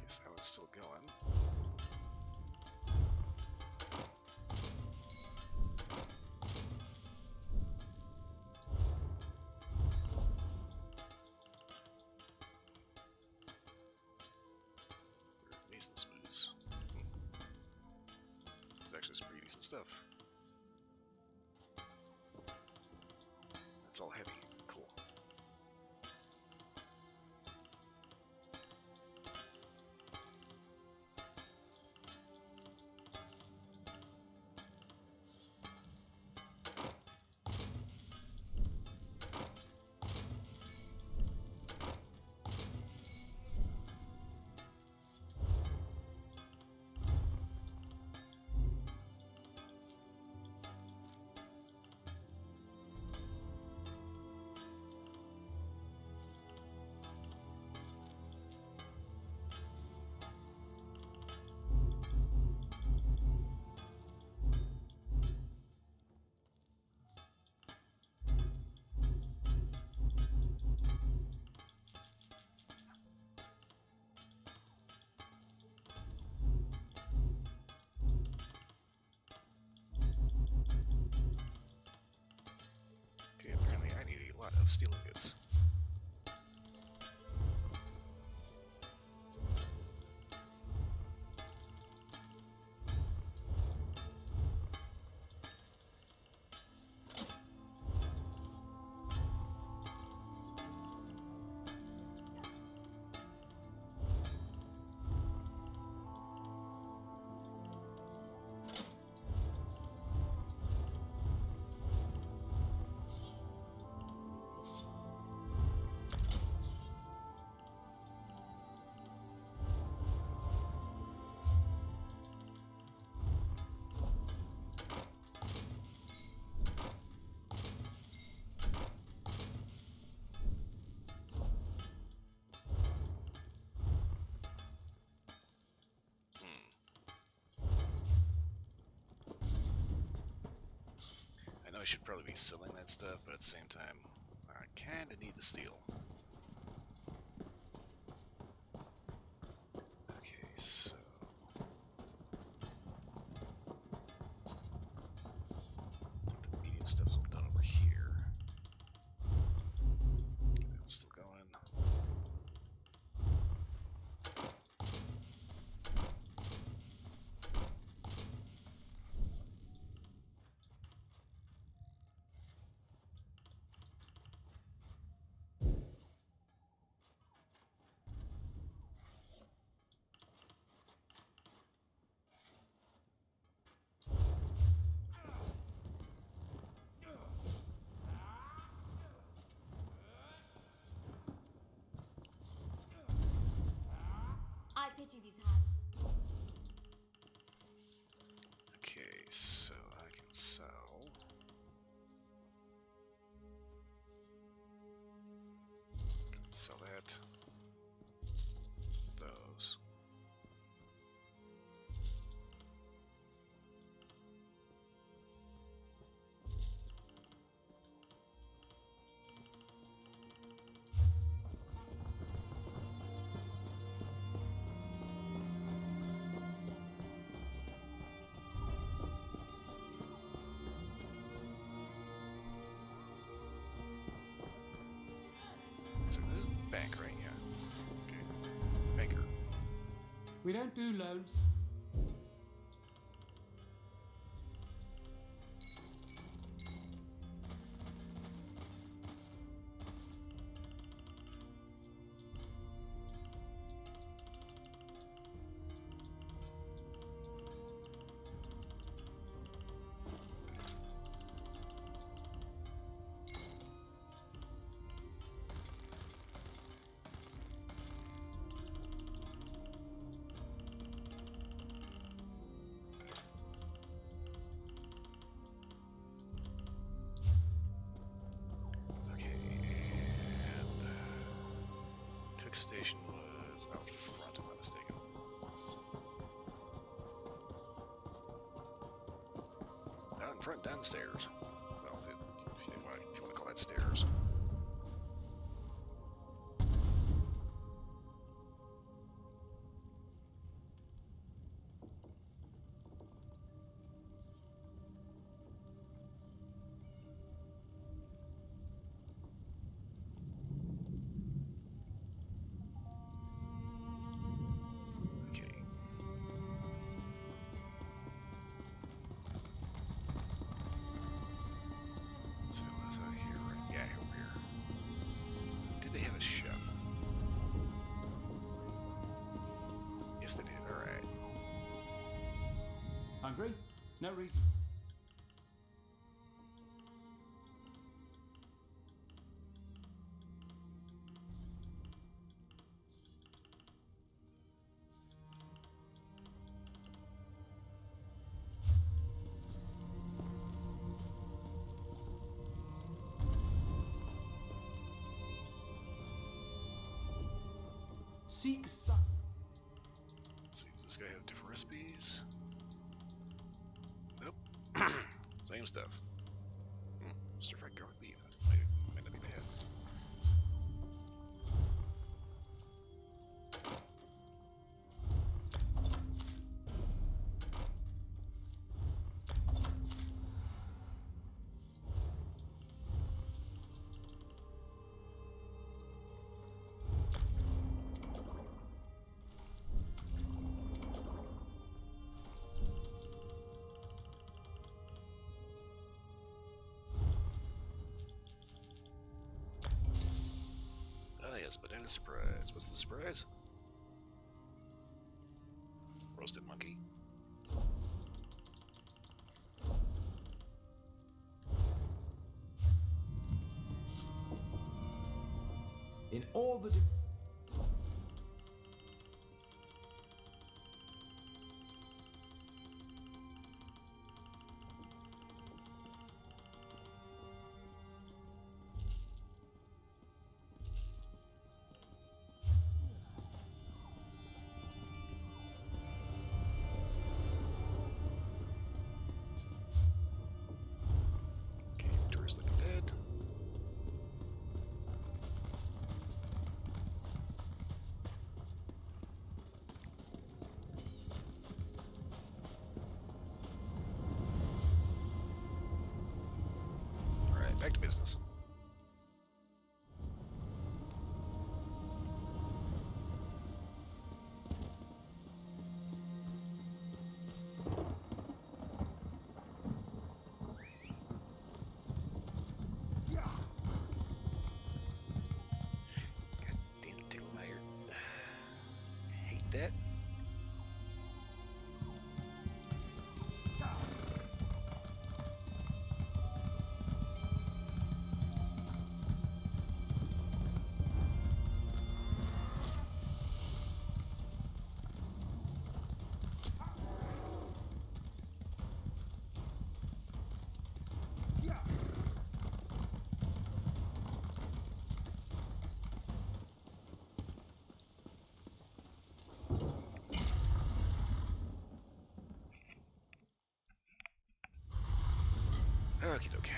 Guess that one's still going. Mason's boots. It's actually some pretty decent stuff. It's all heavy. Cool. Okay, apparently I need a lot of steel ingots. I know I should probably be selling that stuff, but at the same time, I kinda need the steel. Okay, so... pity these high. Okay, so I can sell. Sell that. Those. So this is the bank, right? Yeah. Okay. Banker. We don't do loans. Okay, and Tech Station was out front, if I'm not mistaken. Out in front, downstairs. Well, if you want to call that stairs. Okay. So that's out here, right? Yeah, over here. Did they have a chef? Yes, they did. All right. Hungry? No reason. Seek some. So does this guy have different recipes? Nope. Same stuff. Stir fried garlic beef. Might not be bad. Ah, yes, but then a surprise. What's the surprise? Roasted monkey. In all the Okay, Victoria's looking dead. Alright, back to business. Goddamn Ticklemeyer. Hate that. Okie dokie.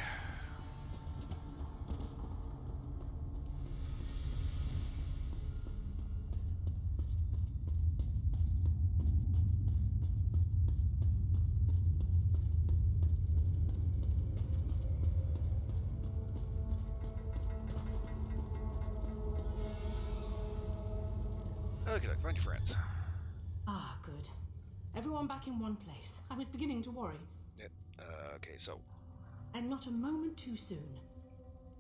Okay, find your friends. Ah, good. Everyone back in one place. I was beginning to worry. Yep. Okay, so. And not a moment too soon.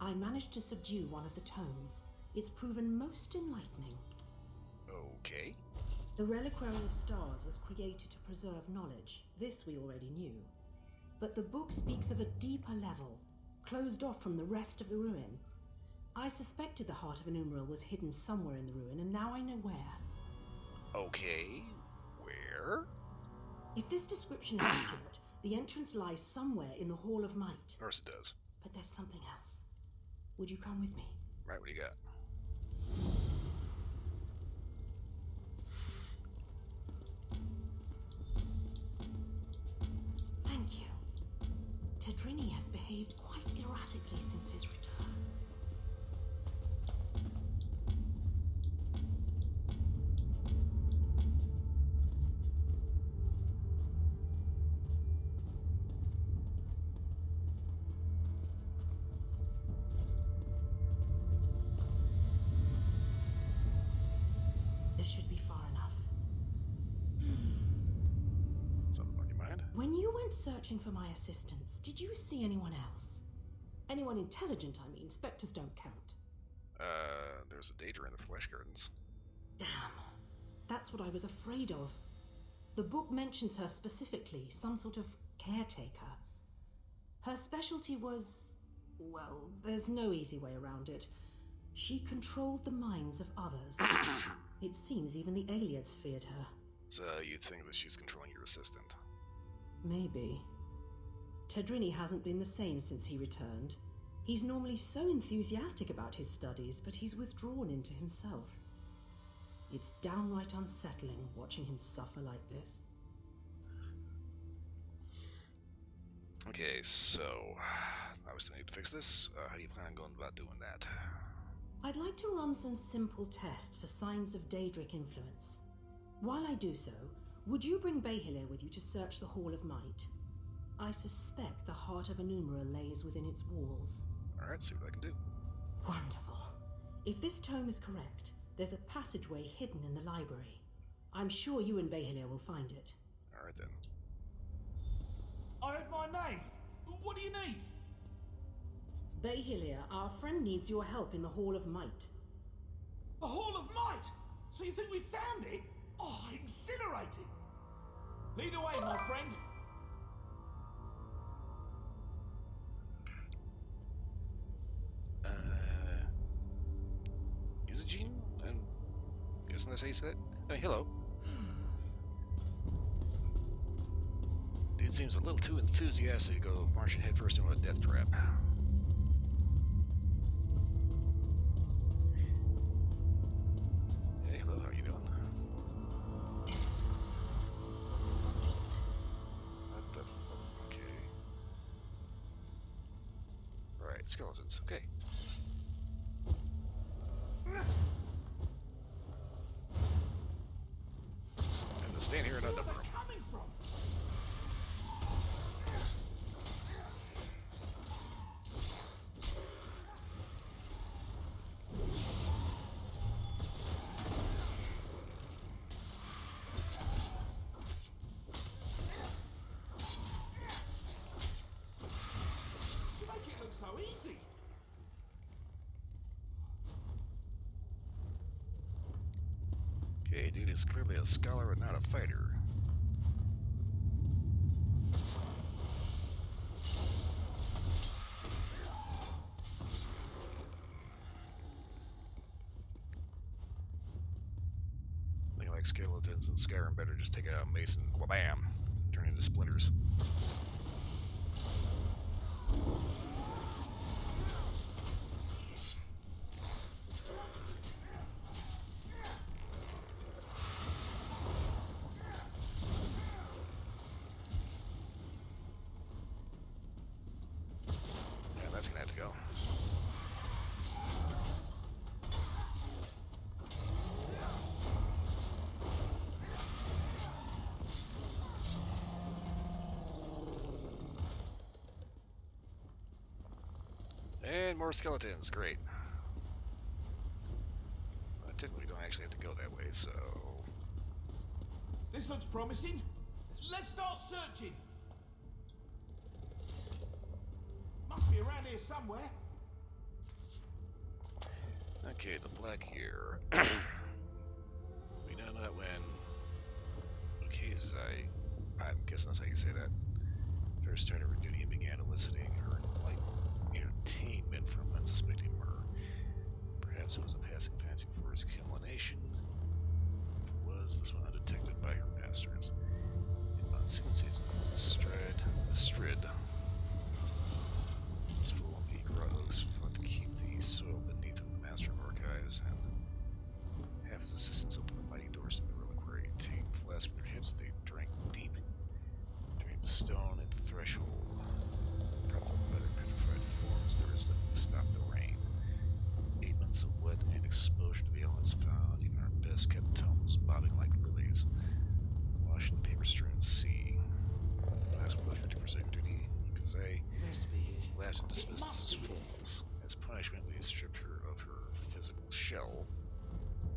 I managed to subdue one of the tomes. It's proven most enlightening. Okay. The Reliquary of Stars was created to preserve knowledge. This we already knew. But the book speaks of a deeper level, closed off from the rest of the ruin. I suspected the Heart of an Umbral was hidden somewhere in the ruin, and now I know where. Okay, where? If this description is accurate, the entrance lies somewhere in the Hall of Might. Of course it does. But there's something else. Would you come with me? Right, what do you got? Thank you. Tedrini has behaved quite erratically since his return. This should be far enough. Something on your mind? When you went searching for my assistance, did you see anyone else? Anyone intelligent, I mean. Spectres don't count. There's a Daedra in the Flesh Gardens. Damn. That's what I was afraid of. The book mentions her specifically, some sort of caretaker. Her specialty was... well, there's no easy way around it. She controlled the minds of others. It seems even the Aliads feared her. So you think that she's controlling your assistant? Maybe. Tedrini hasn't been the same since he returned. He's normally so enthusiastic about his studies, but he's withdrawn into himself. It's downright unsettling watching him suffer like this. Okay, so I was thinking to fix this. How do you plan on going about doing that? I'd like to run some simple tests for signs of Daedric influence. While I do so, would you bring Behilir with you to search the Hall of Might? I suspect the Heart of Enumera lays within its walls. Alright, see what I can do. Wonderful. If this tome is correct, there's a passageway hidden in the library. I'm sure you and Behilir will find it. Alright then. I heard my name. What do you need? Behilir, our friend needs your help in the Hall of Might. The Hall of Might? So you think we found it? Oh, exhilarating! Lead away, my friend. Is it Jean? I'm guessing that's how you said it? Hey, hello. Dude seems a little too enthusiastic to go marching headfirst into a death trap. Hey, hello, how are you doing? What the fuck? Okay. Right, skeletons, okay. And to stand here and outnumber them. Coming from? You make it look so easy. Okay, dude is clearly a scholar and not a fighter. Looking like skeletons and Skyrim better just take out a mason, wha-bam, turn into splinters. And more skeletons, great. Technically, we don't actually have to go that way, so... This looks promising. Let's start searching. Must be around here somewhere. Okay, the black here. We know that when Ukazai, I'm guessing that's how you say that, first started her duty and began eliciting her like entertainment from unsuspecting murder. Perhaps it was a passing fancy for his culmination. If it was, this one undetected by her masters. In monsoon season, Strid. This fool and Gross fought to keep the soil beneath him, the master of archives, and half his assistants opened the mighty doors to the reliquary. Taking flasks from their hips, they drank deep, drained the stone at the threshold. Propped up by their petrified forms, there is nothing to stop the rain. 8 months of wet and exposure to the elements found even our best kept tomes bobbing like lilies, washing the paper-strewn sea. Last one left to forsake duty, Kazay laughed and dismissed us as fools. As punishment, we stripped her of her physical shell.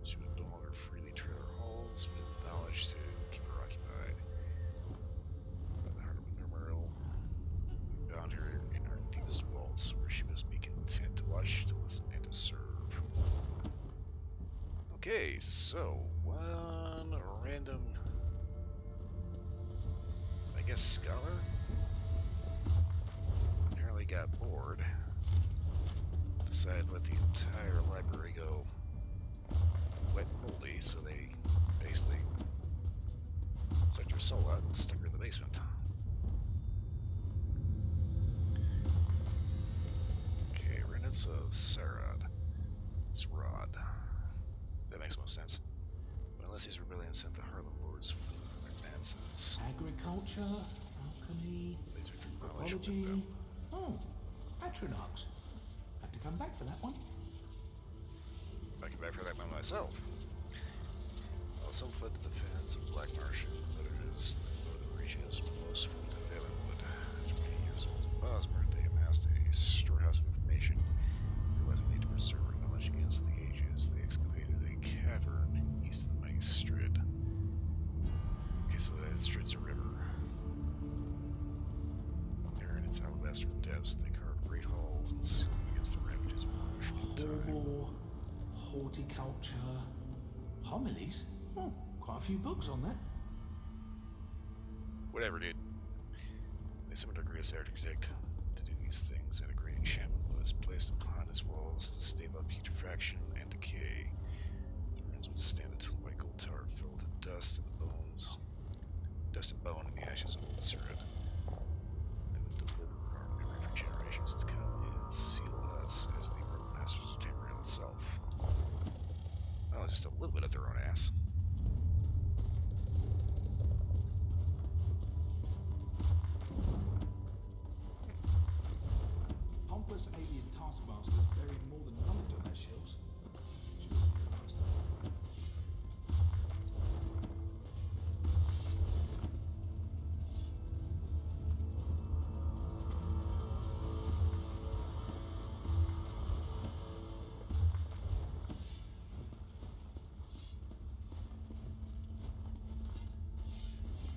She would no longer freely tread our halls with knowledge to keep her occupied. By the heart of Numeral, we bound her in our deepest vaults, where she must be content to watch, to listen, and to serve. Okay, so one random, I guess, scholar apparently got bored, decided to let the entire library go wet and moldy, so they basically sucked her soul out and stuck her in the basement. Okay, remnants of Sarad. It's Rod. That makes most sense. But unless these rebellions sent the Harlem Lords advances. Agriculture, alchemy, anthropology. Oh, Atronachs. Have to come back for that one. I can back for that one myself. Well, some fled to the fens of Black Marsh, others to the northern reaches, most fled to Valenwood. After many years amongst the Bosmer, they amassed a storehouse of information. Realizing they had to preserve our knowledge against the ages, they excavated a cavern east of the mighty Strid. Okay, so that Strid's a river. There in its alabaster depths, they carved great halls and sealed against the ravages of Martian time. Horticulture, homilies. Oh, quite a few books on that. Whatever, dude. They summoned our greatest architect to do these things, and a great enchantment was placed upon its walls to stave off putrefaction and decay. The ruins would stand until the white gold tower filled with dust and bone in the ashes of old Surid. They would deliver our memory for generations to come and seal us as the road masters of Tamriel itself. Oh, just a little bit of their own ass. Pompous alien taskmasters buried more than knowledge on their shelves. Should have realized.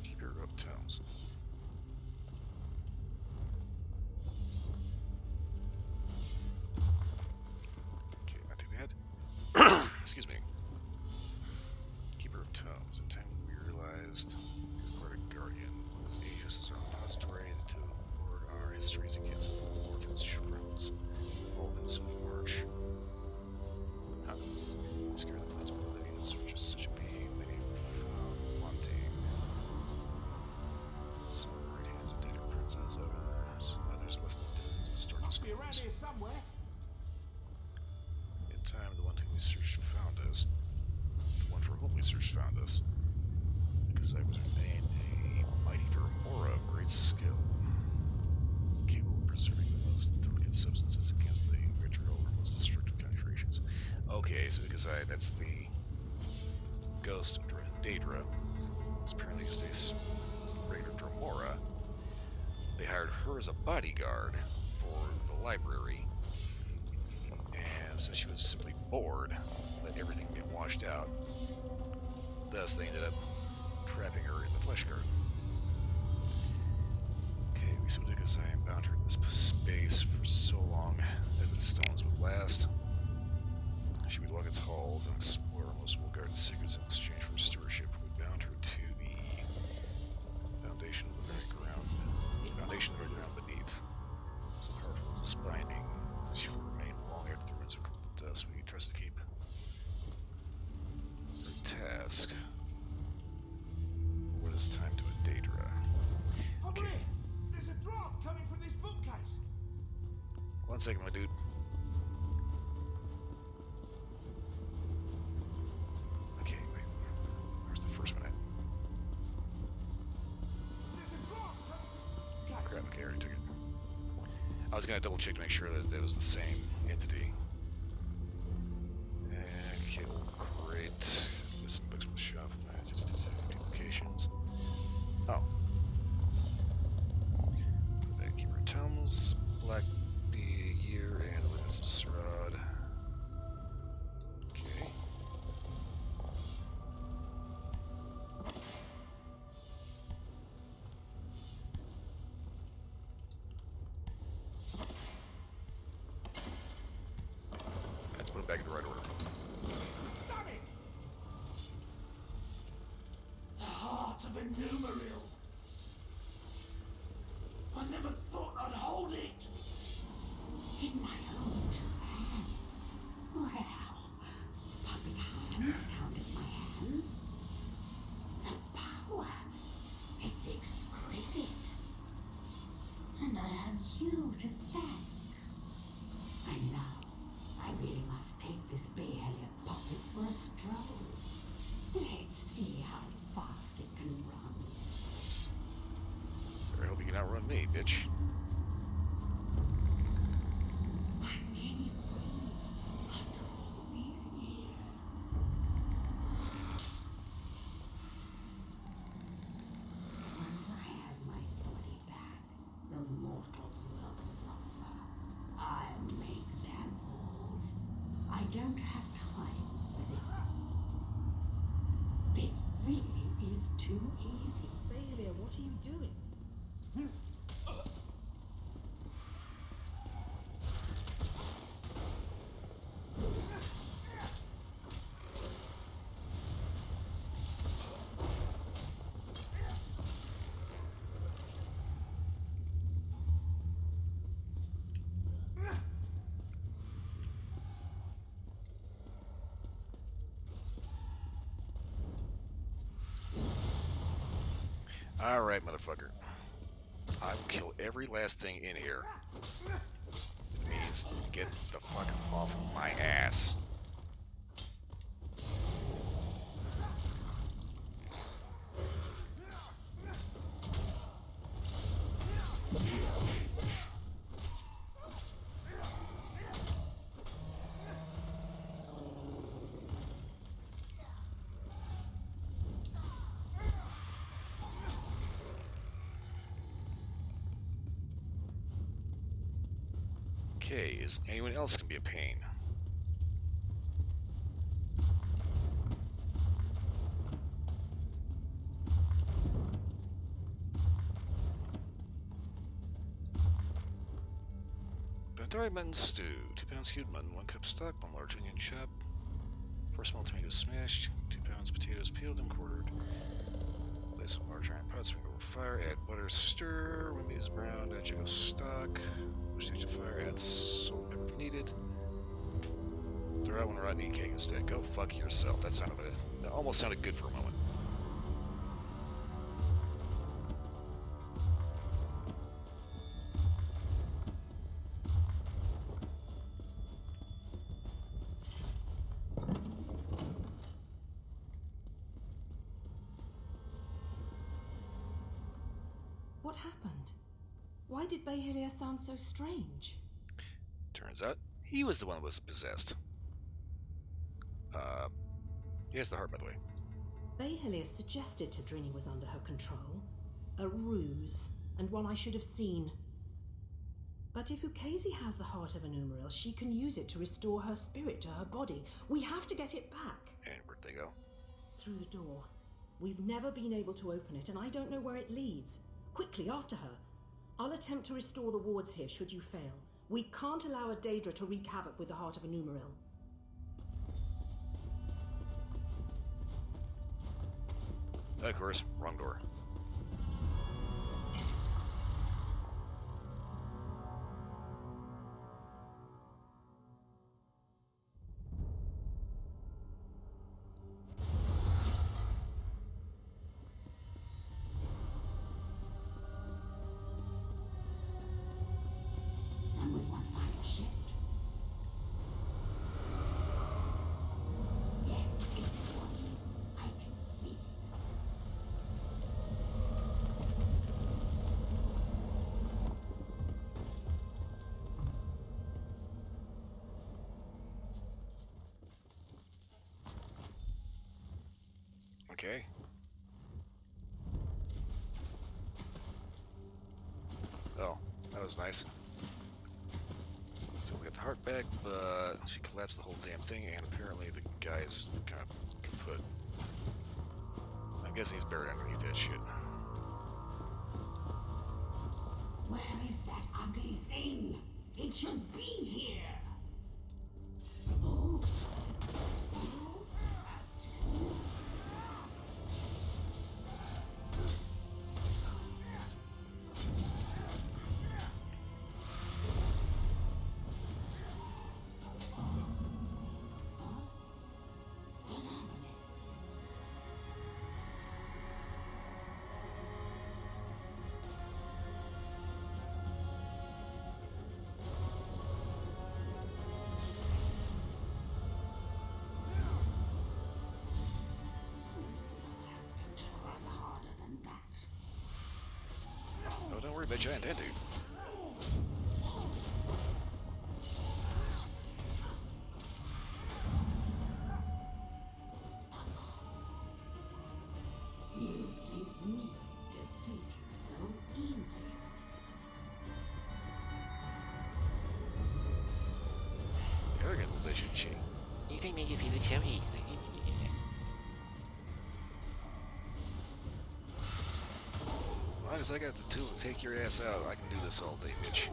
Keeper of Tomes. Okay, not too bad. Excuse me. Keeper of Tomes. In time we realized we were a guardian. As Aegis is our repository to record our histories against the orphans, shrooms, all-consuming march. How come we scare the possibility in search of such a being many found wanting? Some great hands of data princess others less than dozens of stories. Must be around here somewhere. In time, the one whom we searched found us. The one for whom we searched found us. Because I was ordained a mighty Dromora of great skill, capable of preserving the most delicate substances against the vitriol or most destructive conjuration. Okay, so because that's the ghost of Daedra. It's apparently just a regular Dromora. They hired her as a bodyguard for the library. said she was simply bored, let everything get washed out. Thus, they ended up trapping her in the flesh garden. Okay, Lisa Lucas, I am bound her in this space for so long as its stones would last. She would walk its halls and explore most will guard secrets in exchange for stewardship. We bound her to the foundation of the very ground. The foundation of the very ground beneath. So powerful as this binding, she will remain long after the ruins are cooled to dust. We trust to keep her task. What is time to a Daedra? Hurry! There's a draft coming from this bookcase! 1 second, my dude. Okay, wait. Where's the first one at? Crap, okay, I already took it. I was gonna double check to make sure that it was the same entity. Okay, great. There's some books from the shop. Duplications. Oh. Keeper of Tums, Black Bee Year, and Witness of Srod. Okay. Let's put it back in the right order. The heart of Innumeril. I never thought I'd hold it. In my own two hands. Well, puppet hands count as my hands. The power. It's exquisite. And I have you to thank. And now, I really must take this Bayhelia puppet for a stroll. Let's see how fast it can run. I hope you can outrun me, bitch. I'm nearly free after all these years. Once I have my body back, the mortals will suffer. I'll make them all. I don't have time for this. This really is too easy. Bayhelia, what are you doing? Alright, motherfucker. I will kill every last thing in here. It means get the fuck off of my ass. Okay, is anyone else gonna be a pain? Bantari mutton stew, 2 pounds stewed mutton, 1 cup stock, 1 large onion chopped, 4 small tomatoes smashed, 2 pounds potatoes peeled and quartered. Place on large iron pot, swing over fire, add butter, stir, when meat is brown, add jiggle stock, push stage of fire, add salt and pepper if needed. Throw out one rotten eat cake instead. Go fuck yourself. That almost sounded good for a moment. What happened? Why did Bayhelia sound so strange? Turns out, he was the one that was possessed. He has the heart, by the way. Bayhelia suggested Tadrini was under her control. A ruse, and one I should have seen. But if Ukezi has the heart of a numeral, she can use it to restore her spirit to her body. We have to get it back. And where'd they go? Through the door. We've never been able to open it, and I don't know where it leads. Quickly, after her. I'll attempt to restore the wards here, should you fail. We can't allow a Daedra to wreak havoc with the heart of a numeral. Of course, wrong door. And with one final shift. Yes, it's working. I can feel it. Okay. Oh, that was nice. So we got the heart back, but she collapsed the whole damn thing, and apparently the guy's kind of kaput. I'm guessing he's buried underneath that shit. Where is that ugly thing? It should be here. Oh. Oh, don't worry about giant dude. You think me defeated so easily? Arrogant little bitch, isn't she? You think me defeated so easily? As long as I got the tool to take your ass out, I can do this all day, bitch.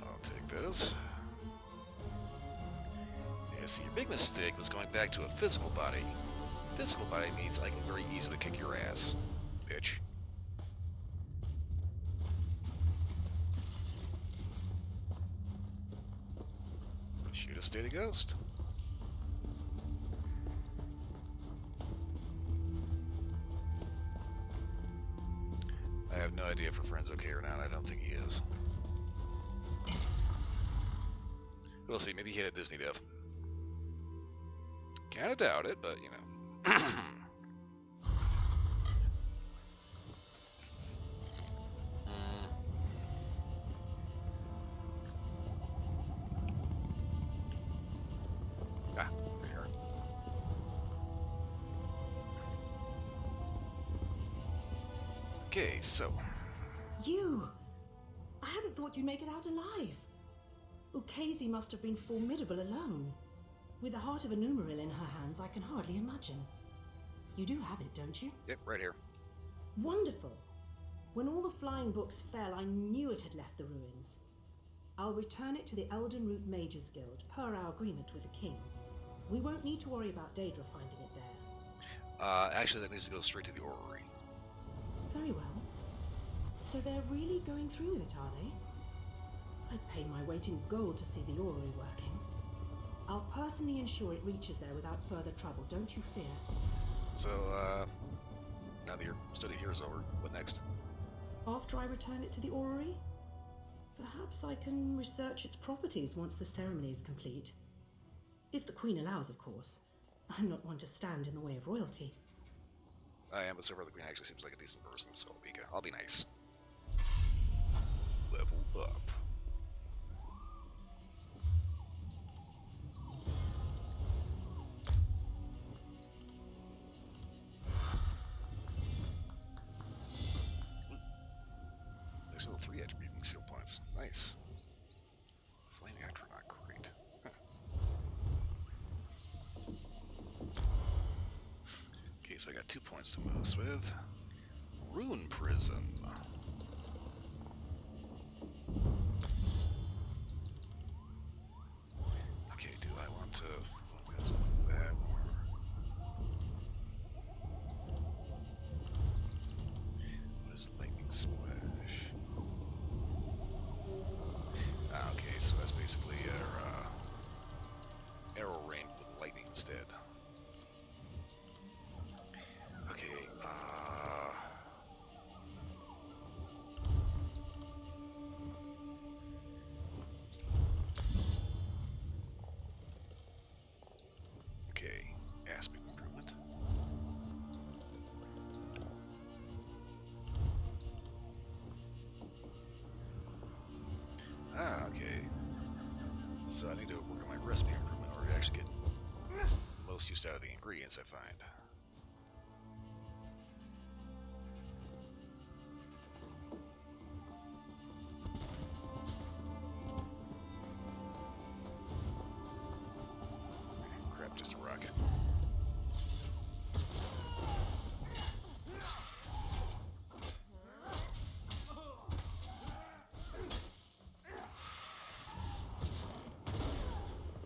I'll take those. Yeah, see, your big mistake was going back to a physical body. Physical body means I can very easily kick your ass, bitch. Shoot a steady ghost. I have no idea if her friend's okay or not. I don't think he is. We'll see. Maybe he had a Disney death. Kinda doubt it, but you know. Ah, there you are. Okay, so. You! I hadn't thought you'd make it out alive. Ukezi must have been formidable alone. With the heart of a numeral in her hands, I can hardly imagine. You do have it, don't you? Yep, right here. Wonderful! When all the flying books fell, I knew it had left the ruins. I'll return it to the Elden Root Mages Guild, per our agreement with the king. We won't need to worry about Daedra finding it there. Actually, that needs to go straight to the orrery. Very well. So they're really going through with it, are they? I'd pay my weight in gold to see the orrery working. I'll personally ensure it reaches there without further trouble, don't you fear. So, now that your study here is over, what next? After I return it to the orrery, perhaps I can research its properties once the ceremony is complete. If the Queen allows, of course. I'm not one to stand in the way of royalty. I am, but so far the Queen actually seems like a decent person, so I'll be nice. Level up. 3 attributing skill points. Nice. Flame actor, not great. Huh. Okay, so I got 2 points to move with. Rune Prison. Okay, do I want to focus on that more? What is lightning splash? Ah, okay, so that's basically our arrow rain with lightning instead. Okay, okay, aspect improvement. Ah, okay. So I need to work on my recipe improvement in order to actually get the most use out of the ingredients I find. Crap, just a rock.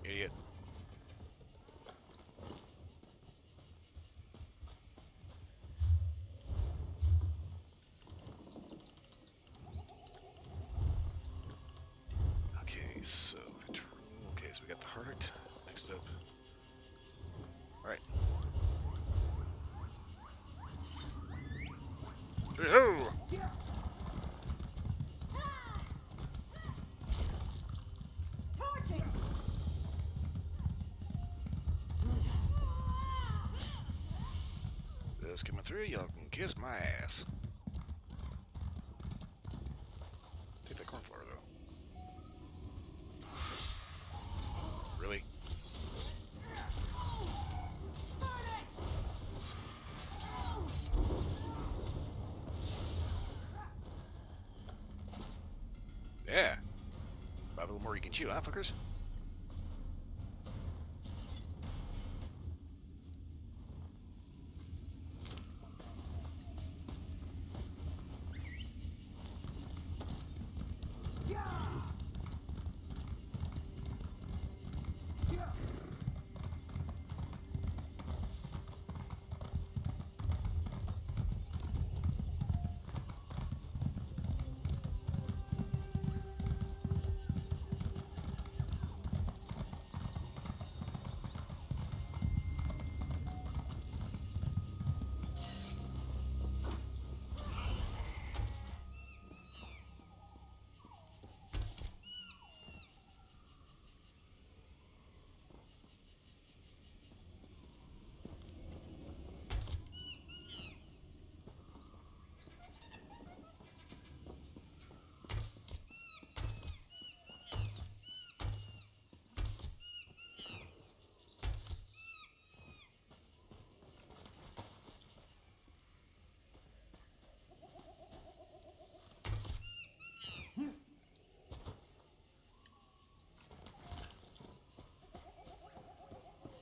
Idiot. Okay, so we got the heart. Next up. Alright. Yo! Torch it! This coming through, y'all can kiss my ass. Take that cornflower though. Really? Yeah. About a little more you can chew, huh, fuckers?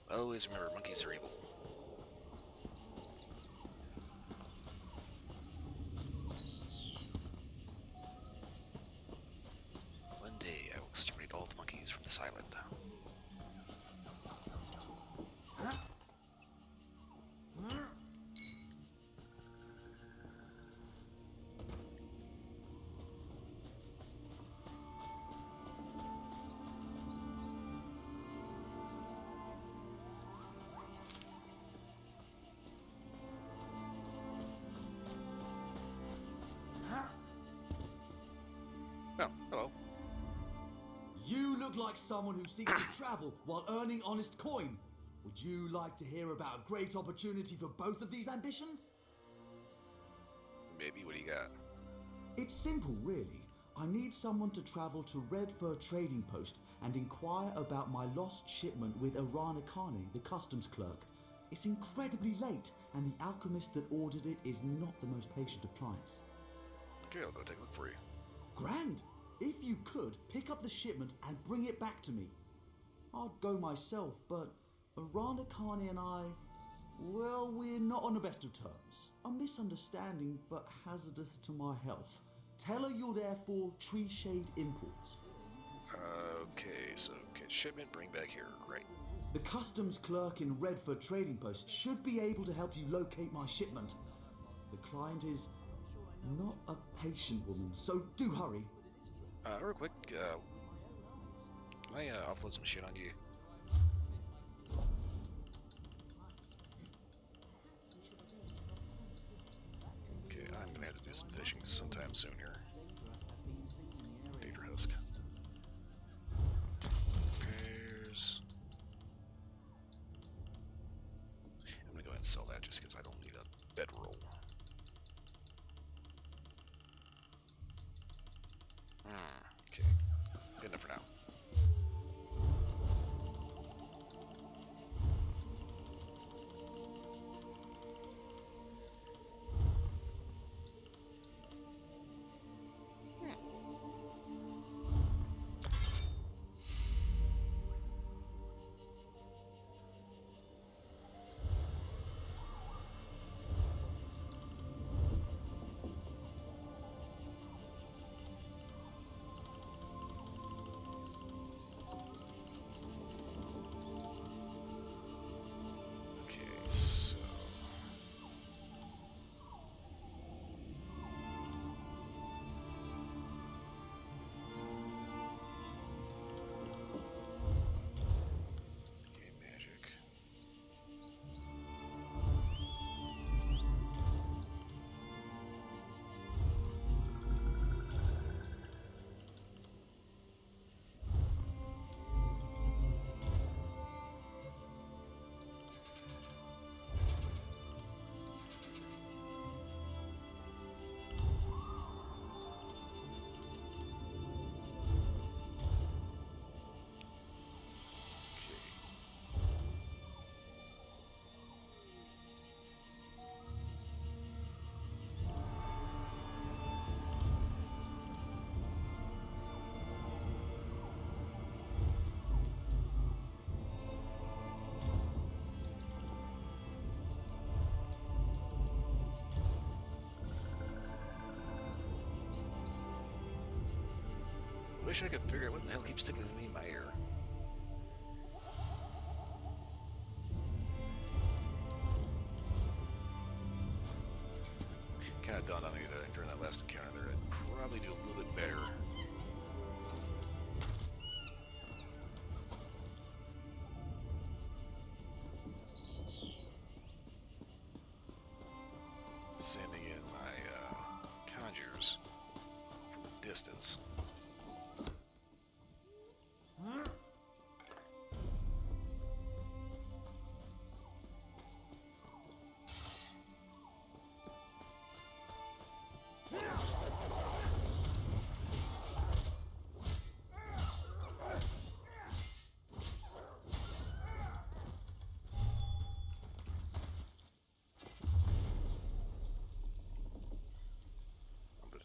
Always remember, monkeys are evil. One day I will exterminate all the monkeys from this island. Oh, hello. You look like someone who seeks to travel while earning honest coin. Would you like to hear about a great opportunity for both of these ambitions? Maybe, what do you got? It's simple, really. I need someone to travel to Red Fur Trading Post and inquire about my lost shipment with Arana Kane, the customs clerk. It's incredibly late, and the alchemist that ordered it is not the most patient of clients. Okay, I'll go take a look for you. Grand. If you could, pick up the shipment and bring it back to me. I'd go myself, but Arana Kani and I, well, we're not on the best of terms. A misunderstanding, but hazardous to my health. Tell her you're there for Tree Shade Imports. Okay, so get shipment, bring back here. Great. The customs clerk in Redford Trading Post should be able to help you locate my shipment. The client is not a patient woman, so do hurry. Real quick, can I offload some shit on you? Okay, I'm gonna have to do some fishing sometime soon here. Gator husk. Repairs. I'm gonna go ahead and sell that just because I don't need a bedroll. Okay. Good enough for now. Wish I could figure out what the hell keeps sticking to me in my ear. Kind of dawned on me that during that last encounter there, I'd probably do a little bit better. Sending in my conjures from a distance.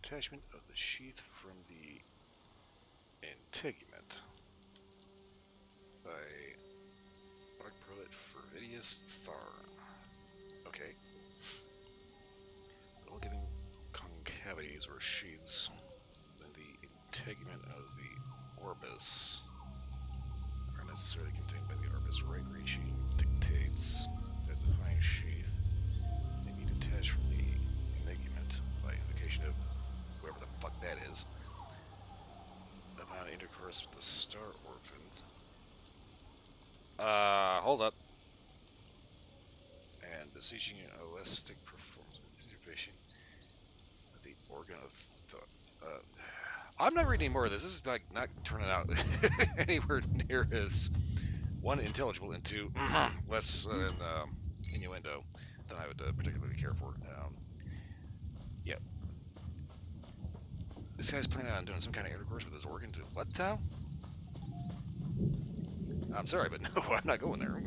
Attachment of the sheath from the integument by Bark Prelate Furidius Tharn. Okay. All giving concavities or sheaths in the integument of the orbis are necessarily contained by the orbis. Right reaching dictates that the defining sheath may be detached from the integument by invocation of whoever the fuck that is, upon intercourse with the Star Orphan. Hold up. And beseeching an elastic performance integration of the organ of thought. I'm not reading any more of this. This is like not turning out anywhere near as one intelligible and two less innuendo than I would particularly care for. Yeah. This guy's planning on doing some kind of intercourse with his organs. What the hell? I'm sorry, but no, I'm not going there.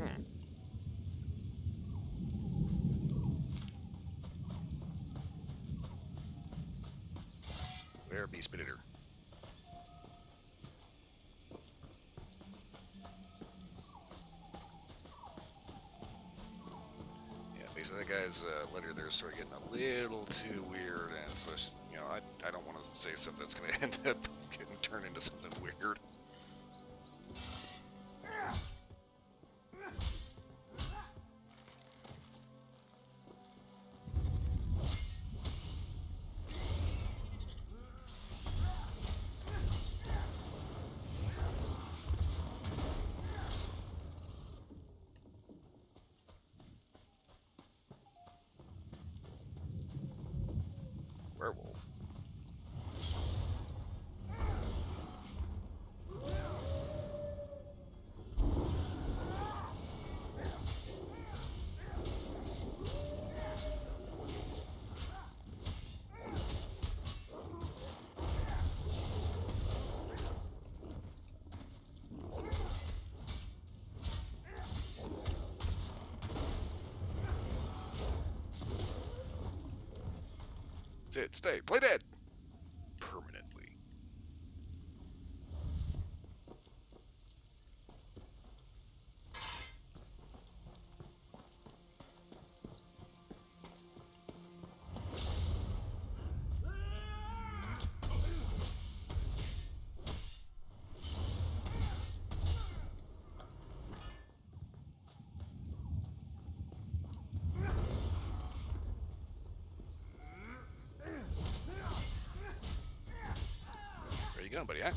Where be Speditor? Okay, so that guy's letter there started getting a little too weird, and so it's, you know, I don't want to say something that's going to end up getting turned into something weird. Werewolf. That's it. Stay. Play dead. Permanently. Where you going, buddy, huh?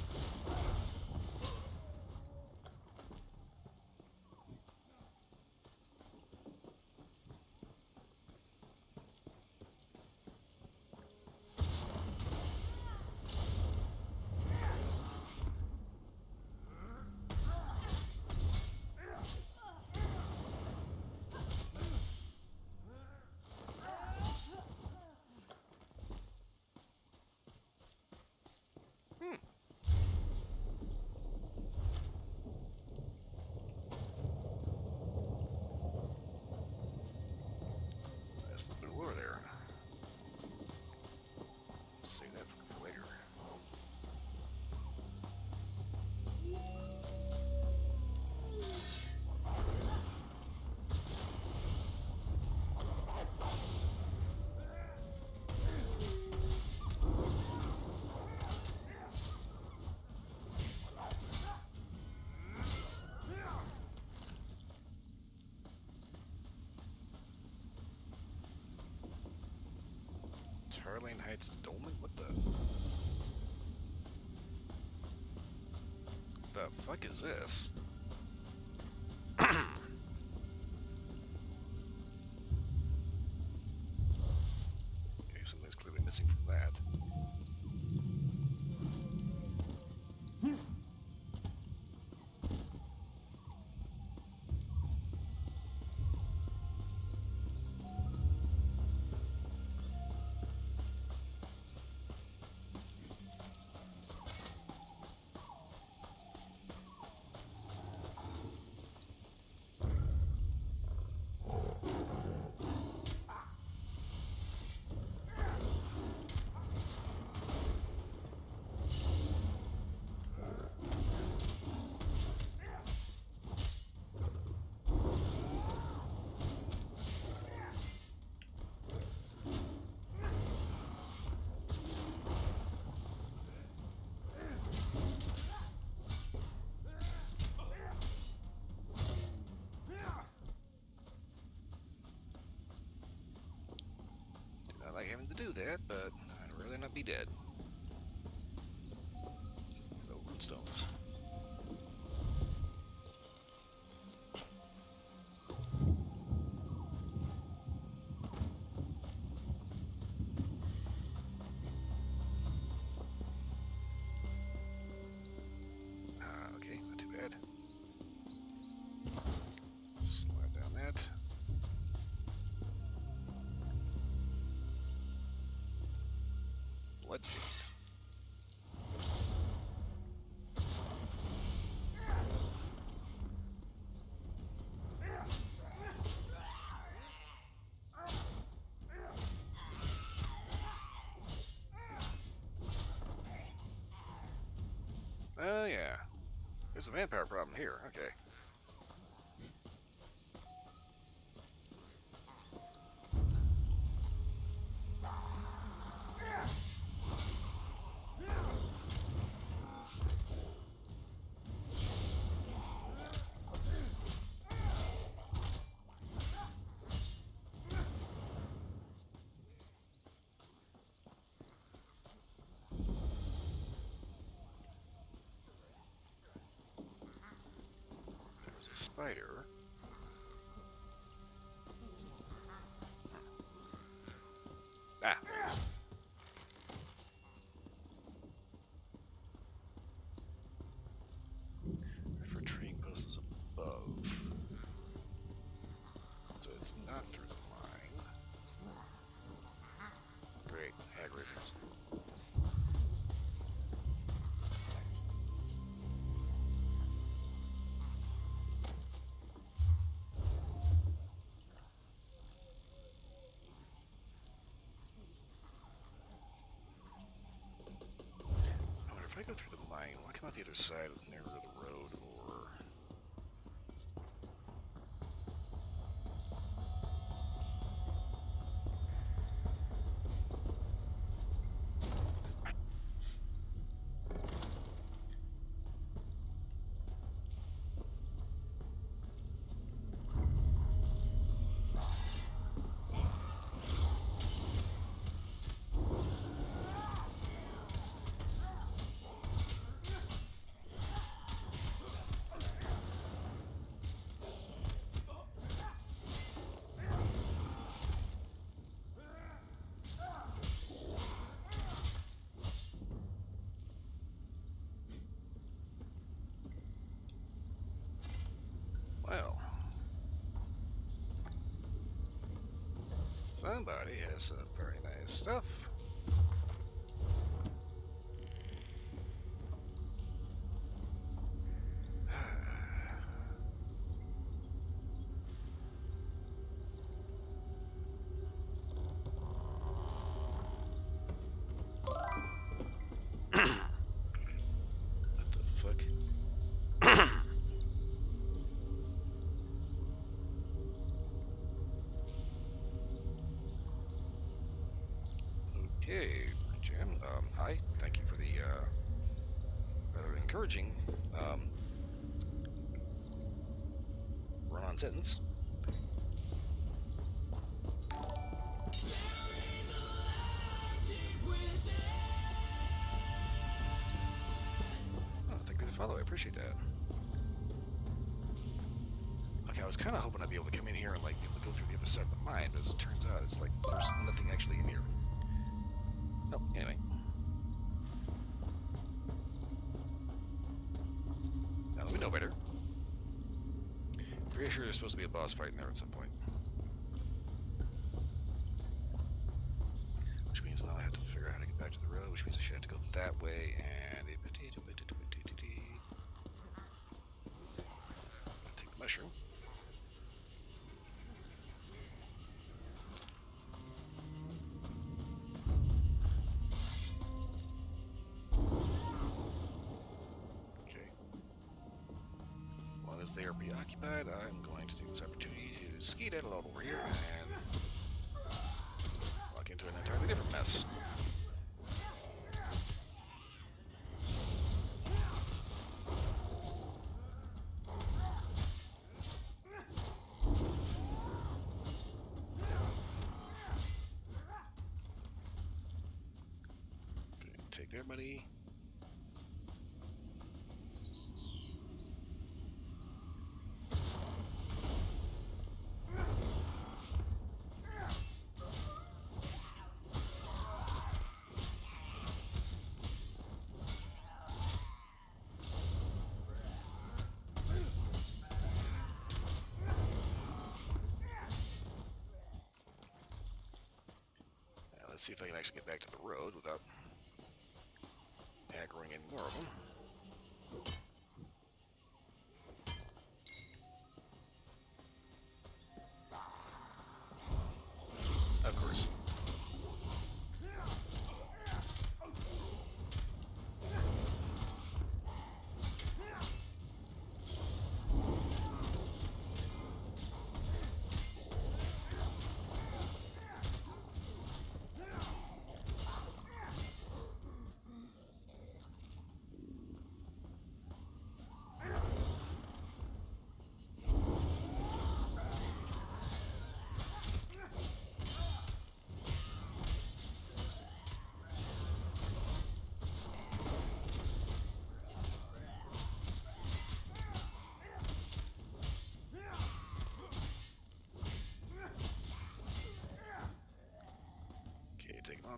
That's the blue over there. Save that for later. Tarlane Heights Dolmen? What the fuck is this? Okay, something's clearly missing from that. Do not like having to do that, but I'd rather not be dead. No runestones. Okay, not too bad. Slide down that. Blood field. Oh yeah. There's a vampire problem here. Okay. spider. Ah, there it is. For trading posts above. So it's not through the mine. Great, hag ravens. I wonder if I go through the mine, will I come out the other side nearer the road, or... Well, somebody has some very nice stuff. What the fuck? Okay, Jim. Hi. Thank you for the rather encouraging run-on sentence. Oh, thank you for the follow. I appreciate that. Okay, I was kind of hoping I'd be able to come in here and like go through the other side of the mine, but as it turns out, it's like there's nothing actually in here. Oh, anyway. Now that we know better. Pretty sure there's supposed to be a boss fight in there at some point. Which means now I have to figure out how to get back to the road, which means I should have to go that way, and... take the mushroom. Okay. As long as they are preoccupied, I'm going to take this opportunity to skedaddle on over here and walk into an entirely different mess. Take there, buddy. Now, let's see if I can actually get back to the road without aggroing any more of them. Of course.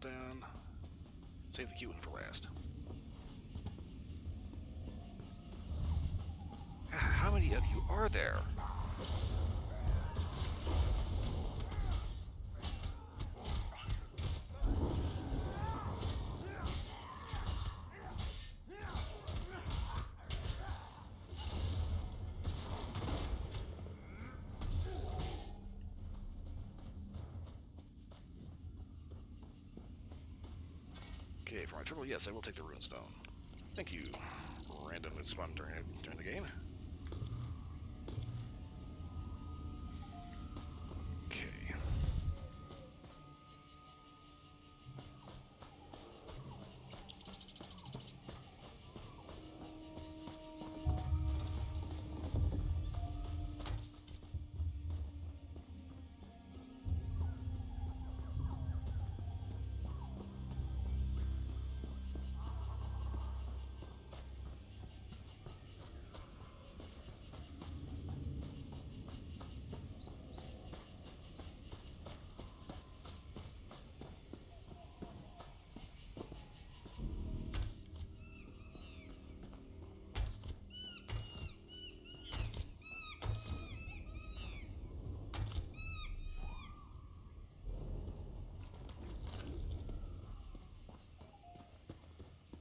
down. Save the cute one for last. How many of you are there? Okay, for my trouble, yes, I will take the runestone. Thank you. Randomly spawned during the game. Okay.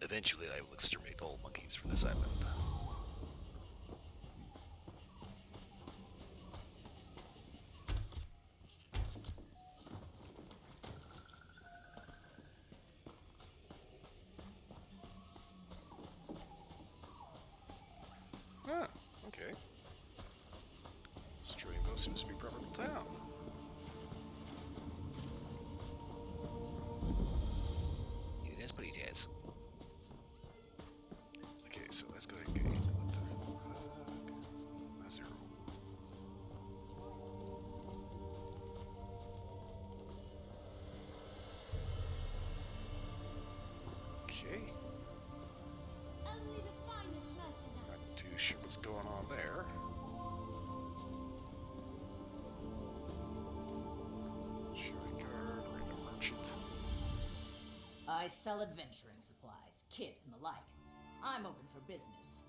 Eventually, I will exterminate all monkeys from this island. Ah, okay. This rainbow seems to be proper little town. Yeah, that's pretty taz. Okay, so let's go ahead and get into what the fuck. Zero. Okay. Only the finest merchandise. Not too sure what's going on there. Showing card, random merchant. I sell adventuring supplies, kit, and the like. I'm open for business.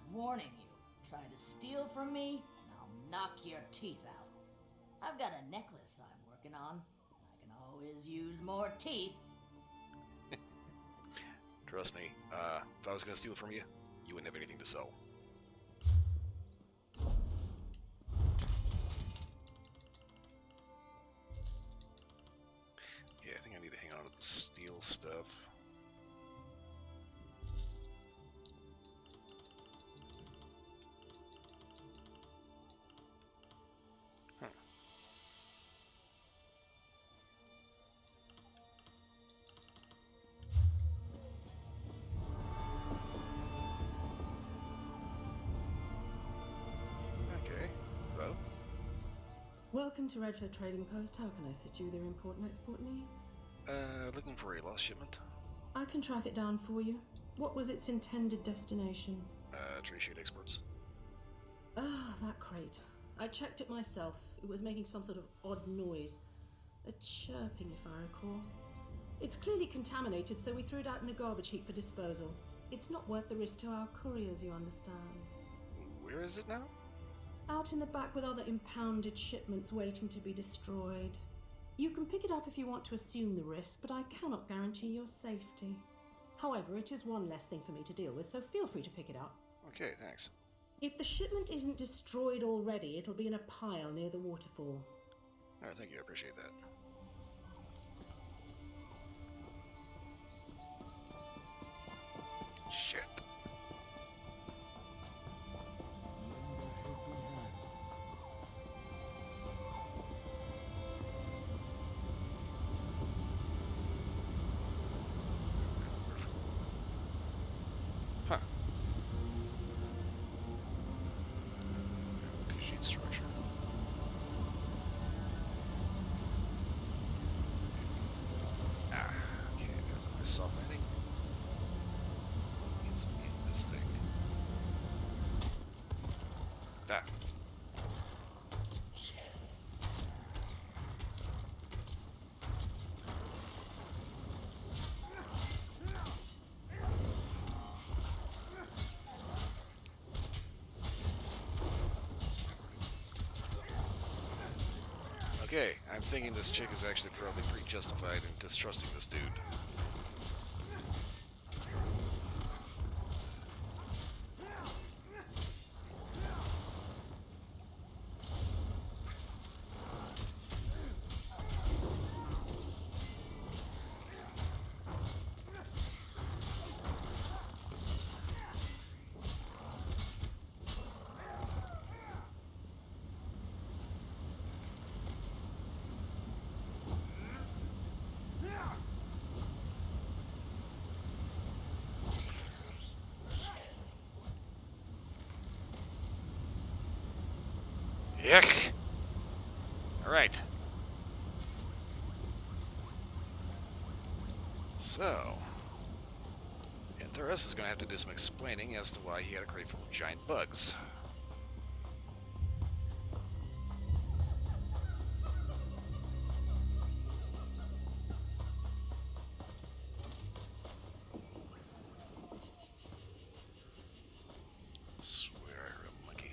I'm warning you, try to steal from me, and I'll knock your teeth out. I've got a necklace I'm working on, and I can always use more teeth. Trust me, if I was gonna steal from you, you wouldn't have anything to sell. Okay, I think I need to hang on to the steel stuff. Huh. Okay, hello? Welcome to Redford Trading Post. How can I assist you with your important export needs? Looking for a lost shipment. I can track it down for you. What was its intended destination? Tree shade exports. Ah, that crate. I checked it myself. It was making some sort of odd noise. A chirping, if I recall. It's clearly contaminated, so we threw it out in the garbage heap for disposal. It's not worth the risk to our couriers, you understand. Where is it now? Out in the back with other impounded shipments waiting to be destroyed. You can pick it up if you want to assume the risk, but I cannot guarantee your safety. However, it is one less thing for me to deal with, so feel free to pick it up. Okay, thanks. If the shipment isn't destroyed already, it'll be in a pile near the waterfall. Alright, thank you, I appreciate that. Shit. Huh. Sheet structure. Okay, I'm thinking this chick is actually probably pretty justified in distrusting this dude. Yuck! Alright. So, Anthorus is going to have to do some explaining as to why he had a crate full of giant bugs. Swear I heard a monkey.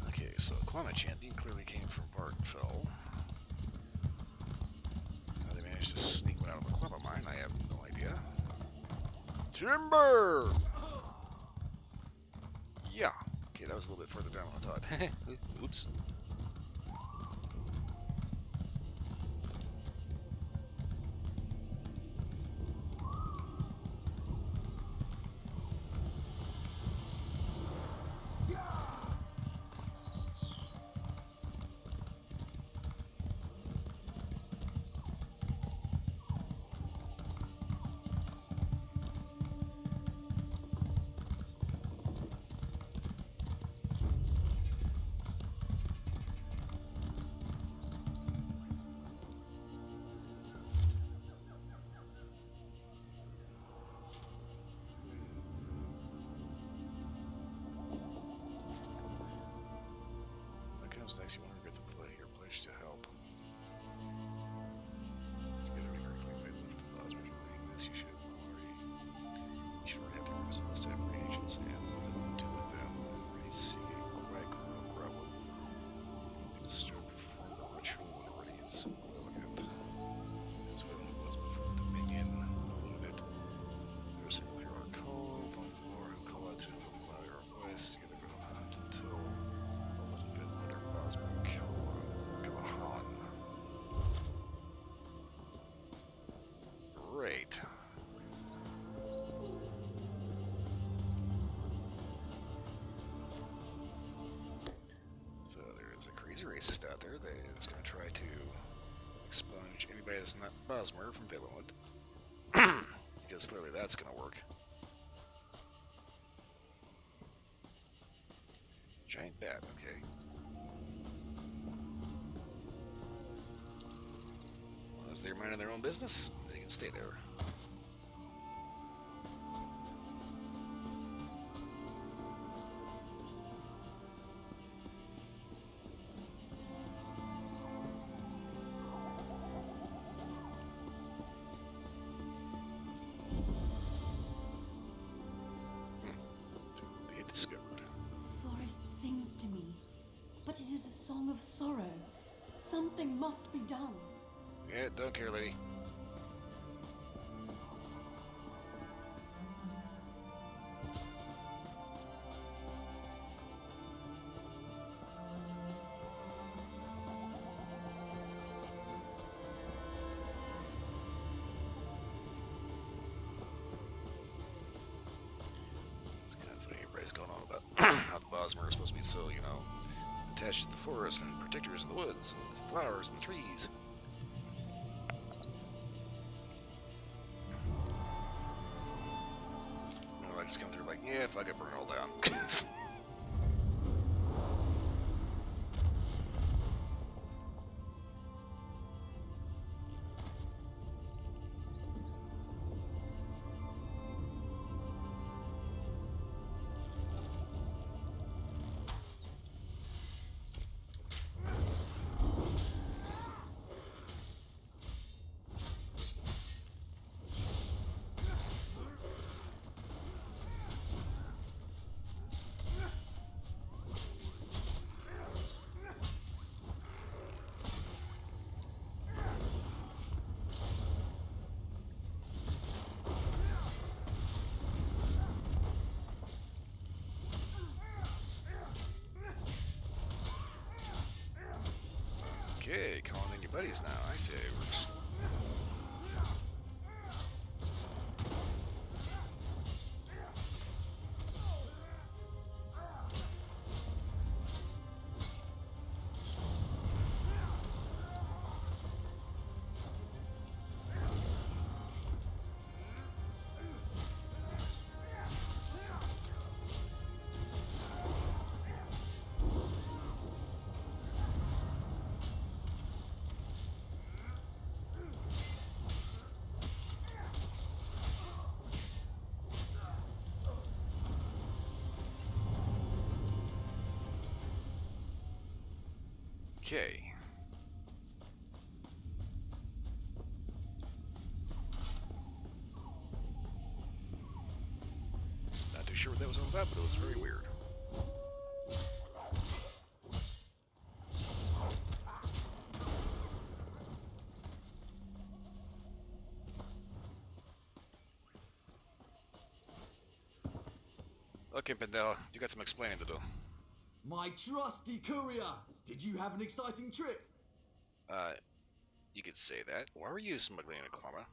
Okay, so climate chanting clearly came from Bartonfell. How they managed to sneak one out of a Quappa mine, I have no idea. Timber! Yeah. Okay, that was a little bit further down than I thought. Oops. Next, you want to get the play your pledge to help. Together we correctly lift the plasma from this. You should already have the rules of list of reagents and what to do with them. Race grow. Disturb from the ritual when ready. It's elegant. It's what it was before Dominion. No limit. There's a clear our call, one more who call out to our voice to get a good hunt until Great. So there's a crazy racist out there that is going to try to expunge anybody that's not Bosmer from Villainwood. Because clearly that's going to work. Giant bat, okay. As they're minding their own business, they can stay there. They had discovered. The forest sings to me, but it is a song of sorrow. Something must be done. Yeah, don't care, lady. It's kind of funny, everybody's going on about how the Bosmer are supposed to be so, you know, attached to the forest and protectors of the woods, and the flowers and the trees. I just come through like, yeah, fuck it, burn it all down. Okay, calling in your buddies now. I see how it works. Okay. Not too sure what that was all about, but it was very weird. Okay, Pendel, you got some explaining to do. My trusty courier! Did you have an exciting trip? You could say that. Why were you smuggling a Kwama?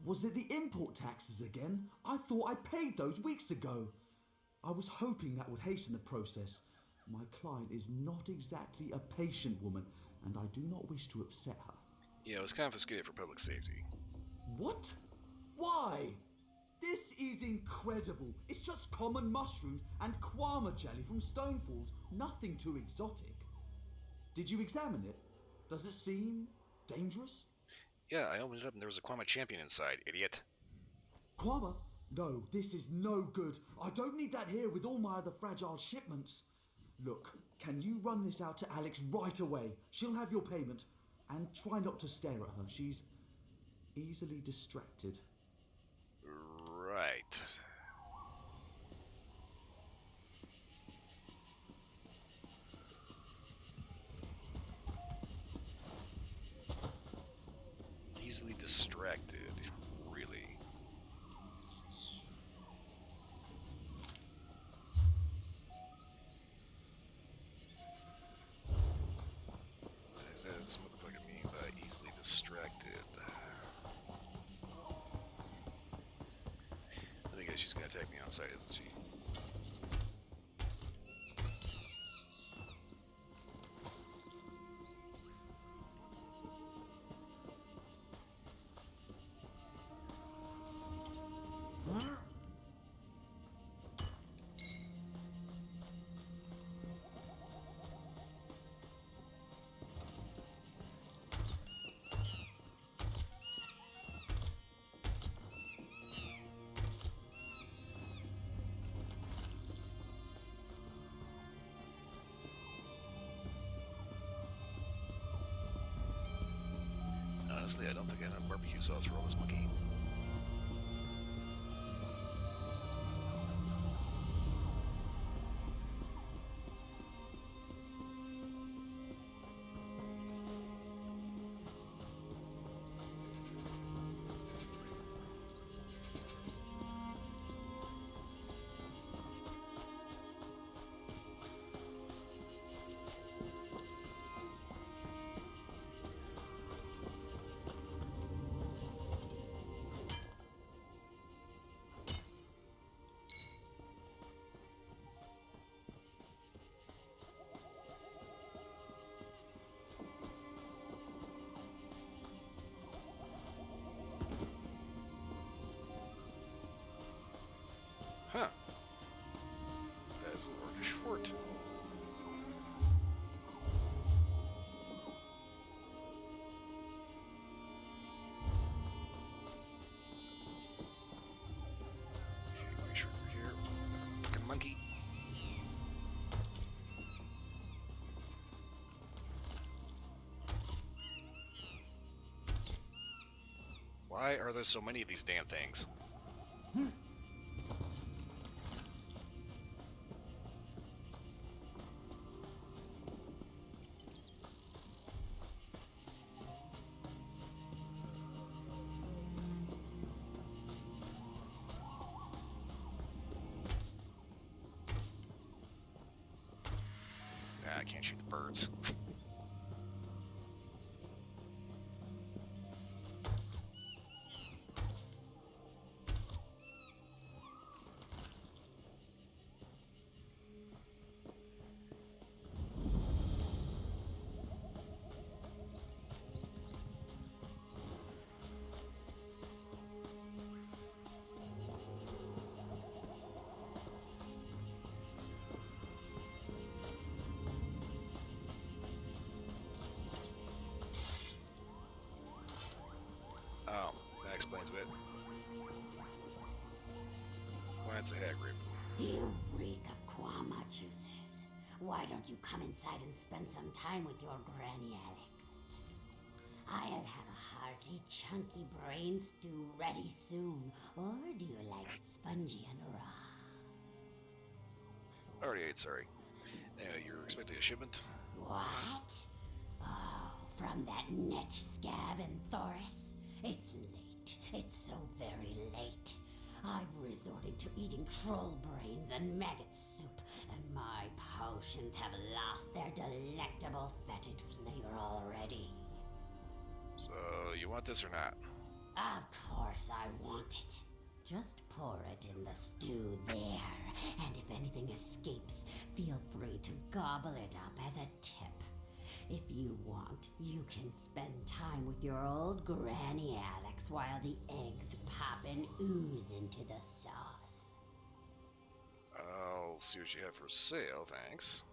Was it the import taxes again? I thought I paid those weeks ago. I was hoping that would hasten the process. My client is not exactly a patient woman, and I do not wish to upset her. Yeah, it was confiscated for public safety. What? Why? This is incredible. It's just common mushrooms and Kwama jelly from Stonefalls. Nothing too exotic. Did you examine it? Does it seem dangerous? Yeah, I opened it up and there was a Kwama champion inside, idiot. Kwama? No, this is no good. I don't need that here with all my other fragile shipments. Look, can you run this out to Alex right away? She'll have your payment. And try not to stare at her. She's easily distracted. Right. Easily distracted, really. What does this motherfucker mean by easily distracted? I think she's gonna attack me outside, isn't she? Honestly, I don't think I have barbecue sauce for all this monkey. Fort. Make sure we're here. Fucking monkey. Why are there so many of these damn things? Nah, I can't shoot the birds. Oh, that explains a bit. Why it's a hag rip. You reek of Kwama juices. Why don't you come inside and spend some time with your Granny Alex? I'll have a hearty, chunky brain stew ready soon. Or do you like it spongy and raw? Already ate, sorry. You're expecting a shipment? What? Oh, from that netch scab in Thoris? It's late. It's so very late. I've resorted to eating troll brains and maggot soup, and my potions have lost their delectable fetid flavor already. So, you want this or not? Of course I want it. Just pour it in the stew there, and if anything escapes, feel free to gobble it up as a tip. If you want, you can spend time with your old Granny Alex while the eggs pop and ooze into the sauce. I'll see what you have for sale, thanks.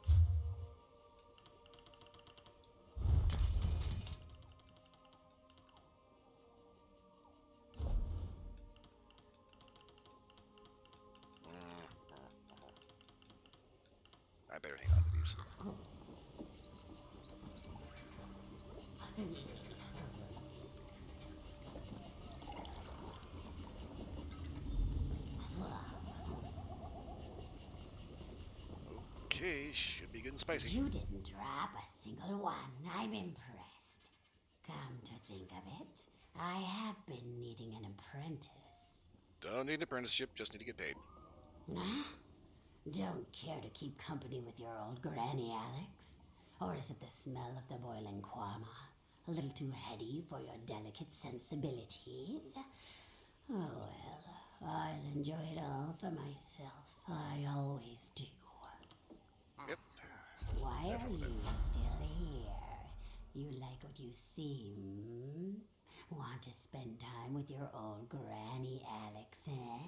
I better hang on to these. Okay, should be good and spicy. You didn't drop a single one. I'm impressed. Come to think of it, I have been needing an apprentice. Don't need an apprenticeship, just need to get paid. Huh? Don't care to keep company with your old Granny Alex? Or is it the smell of the boiling Kwama? A little too heady for your delicate sensibilities? Oh well, I'll enjoy it all for myself. I always do. Yep. Why are you still here? You like what you see, hmm? Want to spend time with your old Granny Alex, eh?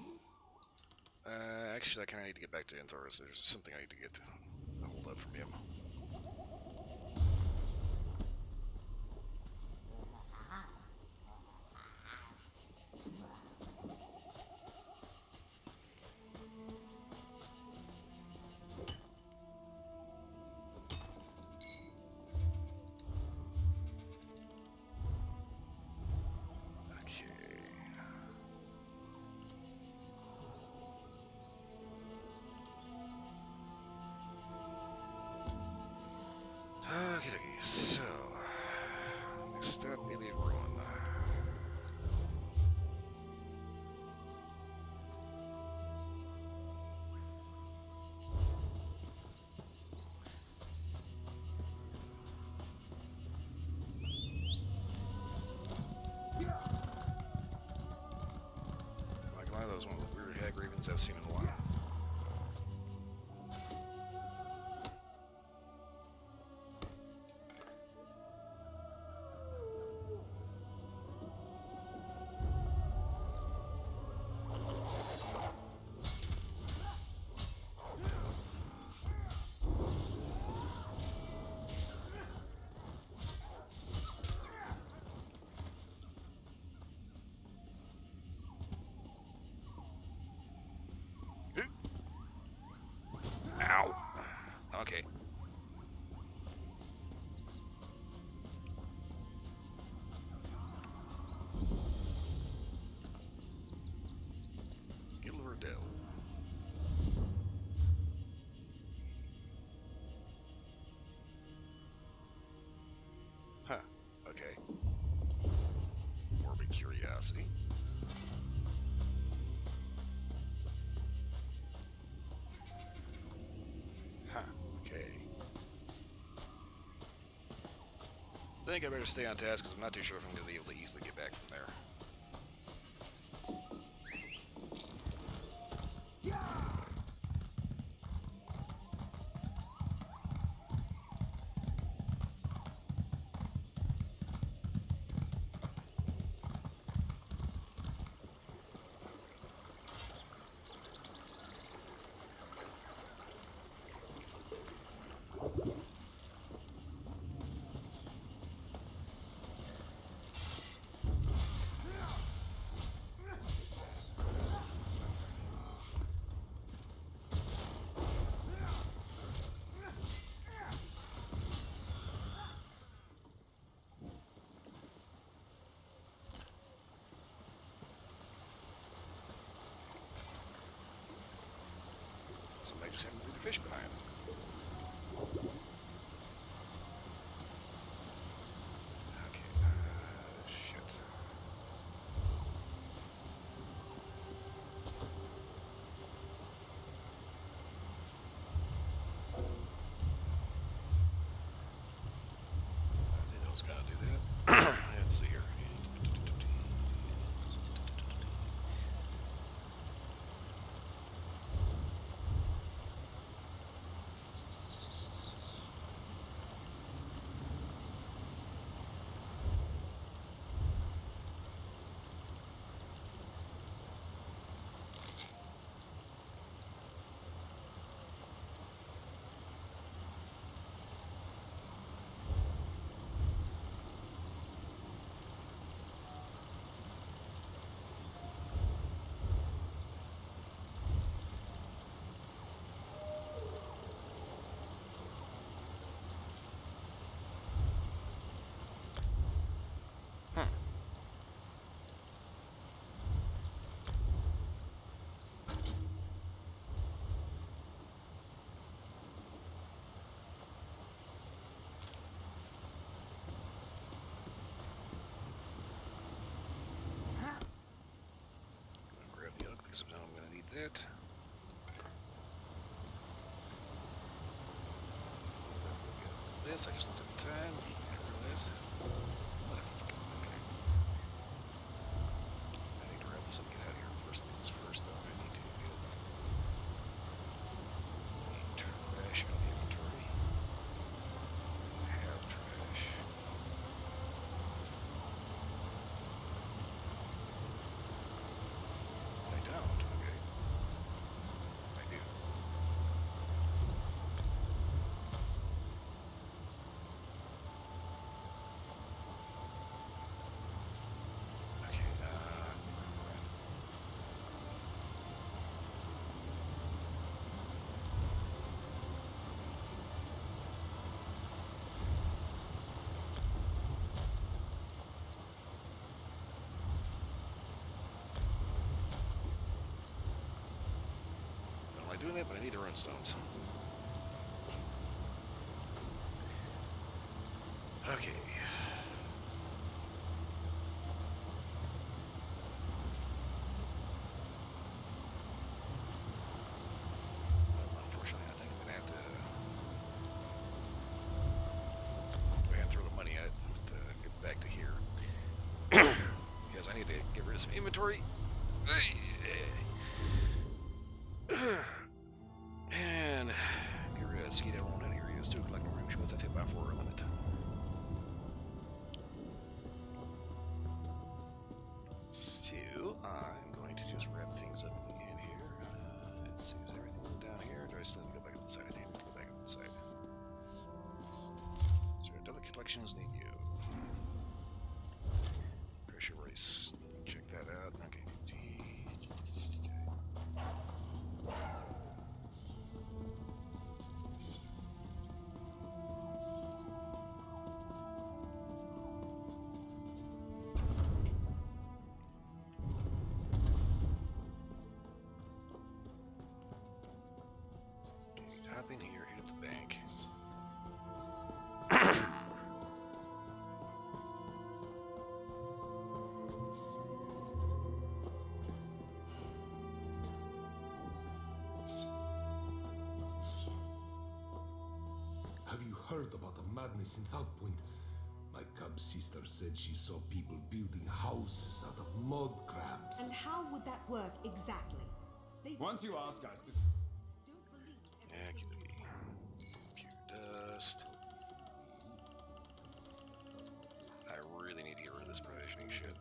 Actually, I kind of need to get back to Enthoris. There's something I need to get a hold of from him. Okay, so next step, Alien Ruin. Like one of those one of the weird hag ravens I've seen in a while. Huh. Okay. Morbid curiosity. Huh. Okay. I think I better stay on task because I'm not too sure if I'm going to be able to easily get back from there. Somebody just had to move the fish behind. Okay, shit. I didn't know I was gonna do that. Let's see here. Grab the ugly, so now I'm gonna need that. This, I just looked at the time. I realized. Motherfucker. Okay. I need to wrap this up and get out of here. First things first, though. I need to get trash out of the inventory. I have trash. I don't. Okay. I do. Okay, I don't like doing that, but I need the runestones. Okay. Unfortunately, I think I'm gonna have to throw the money at it to get back to here. Because I need to get rid of some inventory. And get rid of skedaddle on that areas too, collect more rouge once I've hit my 4 limit. So, I'm going to just wrap things up in here. Let's see, is everything down here? Do I still need to go back up the side? I think I need to go back up the side. So, double collections need you. Pressure race. Check that out. Okay. Hop in here, hit up the bank. heard about the madness in South Point. My cub sister said she saw people building houses out of mud crabs. And how would that work exactly? Once you ask us to... Pure dust. I really need to get rid of this provisioning shit.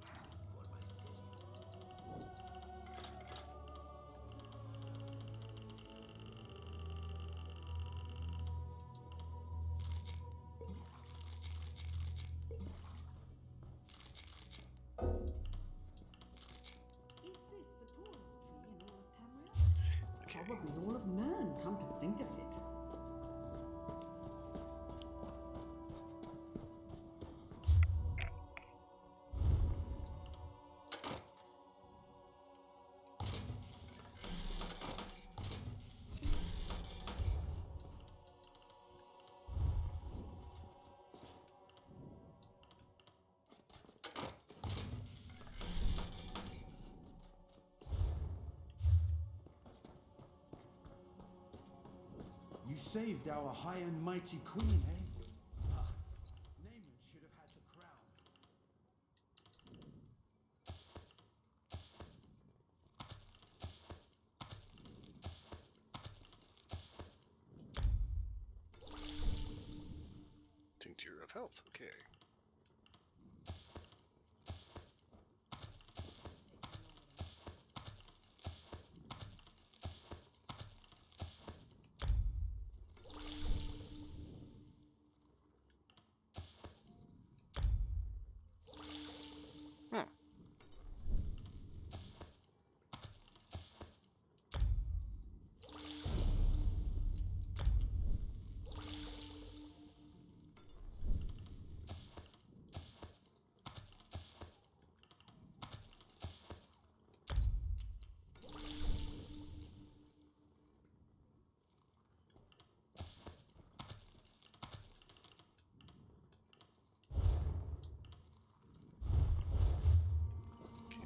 Probably all of Nern, come to think of it. You saved our high and mighty queen, eh? Ah, Naaman should have had the crown. Tincture of health, okay.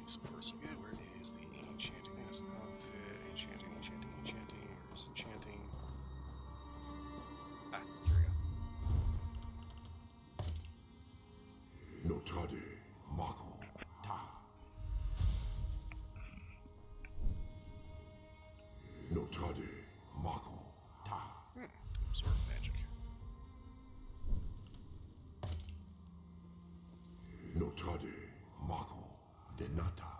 So far so good. Where is the enchanting? That's not fit. Enchanting. Where's enchanting? Ah, here we go. Notade, Mako, Ta. Notade, Mako, Ta. Absorb magic. Notade, Mako, Denata.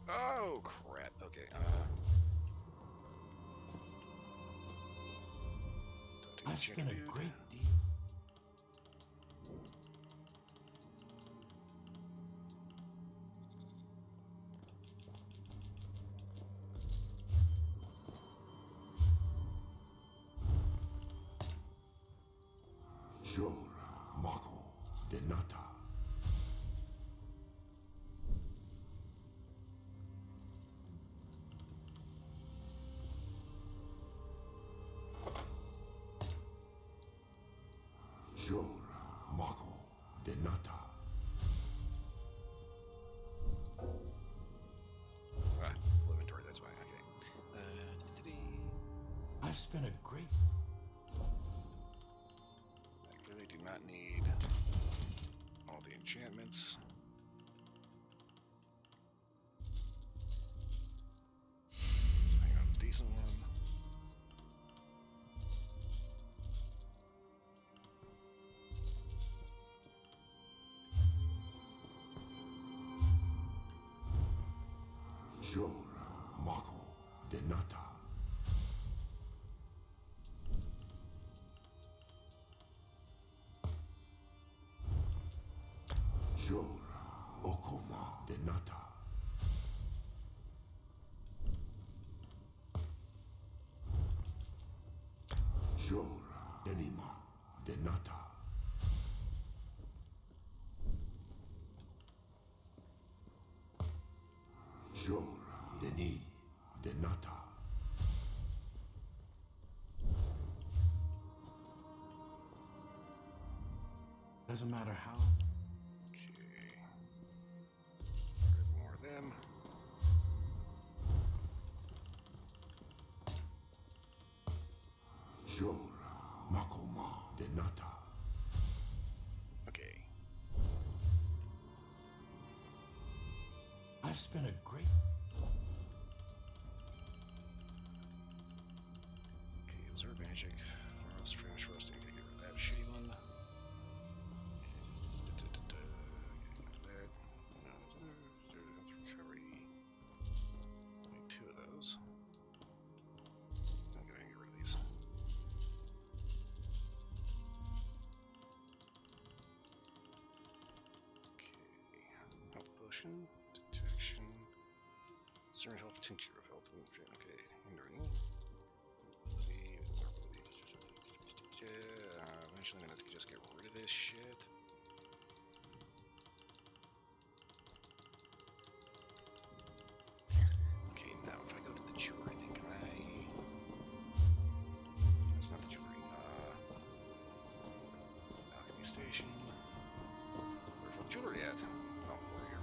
Oh crap. Okay. I've spent a great deal. Jor, Mako, Denata. Jor, Mako, Denata. Ah, inventory, that's fine, okay. I've spent a great... I clearly do not need all the enchantments. So hang on, a decent one. Jor, Mako, Denata. Jor, Okoma, Denata. Jor, Denima, Denata. Jor, Deni, Denata. Doesn't matter how. Okay. Grab more of them. Jora Makoma Denata. Okay. I've spent a great... Okay, observe magic. Frost, finish roasting. Get rid of that shitty one. Recovery. Make 2 of those. I'm gonna get rid of these. Okay. Health potion. Detection. Certain health tincture of health. Okay. Hindering. Eventually I'm gonna have to just get rid of this shit. Okay, now if I go to the jewelry thing, can I... That's not the jewelry. Alchemy station. Where's the jewelry at? Oh, over here.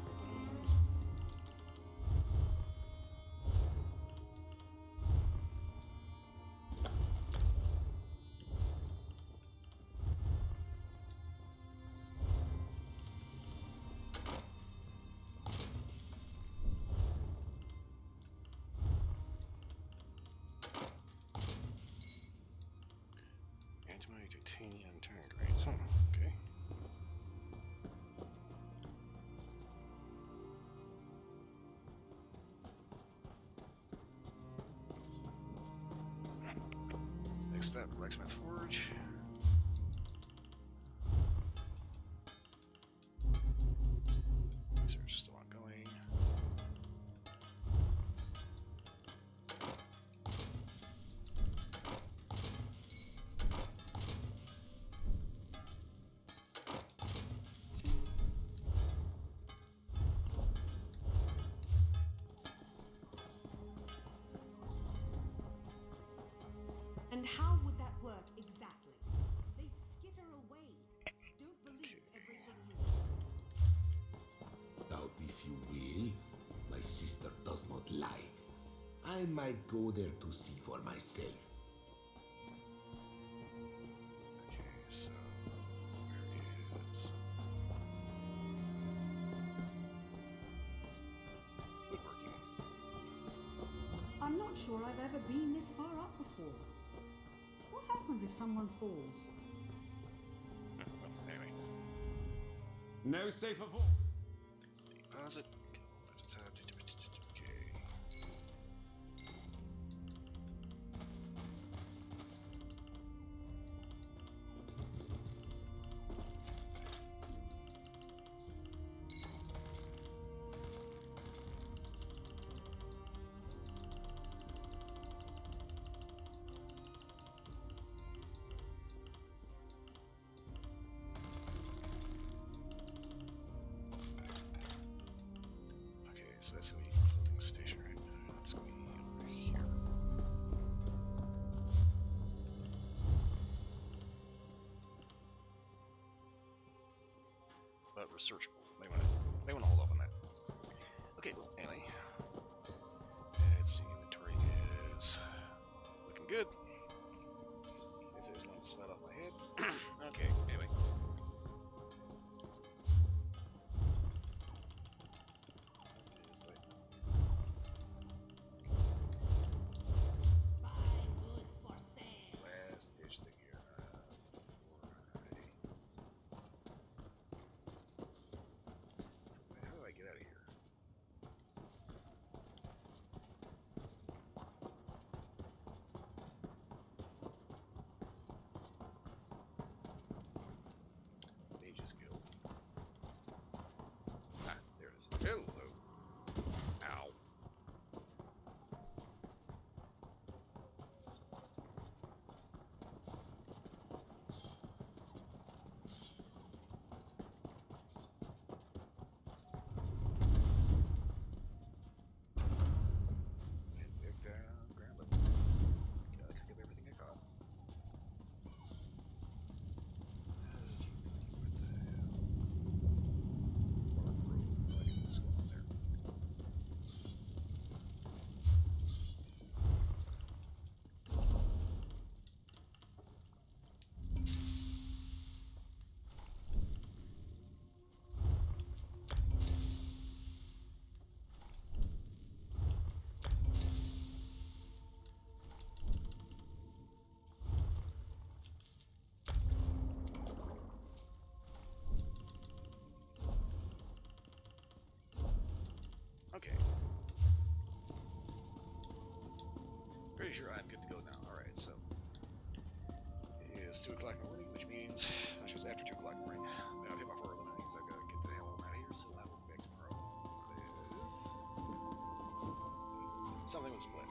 Antimony, titanium, turn grades. Huh, okay. Next step, Blacksmith Forge. These are still ongoing. And how would that work exactly? They'd skitter away. Don't believe everything you hear. Doubt if you will. My sister does not lie. I might go there to see for myself. Okay, so where is woodworking? I'm not sure I've ever been this far up before. What happens if someone falls? Well, anyway. No safer vault. Deposit. Okay. Okay, so that's gonna be a clothing station right now. It's gonna be over here. But researchable. They wanna hold off on that. Okay, well, anyway. Let's see, inventory is looking good. This is one slide off my head. Okay, anyway. Last ditch thing here. Wait, how do I get out of here? Mages Guild. Ah, there it is. Hello. Ow. Pick down, grab it. Gotta pick up everything I got. What the hell? Bark rope. I can just go on there. pretty sure I'm good to go now. Alright, so it is 2 o'clock in the morning, which means actually it's after 2 o'clock in the morning. I've hit my 411 because I've got to get the hell out of here, so I will be back tomorrow with something with Split.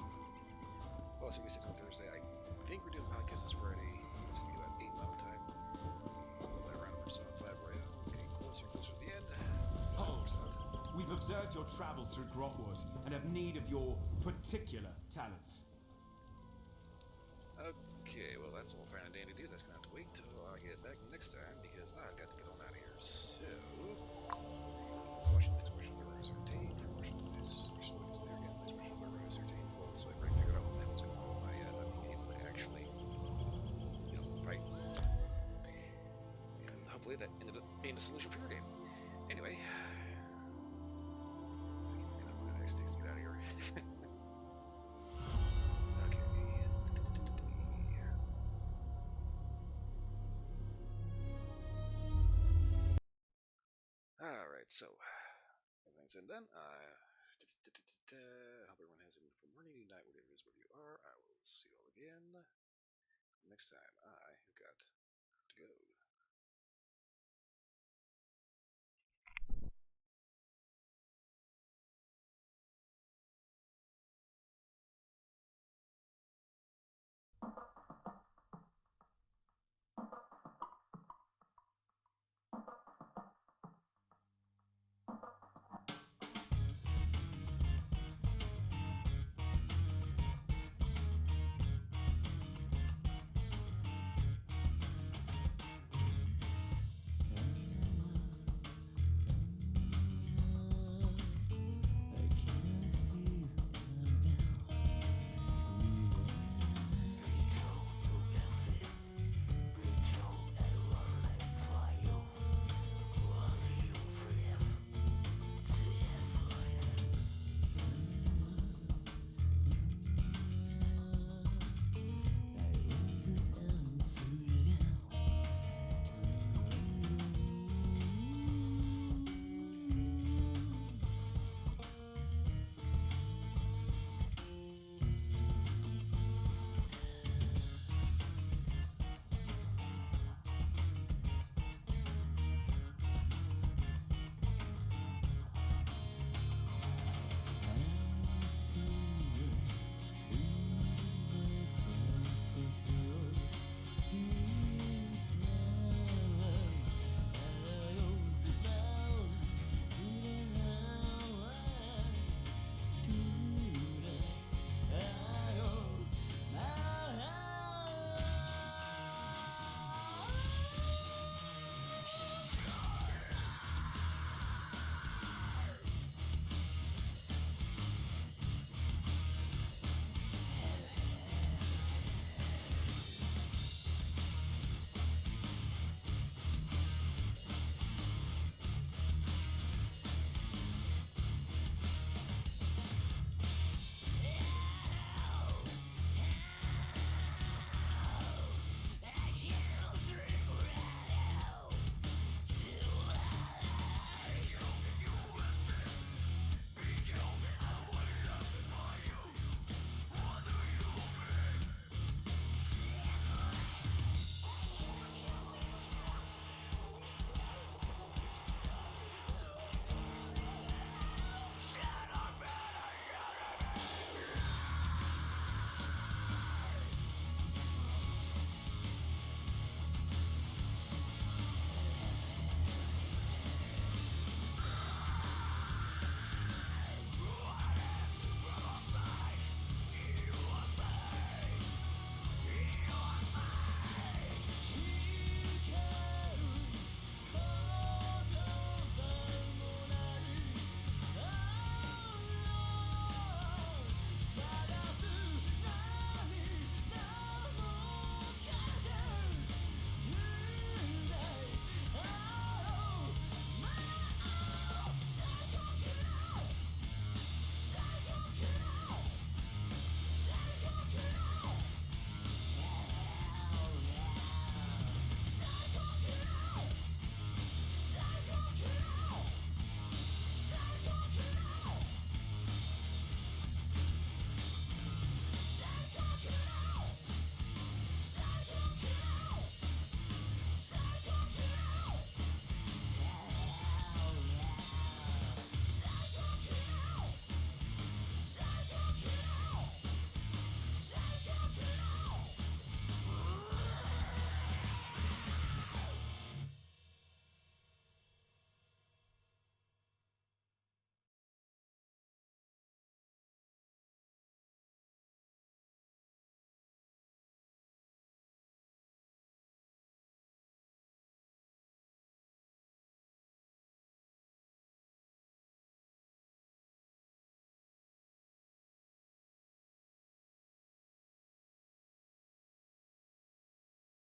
Well, it's going to be 6 on Thursday. I think we're doing the podcast this Friday. It's going to be about 8 Mountain Time. That around number 5 right now. Getting closer and closer to the end. Hold! We've observed your travels through Grotwood and have need of your particular talents. Okay, well that's all fine and dandy, dude. That's going to have to wait till I get back next time because I've got to get on out of here. So, Washington Railroad 13. Washington is there again. Washington Railroad 13. Well, so I already figured out what the hell's going on with my not being able to actually, fight. And hopefully that ended up being the solution for your game. Anyway. It actually takes to get out of here. Okay. Alright, so everything's in done. Hope everyone has a wonderful morning, night, whatever it is, wherever you are. I will see you all again next time.